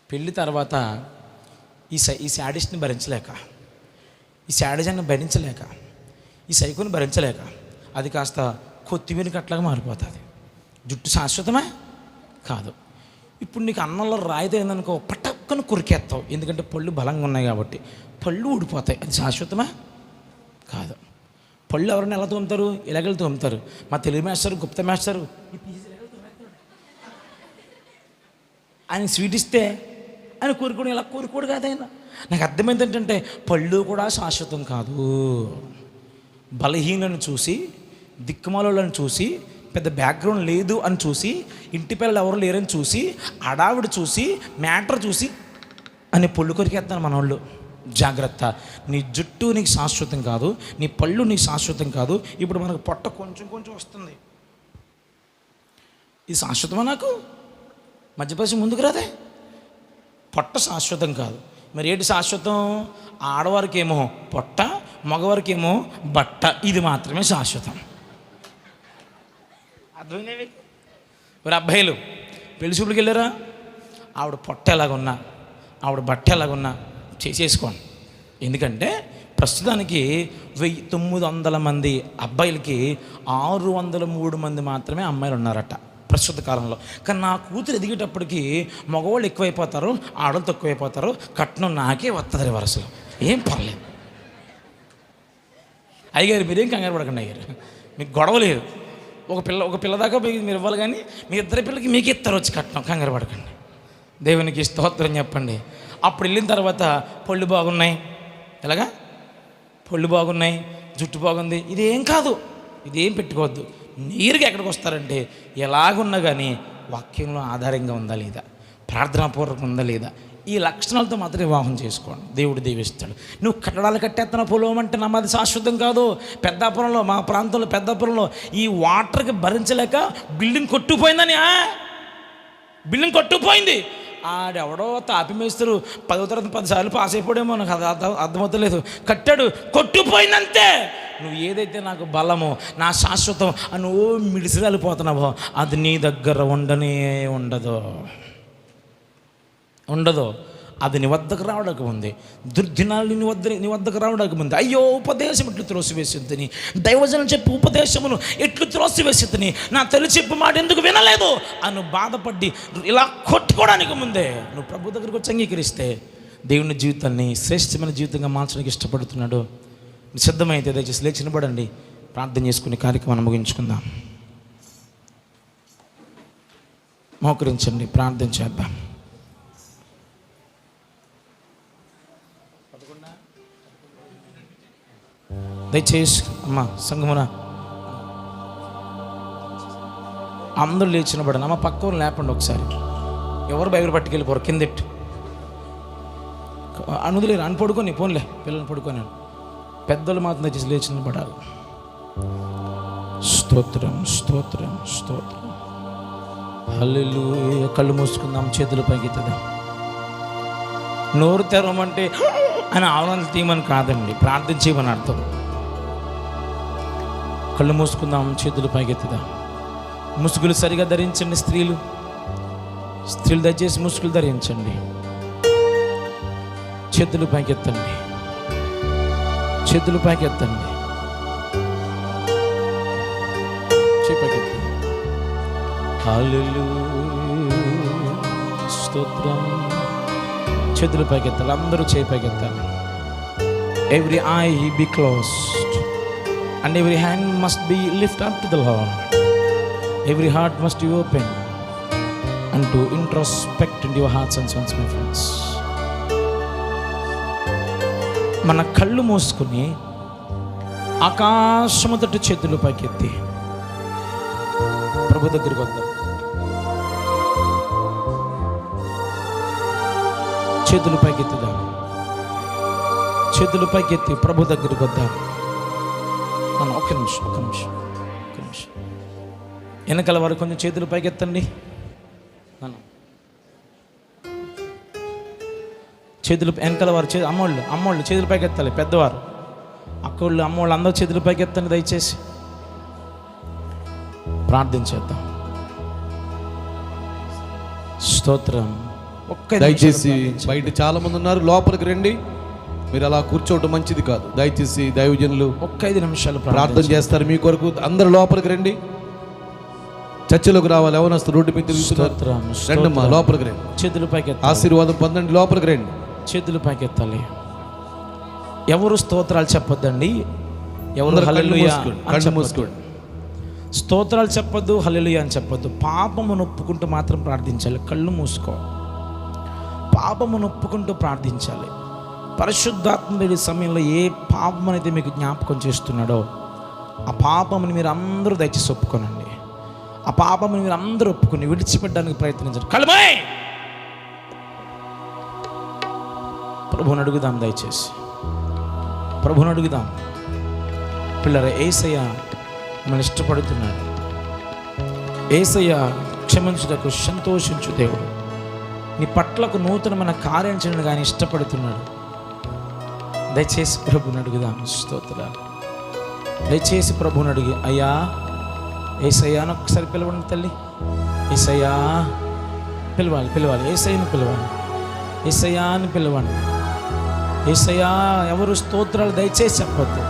పెళ్ళి తర్వాత ఈ శాడిస్ట్ని భరించలేక, ఈ శాడిజాన్ని భరించలేక, ఈ సైకోని భరించలేక అది కాస్త కొత్తిమీర కట్టలాగా మారిపోతుంది. జుట్టు శాశ్వతమే కాదు. ఇప్పుడు నీకు అన్నంలో రాయితే ఏందనుకో, పట్టక్కను కొరికేస్తావు. ఎందుకంటే పళ్ళు బలంగా ఉన్నాయి కాబట్టి. పళ్ళు ఊడిపోతాయి. అది శాశ్వతమే కాదు. పళ్ళు ఎవరైనా ఎలా తోముతారు? ఇలాగలు తోముతారు. మా తెలుగు మాస్టర్, గుప్త మాస్టరు ఆయన స్వీట్ ఇస్తే ఆయన కోరుకోడు, ఇలా కోరుకోడు కాదు ఆయన. నాకు అర్థమైంది ఏంటంటే పళ్ళు కూడా శాశ్వతం కాదు. బలహీనను చూసి, దిక్కుమాలను చూసి, పెద్ద బ్యాక్గ్రౌండ్ లేదు అని చూసి, ఇంటి పిల్లలు ఎవరు లేరని చూసి, అడావిడి చూసి, మ్యాటర్ చూసి అని పళ్ళు కొరికేస్తాను మనోళ్ళు. జాగ్రత్త. నీ జుట్టు నీకు శాశ్వతం కాదు, నీ పళ్ళు నీకు శాశ్వతం కాదు. ఇప్పుడు మనకు పొట్ట కొంచెం వస్తుంది. ఇది శాశ్వతమా? నాకు మధ్యపరిచి ముందుకు రాదే. పొట్ట శాశ్వతం కాదు. మరి ఏంటి శాశ్వతం? ఆడవారికి ఏమో పొట్ట, మగవారికి ఏమో బట్ట, ఇది మాత్రమే శాశ్వతం. అర్థమైనవి? మరి అబ్బాయిలు పెళ్లి చూపులకు వెళ్ళారా? ఆవిడ పొట్ట ఎలాగున్నా, ఆవిడ బట్ట ఎలాగున్నా చేసేసుకోండి. ఎందుకంటే ప్రస్తుతానికి 1900 మంది అబ్బాయిలకి 603 మంది మాత్రమే అమ్మాయిలు ఉన్నారట ప్రస్తుత కాలంలో. కానీ నా కూతురు ఎదిగేటప్పటికి మగవాళ్ళు ఎక్కువైపోతారు, ఆడవాళ్ళు తక్కువైపోతారు, కట్నం నాకే వస్తుంది వరుసలో, ఏం పర్లేదు. అయ్యారు మీరేం కంగారు పడకండి అయ్యారు, మీకు గొడవ లేదు. ఒక పిల్ల దాకా మీరు ఇవ్వాలి, కానీ మీ ఇద్దరి పిల్లలకి మీకు ఇస్తారు వచ్చి కట్నం, కంగారు పడకండి. దేవునికి స్తోత్రం చెప్పండి. అప్పుడు వెళ్ళిన తర్వాత పళ్ళు బాగున్నాయి, ఎలాగా పళ్ళు బాగున్నాయి, జుట్టు బాగుంది, ఇదేం కాదు, ఇదేం పెట్టుకోవద్దు. నీరుగా ఎక్కడికి వస్తారంటే ఎలాగున్నా కానీ వాక్యంలో ఆధారంగా ఉందా లేదా, ప్రార్థనాపూర్వకం ఉందా లేదా, ఈ లక్షణాలతో మాత్రం వివాహం చేసుకోండి. దేవుడు దీవిస్తాడు. నువ్వు కట్టడాలు కట్టేస్తున్న పొలం అంటే నమ్మది శాశ్వతం కాదు. పెద్దాపురంలో, మా ప్రాంతంలో పెద్దాపురంలో ఈ వాటర్కి భరించలేక బిల్డింగ్ కొట్టుకుపోయిందని, బిల్డింగ్ కొట్టుకుపోయింది. ఆడెవడో తాపి మేస్తారు 10వ తరగతి 10 సార్లు పాస్ అయిపోయాడేమో, నాకు అది అర్థమవుతలేదు. కట్టాడు, కొట్టుకుపోయిందంతే. నువ్వు ఏదైతే నాకు బలమో, నా శాశ్వతం అని నువ్వు మిడిసిరాలిపోతున్నావో అది నీ దగ్గర ఉండనే ఉండదు. అది నీ వద్దకు రావడానికి ఉంది. దుర్దినాలు నీ వద్దకు రావడానికి ఉంది. అయ్యో ఉపదేశం ఎట్లు త్రోసివేసిద్దని, దైవజనం చెప్పి ఉపదేశమును ఎట్లు త్రోసివేసిద్దని, నా తల్లి చెప్పు మాట ఎందుకు వినలేదు అని బాధపడి ఇలా కొట్టుకోవడానికి ముందే నువ్వు ప్రభు దగ్గరకు వచ్చి అంగీకరిస్తే దేవుని జీవితాన్ని శ్రేష్టమైన జీవితంగా మార్చడానికి ఇష్టపడుతున్నాడు. సిద్ధమైతే దయచేసి లేచి నిలబడండి, ప్రార్థన చేసుకునే కార్యక్రమాన్ని ముగించుకుందాం. మోకరించండి, ప్రార్థన చేద్దాం. దయచేసి అమ్మ సంగమున అందరూ లేచినబడండి. అమ్మ పక్కన లేపండి ఒకసారి, ఎవరు బైబిల్ పట్టుకెళ్ళిపోరు, కిందెట్టు అనుదిలేరు అని పడుకొని పోన్లే, పిల్లల్ని పడుకొని. పెద్దలు మాత్రం దయచేసి లేచి నిలబడాలి. స్తోత్రం స్తోత్రం స్తోత్రం. హల్లెలూయా. కళ్ళు మూసుకుందాం, చేతులు పైకెత్తుదాం. నోరు తెరవమంటే అని ఆవరణ తీయమని కాదండి, ప్రార్థించేయమని అర్థం. కళ్ళు మూసుకుందాం, చేతులు పైకెత్తుదాం. ముసుగులు సరిగా ధరించండి. స్త్రీలు దయచేసి ముసుగులు ధరించండి. చేతులు పైకెత్తండి, చేతులు పైకెత్తండి, పైకెత్తండి. హల్లెలూయా స్తోత్రం. చేతులు పైకెత్తాలి, అందరూ చేయి పైకెత్తాలి. Every eye be closed and every hand must be lifted up to the Lord. Every heart must be open and to introspect into your hearts and souls, my friends. మన కళ్ళు మూసుకుని ఆకాశము తట్టు చేతులు పైకెత్తి ప్రభు దగ్గరికి వద్దాం. చేతులు పైకెత్తుదాం, చేతులు పైకెత్తి ప్రభు దగ్గరికి వద్దాం. ఒక్క నిమిషం. వెనకాల వారు కొంచెం చేతులు పైకెత్తండి. చేతులు వెనకాల వారు అమ్మోళ్ళు చేతులు పైకెత్తాలి. పెద్దవారు, అక్కోళ్ళు, అమ్మోళ్ళు అందరూ చేతులు పైకెత్తండి దయచేసి. ప్రార్థించేద్దాం. స్తోత్రం. దయచేసి బయట చాలా మంది ఉన్నారు, లోపలికి రండి. మీరు అలా కూర్చోవటం మంచిది కాదు. దయచేసి దైవజనులు 5 నిమిషాలు ప్రార్థన చేస్తారు మీ కొరకు. అందరు లోపలికి రండి, చర్చలోకి రావాలి. ఎవరొస్తారు రోడ్డు మీద రండి, మా లోపలికి రండి. చేతులు పైకెత్తాలి, ఆశీర్వాదం పొందండి. లోపలికి రండి, చేతులు పైకెత్తాలి. ఎవరు స్తోత్రాలు చెప్పొద్దండి, ఎవరు హల్లెలూయా కళ్ళు మూసుకోండి. స్తోత్రాలు చెప్పొద్దు, హల్లెలూయా అని చెప్పొద్దు. పాపము నొప్పుకుంటూ మాత్రం ప్రార్థించాలి. కళ్ళు మూసుకో, పాపము నొప్పుకుంటూ ప్రార్థించాలి. పరిశుద్ధాత్మ సమయంలో ఏ పాపం అయితే మీకు జ్ఞాపకం చేస్తున్నాడో ఆ పాపముని మీరు అందరూ దయచేసి ఒప్పుకోనండి. ఆ పాపముని మీరు అందరూ ఒప్పుకొని విడిచిపెట్టడానికి ప్రయత్నించండి. కలమై ప్రభువుని అడుగుదాం, దయచేసి ప్రభువుని అడుగుదాం. పిల్లరా, యేసయ్య మిమ్మల్ని ఇష్టపడుతున్నాడు. యేసయ్య క్షమించుటకు సంతోషించు దేవుడు. నీ పట్ల ఒక నూతనమైన కార్యం చేయడం కానీ ఇష్టపడుతున్నాడు. దయచేసి ప్రభుని అడుగుదాం. స్తోత్రాలు. దయచేసి ప్రభుని అడిగి, అయ్యా ఏసయ్యాను ఒకసారి పిలవండి తల్లి. ఏసయ్యా పిలవాలి. ఏసయ్యను పిలవాలి. ఏసయ్యా అని పిలవండి. ఏసయ్యా ఎవరు స్తోత్రాలు దయచేసి చెప్పొద్దు.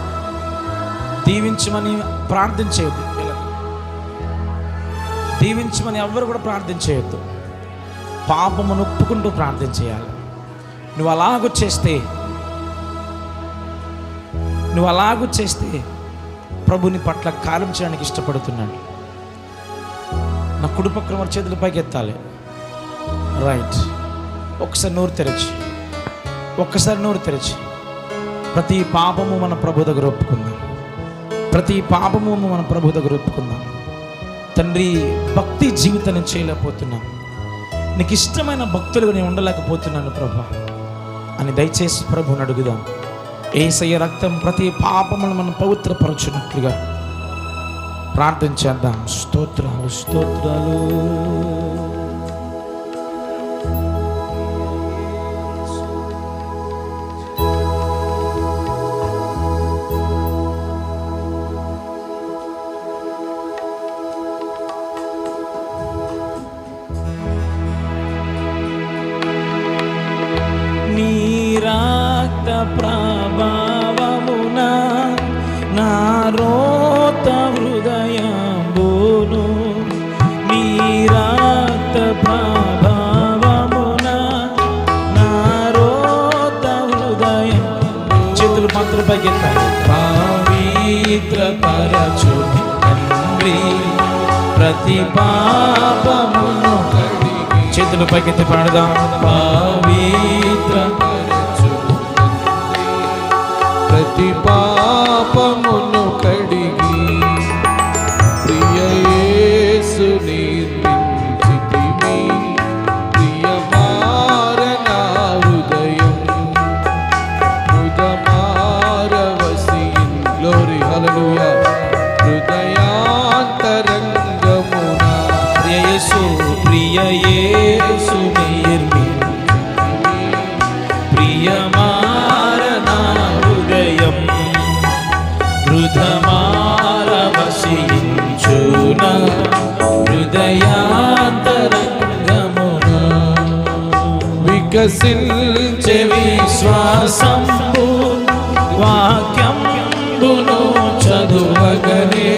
దీవించమని ప్రార్థన చేయొద్దు. దీవించమని ఎవరు కూడా ప్రార్థన చేయొద్దు. పాపము నొప్పుకుంటూ ప్రార్థన చేయాలి. నువ్వు అలాగూ చేస్తే ప్రభుని పట్ల కార్యం చేయడానికి ఇష్టపడుతున్నాడు. నా కుడి పక్కన వారి చేతుల పైకి ఎత్తాలి. రైట్. ఒక్కసారి నోరు తెరచి ప్రతి పాపము మన ప్రభు దగ్గర ఒప్పుకుందాం. తండ్రి, భక్తి జీవితాన్ని చేయలేకపోతున్నాం, నీకు ఇష్టమైన భక్తులుగా నేను ఉండలేకపోతున్నాను ప్రభు అని దయచేసి ప్రభుని అడుగుదాం. యేసయ్య రక్తం ప్రతి పాపమును మనం పవిత్రపరచున్నట్లుగా ప్రార్థన చేద్దాం. స్తోత్రాలు. నీ రక్త ప్రభావమున నా రోత హృదయంబును, నీ రక్త ప్రభావమున నా రోత హృదయం. చేతులు మాత్రం పైకి పవిత్రపరచు తండ్రి ప్రతి పాపమును కడిగి. చేతులు పైకెత్తి పాడదాం. పవిత్రపరచు ప్రతి పాపమును కడిగి ప్రియ యేసు నిర్మించితివి ప్రియమారణ హృదయం ముదమారవసిన్. గ్లోరీ హల్లెలూయా. హృదయాంతరంగమున ప్రియ యేసు నిర్మించితివి ప్రియమారణ హృదయం హృదమారవసించున హృదయాంతరంగమున వికసించే విశ్వాసంబు వాక్యంబును చదువగనే.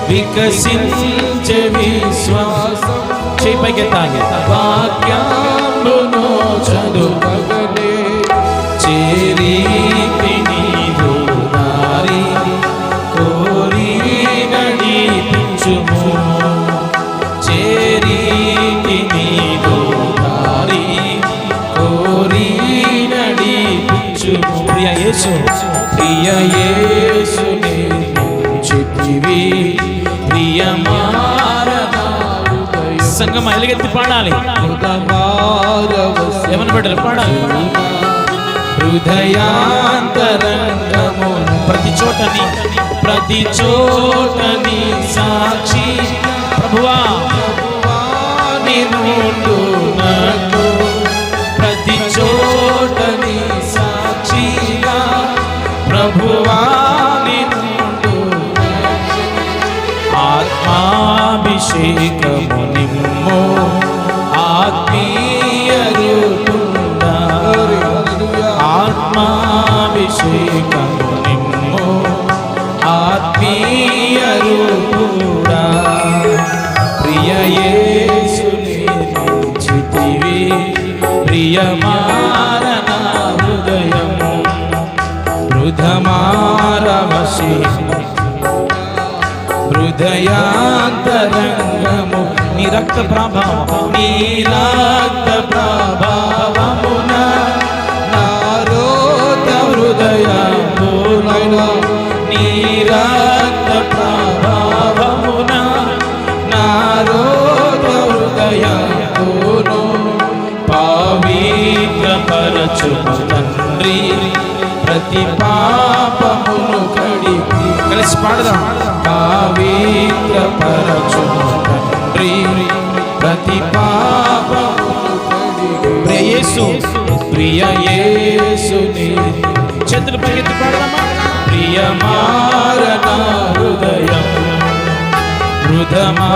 వికసించే విశ్వాసం చేపైకి తాగి వాక్యంబును చదువగనే. చేరీతి నీవు నారి కోరి నడిపించుము. చేరీతి నీవు నారి కోరి నడిపించుము. ప్రియ యేసు నిర్మించితివి ప్రియమారణ హృదయం. సంగమ ఎలుగెత్తి పాడాలి. ఏమని పెట్టాలి? పాడాలి. హృదయాంతరంగము ప్రతి చోటని సాక్షి ప్రభువా నిన్నుండునట్టు. ప్రతి చోటని సాక్షిగా ప్రభువా నిన్నుండు. ఆత్మాభిషేకము నిమ్ము ఆత్మీయ రూపుండా. ఆత్మాభిషేకము నిమ్ము ఆత్మీయ రూపుడా. ప్రియ యేసు నిర్మించితివి ప్రియమారణ హృదయము హృదమారవసి హృదయాంతరంగము. నీ రక్త ప్రభావమున నా రోత హృదయమున. నీ రక్త ప్రభావమున నా రోత హృదయమున. పవిత్రపరచు తండ్రి ప్రతి పాపమును కడిగి. కలిసి పాడదాం. పవిత్రపరచు తండ్రి ప్రతి పాపమును కడిగి ప్రియ యేసుని. చేతులు పైకెత్తి పాడదామా? ప్రియమారణ హృదయం హృదమారవశించున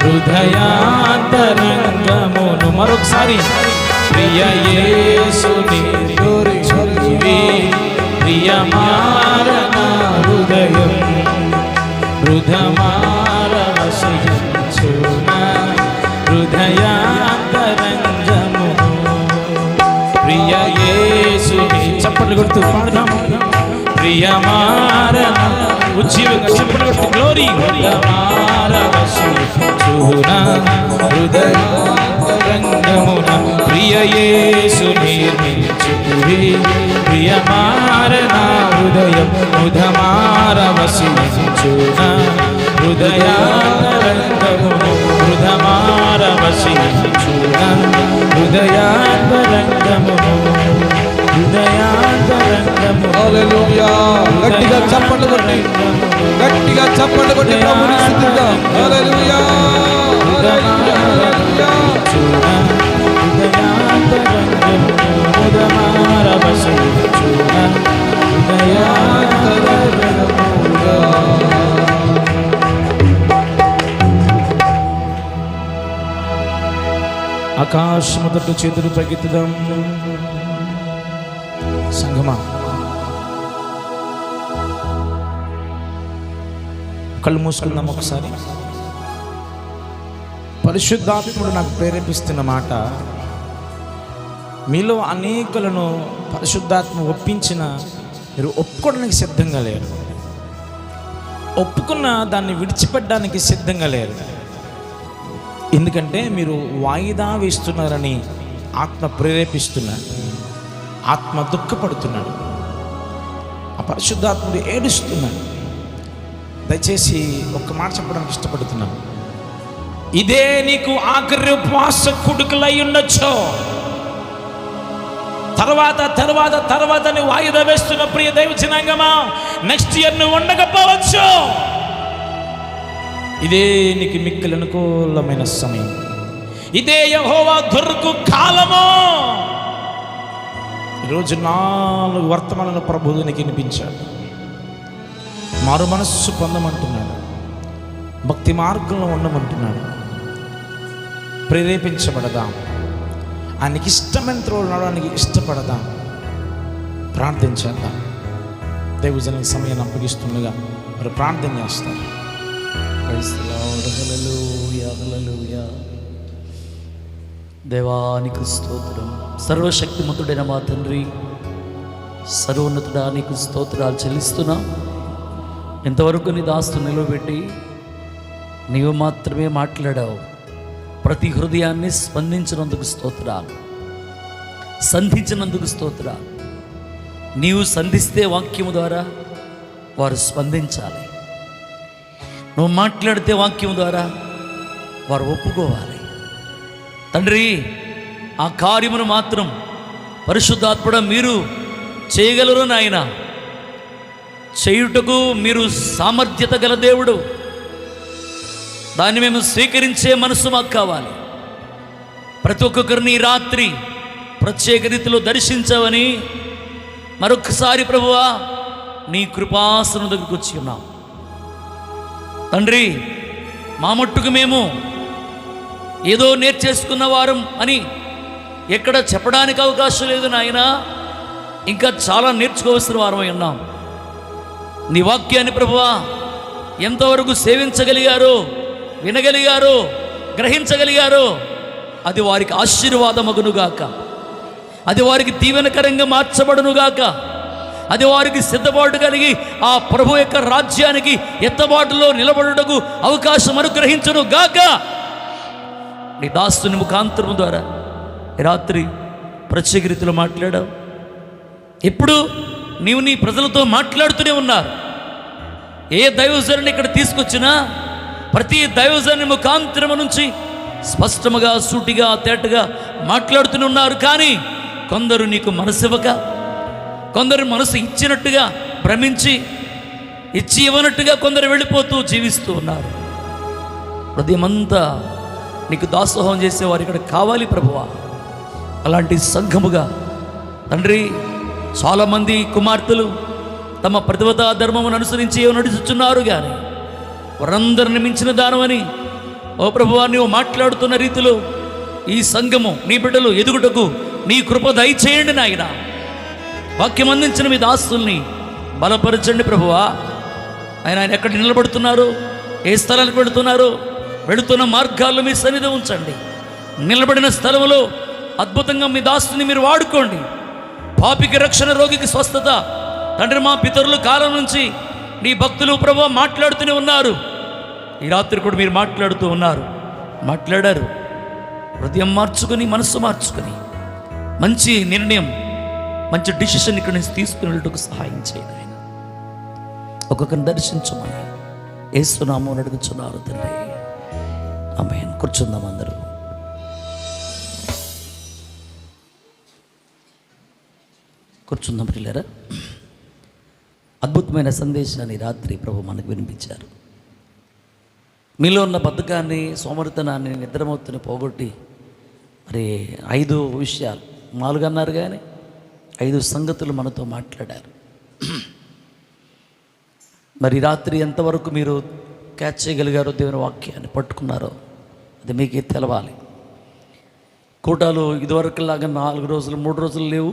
హృదయాంతరంగమును. మరొకసారి ప్రియ యేసుని ప్రియమారణ హృదయం హృదమారవశించున హృదయాంతరంగమును. ప్రియ యేసుని. చప్పట్లు కొడుతూ పాడదాం. ప్రియమారణ ఉజ్జీవంగా చప్పట్లు కొడుతూ గ్లోరీ. హృదమారవశించున హృదయాంతరంగమున ప్రియ యేసు నిర్మించువి. ప్రియమారణ హృదయం హృదమారవశించున హృదయాంతరంగమును హృదమారవశించున హృదయాంతరంగమును హృదయాంతరంగమును. హల్లెలూయా. గట్టిగా చప్పట్లు కొట్టి, గట్టిగా చప్పట్లు కొట్టి ప్రభువుని స్తుతిద్దాం. హల్లెలూయా. ఆకాశము తట్టు చేతులు పైకెత్తుదాం. సంగమా కళ్ళు మూసుకుందాం ఒకసారి. పరిశుద్ధాత్ముడు నాకు ప్రేరేపిస్తున్న మాట, మీలో అనేకులను పరిశుద్ధాత్మ ఒప్పించిన మీరు ఒప్పుకోవడానికి సిద్ధంగా లేరు, ఒప్పుకున్న దాన్ని విడిచిపెట్టడానికి సిద్ధంగా లేరు. ఎందుకంటే మీరు వాయిదా వేస్తున్నారని ఆత్మ ప్రేరేపిస్తున్నాడు, ఆత్మ దుఃఖపడుతున్నాడు, ఆ పరిశుద్ధాత్ముడు ఏడుస్తున్నాడు. దయచేసి ఒక్క మాట చెప్పడానికి ఇష్టపడుతున్నాను. ఇదే నీకు ఆఖరి ఉపవాస కుడుకులై ఉండొచ్చు. తర్వాత నువ్వు వాయిదా వేస్తున్న ప్రియ దైవ జనాంగమా, నెక్స్ట్ ఇయర్ నువ్వు ఉండకపోవచ్చు. ఇదే నీకు మిక్కిలి అనుకూలమైన సమయం. ఇదే యెహోవా దొరకు కాలము. ఈరోజు 4 వర్తమానాల ప్రభువు నీకు వినిపించాడు. మారు మనస్సు పొందమంటున్నాడు, భక్తి మార్గంలో ఉండమంటున్నాడు. ప్రేరేపించబడదాం, ఆయనకి ఇష్టమైన త్రోవలో నడవడానికి ఇష్టపడదాం, ప్రార్థించేద్దాం. దైవజనుల సమయాన్ని అప్పగిస్తుండగా మరి ప్రార్థన చేస్తారు. హల్లెలూయా, హల్లెలూయా. దేవానికి స్తోత్రం. సర్వశక్తిమంతుడైన మా తండ్రి, సర్వోన్నతుడా నీకు స్తోత్రాలు చెల్లిస్తున్నా. ఇంతవరకు నీ దాస్తు నిలబెట్టి నీవు మాత్రమే మాట్లాడావు. ప్రతి హృదయాన్ని స్పందించినందుకు స్తోత్రాలు, సంధించినందుకు స్తోత్రాలు. నీవు సంధిస్తే వాక్యము ద్వారా వారు స్పందించాలి, నువ్వు మాట్లాడితే వాక్యం ద్వారా వారు ఒప్పుకోవాలి. తండ్రి, ఆ కార్యమును మాత్రం పరిశుద్ధాత్ముడ మీరు చేయగలరు నాయన. చేయుటకు మీరు సామర్థ్యత గల దేవుడు. దాన్ని మేము స్వీకరించే మనసు మాకు కావాలి. ప్రతి ఒక్కొక్కరిని రాత్రి ప్రత్యేక రీతిలో దర్శించవని మరొకసారి ప్రభువా నీ కృపాసనం దగ్గరకు వచ్చి ఉన్నాం. తండ్రి, మా మట్టుకు మేము ఏదో నేర్చేసుకున్న వారం అని ఎక్కడ చెప్పడానికి అవకాశం లేదు నాయన. ఇంకా చాలా నేర్చుకోవాల్సిన వారమై ఉన్నాం. నీ వాక్యాన్ని ప్రభువా ఎంతవరకు సేవించగలిగారో, వినగలిగారో, గ్రహించగలిగారో అది వారికి ఆశీర్వాదమగునుగాక, అది వారికి దీవెనకరంగా మార్చబడునుగాక, అది వారికి సిద్ధపాటు కలిగి ఆ ప్రభు యొక్క రాజ్యానికి ఎత్తబాటులో నిలబడుటకు అవకాశం అనుగ్రహించును గాక. నీ దాస్తుని ముఖాంతరం ద్వారా రాత్రి ప్రత్యేక రీతిలో మాట్లాడావు. ఇప్పుడు నీవు నీ ప్రజలతో మాట్లాడుతూనే ఉన్నారు. ఏ దైవజనుని ఇక్కడ తీసుకొచ్చినా ప్రతి దైవజనుని ముఖాంతరము నుంచి స్పష్టముగా, సూటిగా, తేటగా మాట్లాడుతూనే ఉన్నారు. కానీ కొందరు నీకు మనసు ఇవ్వక, కొందరు మనసు ఇచ్చినట్టుగా భ్రమించి, ఇచ్చి ఇవ్వనట్టుగా కొందరు వెళ్ళిపోతూ జీవిస్తూ ఉన్నారు. హృదయమంతా నీకు దాసోహం చేసేవారు ఇక్కడ కావాలి ప్రభువా. అలాంటి సంఘముగా తండ్రి, చాలామంది కుమార్తెలు తమ ప్రతివతా ధర్మమును అనుసరించి నడుచుచున్నారు, కానీ వారందరిని మించిన దానమని ఓ ప్రభువా నీవు మాట్లాడుతున్న రీతిలో ఈ సంఘము నీ బిడ్డలు ఎదుగుటకు నీ కృప దయచేయండి నాయన. వాక్యం అందించిన మీ దాసుల్ని బలపరచండి ప్రభువా. ఆయన ఎక్కడ నిలబడుతున్నారు, ఏ స్థలానికి వెళుతున్నారు, వెళుతున్న మార్గాల్లో మీ సన్నిధి ఉంచండి. నిలబడిన స్థలంలో అద్భుతంగా మీ దాసుని మీరు వాడుకోండి. పాపికి రక్షణ, రోగికి స్వస్థత. తండ్రి, మా పితరుల కాలం నుంచి నీ భక్తులు ప్రభువా మాట్లాడుతూనే ఉన్నారు. ఈ రాత్రి కూడా మీరు మాట్లాడుతూ ఉన్నారు, మాట్లాడారు. హృదయం మార్చుకొని, మనస్సు మార్చుకొని మంచి నిర్ణయం, మంచి డిసిషన్ ఇక్కడ నుంచి తీసుకునేటకు సహాయం చేయండి ఆయన. ఒక్కొక్కరిని దర్శించమని యేసు నామమున అడుగుచున్నారు తండ్రి, ఆమేన్. కూర్చుందాం అందరూ. కూర్చుందాం ప్రియులారా. అద్భుతమైన సందేశాన్ని రాత్రి ప్రభు మనకు వినిపించారు. మీలో ఉన్న బద్ధకాన్ని, సోమరితనాన్ని, నిద్రమత్తుని పోగొట్టి మరి 5 విషయాలు, 4 అన్నారు కానీ 5 సంగతులు మనతో మాట్లాడారు. మరి రాత్రి ఎంతవరకు మీరు క్యాచ్ చేయగలిగారో, దేవుని వాక్యాన్ని పట్టుకున్నారో అది మీకే తెలవాలి. కూటాలు ఇదివరకులాగా 4 రోజులు 3 రోజులు లేవు.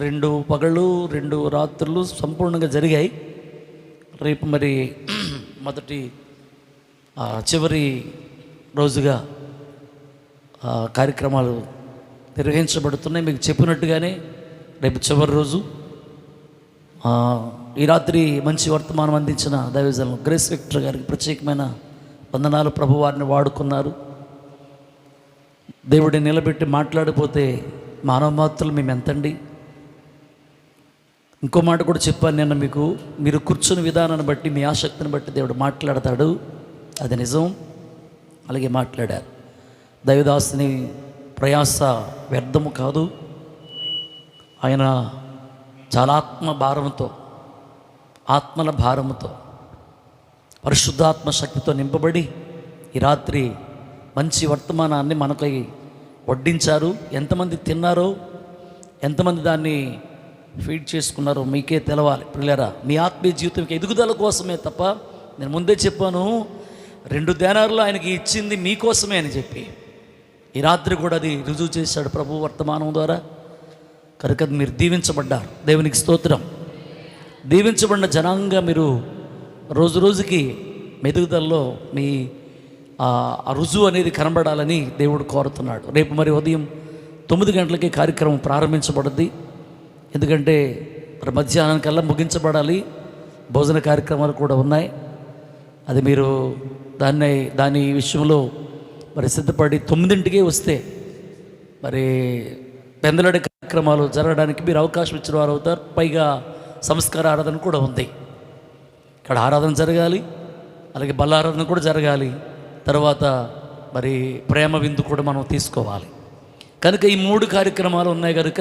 2 పగళ్ళు 2 రాత్రులు సంపూర్ణంగా జరిగాయి. రేపు మరి మొదటి చివరి రోజుగా కార్యక్రమాలు నిర్వహించబడుతున్నాయి. మీకు చెప్పినట్టుగానే రేపు చివరి రోజు. ఈ రాత్రి మంచి వర్తమానం అందించిన దైవజనులు గ్రేస్ విక్టర్ గారికి ప్రత్యేకమైన వందనాలు. ప్రభు వారిని వాడుకున్నారు. దేవుడిని నిలబెట్టి మాట్లాడిపోతే మానవ మాత్రలు మేము ఎంతండి. ఇంకో మాట కూడా చెప్పాను నిన్న మీకు, మీరు కూర్చుని విధానాన్ని బట్టి, మీ ఆసక్తిని బట్టి దేవుడు మాట్లాడతాడు. అది నిజం. అలాగే మాట్లాడారు. దైవదాసుని ప్రయాస వ్యర్థము కాదు. ఆయన చాలా ఆత్మల భారముతో పరిశుద్ధాత్మ శక్తితో నింపబడి ఈ రాత్రి మంచి వర్తమానాన్ని మనకై వడ్డించారు. ఎంతమంది తిన్నారో, ఎంతమంది దాన్ని ఫీడ్ చేసుకున్నారో మీకే తెలవాలి. పిల్లరా, మీ ఆత్మీయ జీవితం ఎదుగుదల కోసమే తప్ప, నేను ముందే చెప్పాను 2 దేనారులు ఆయనకి ఇచ్చింది మీకోసమే అని చెప్పి, ఈ రాత్రి కూడా అది రుజువు చేశాడు ప్రభు వర్తమానం ద్వారా. కనుక మీరు దీవించబడ్డారు. దేవునికి స్తోత్రం. దీవించబడిన జనాంగా మీరు రోజు రోజుకి మెదుగుదలలో మీ ఆ రుజువు అనేది కనబడాలని దేవుడు కోరుతున్నాడు. రేపు మరి ఉదయం 9 గంటలకి కార్యక్రమం ప్రారంభించబడుద్ది. ఎందుకంటే మరి మధ్యాహ్నానికల్లా ముగించబడాలి. భోజన కార్యక్రమాలు కూడా ఉన్నాయి. అది మీరు దాని విషయంలో మరి సిద్ధపడి 9ంటికే వస్తే మరి పెందలాడే కార్యక్రమాలు జరగడానికి మీరు అవకాశం ఇచ్చిన వారు అవుతారు. పైగా సంస్కార ఆరాధన కూడా ఉంది. ఇక్కడ ఆరాధన జరగాలి, అలాగే బల్లారాధన కూడా జరగాలి. తర్వాత మరి ప్రేమ విందు కూడా మనం తీసుకోవాలి. కనుక ఈ 3 కార్యక్రమాలు ఉన్నాయి కనుక